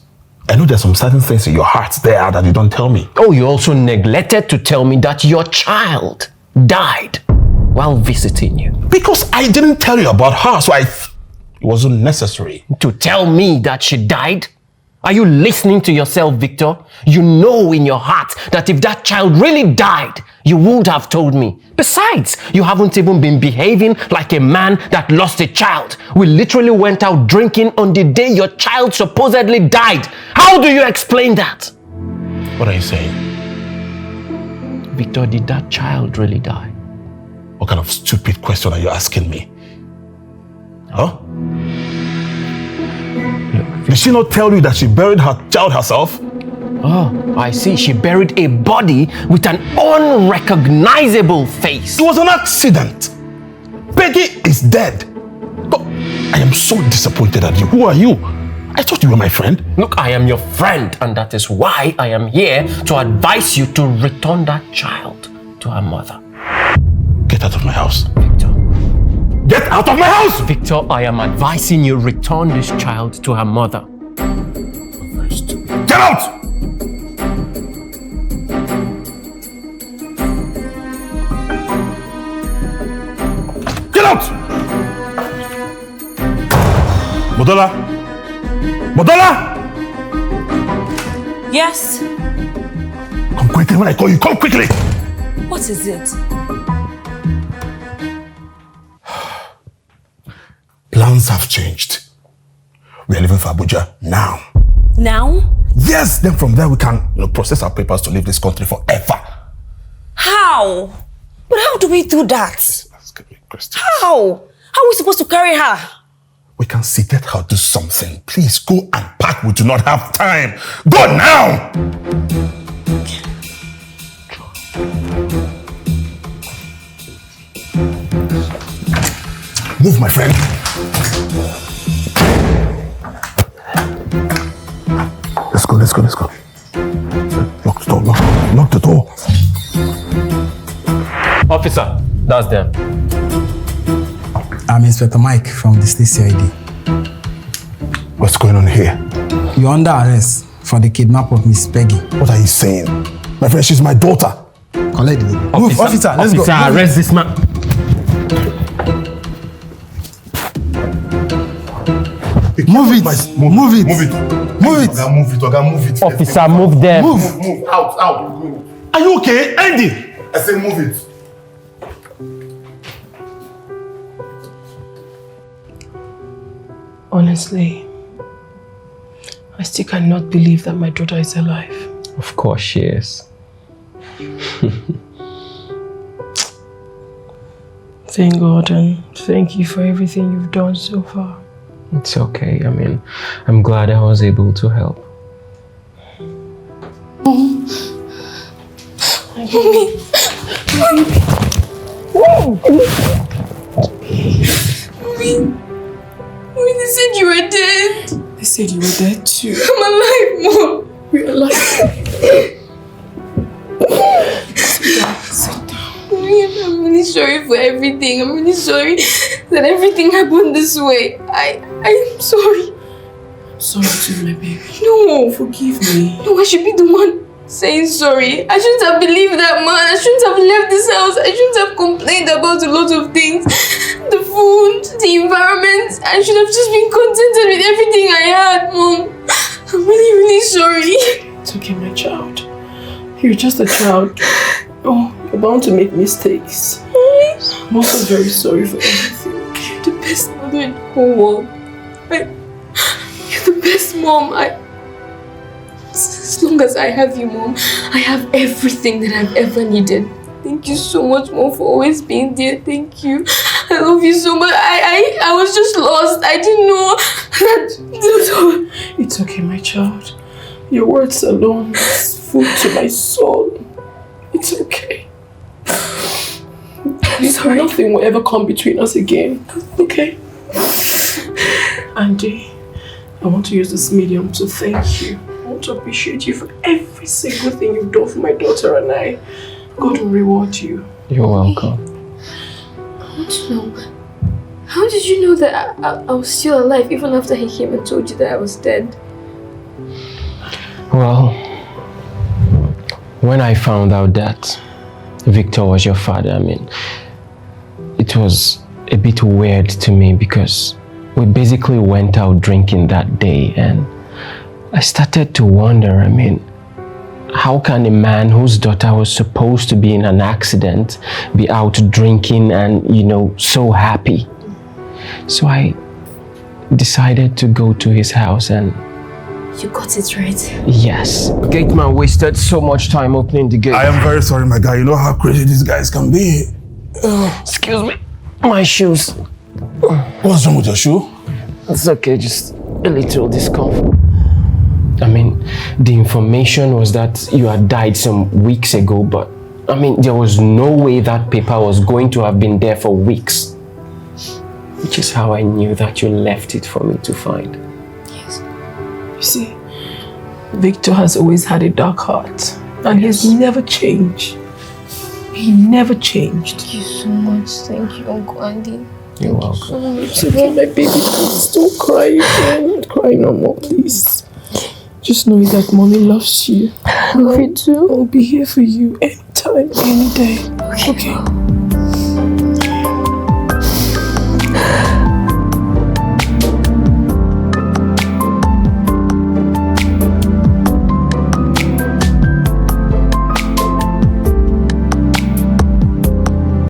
I know there's some certain things in your heart there that you don't tell me. Oh, you also neglected to tell me that your child died while visiting you. Because I didn't tell you about her, so it wasn't necessary. To tell me that she died? Are you listening to yourself, Victor? You know in your heart that if that child really died, you would have told me. Besides, you haven't even been behaving like a man that lost a child. We literally went out drinking on the day your child supposedly died. How do you explain that? What are you saying? Victor, did that child really die? What kind of stupid question are you asking me? Huh? Did she not tell you that she buried her child herself? Oh, I see. She buried a body with an unrecognizable face. It was an accident. Peggy is dead. But I am so disappointed at you. Who are you? I thought you were my friend. Look, I am your friend, and that is why I am here to advise you to return that child to her mother. Get out of my house. Victor. Get out of my house! Victor, I am advising you return this child to her mother. Get out! Get out! Modella! Modella! Yes? Come quickly when I call you. Come quickly! What is it? Plans have changed. We are leaving for Abuja now. Now? Yes, then from there we can process our papers to leave this country forever. How? But how do we do that? That's a good question. How? How are we supposed to carry her? We can see that her do something. Please go and pack. We do not have time. Go now! Move, my friend. Let's go. Lock the door, lock the door. Officer, that's them. I'm Inspector Mike from the state CID. What's going on here? You're under arrest for the kidnap of Miss Peggy. What are you saying? My friend, she's my daughter. Collect the lady. Move, officer, let's go. Officer, arrest this man. Move it. Move it. Officer, move them. Move. Out. Are you okay? Andy! I said move it. Honestly, I still cannot believe that my daughter is alive. Of course she is. Thank God and thank you for everything you've done so far. It's okay. I mean, I'm glad I was able to help. Mommy, they said you were dead. I'm really sorry for everything. I'm really sorry that everything happened this way. I'm sorry. Sorry too, my baby. No. Forgive me. No, I should be the one saying sorry. I shouldn't have believed that man. I shouldn't have left this house. I shouldn't have complained about a lot of things. The food, the environment. I should have just been contented with everything I had, Mom. I'm really, really sorry. It's okay, my child. You're just a child. Oh, you're bound to make mistakes. I'm also very sorry for everything. You're the best mother in the whole world. You're the best mom. As long as I have you, Mom, I have everything that I've ever needed. Thank you so much, Mom, for always being there. Thank you. I love you so much. I was just lost. I didn't know that. It's okay, my child. Your words alone is food to my soul. It's okay. Sorry. Nothing will ever come between us again. Okay? Andy, I want to use this medium to thank you. I want to appreciate you for every single thing you've done for my daughter and I. God will reward you. You're welcome. I want to know, how did you know that I was still alive even after he came and told you that I was dead? Well, when I found out that Victor was your father, I mean, it was a bit weird to me because we basically went out drinking that day and I started to wonder, I mean, how can a man whose daughter was supposed to be in an accident be out drinking and, you know, so happy? So I decided to go to his house and... You got it right. Yes. Gate man wasted so much time opening the gate. I am very sorry, my guy. You know how crazy these guys can be. Excuse me. My shoes. What's wrong with your shoe? It's okay, just a little discomfort. I mean, the information was that you had died some weeks ago, but I mean, there was no way that paper was going to have been there for weeks. Which is how I knew that you left it for me to find. Yes. You see, Victor has always had a dark heart and he's never changed. He never changed. Thank you so much. Thank you, Uncle Andy. You're welcome. So much. It's okay, my baby. Please don't cry again. Don't cry no more, please. Just know that Mommy loves you. I love you too. I'll be here for you anytime, any day. Okay.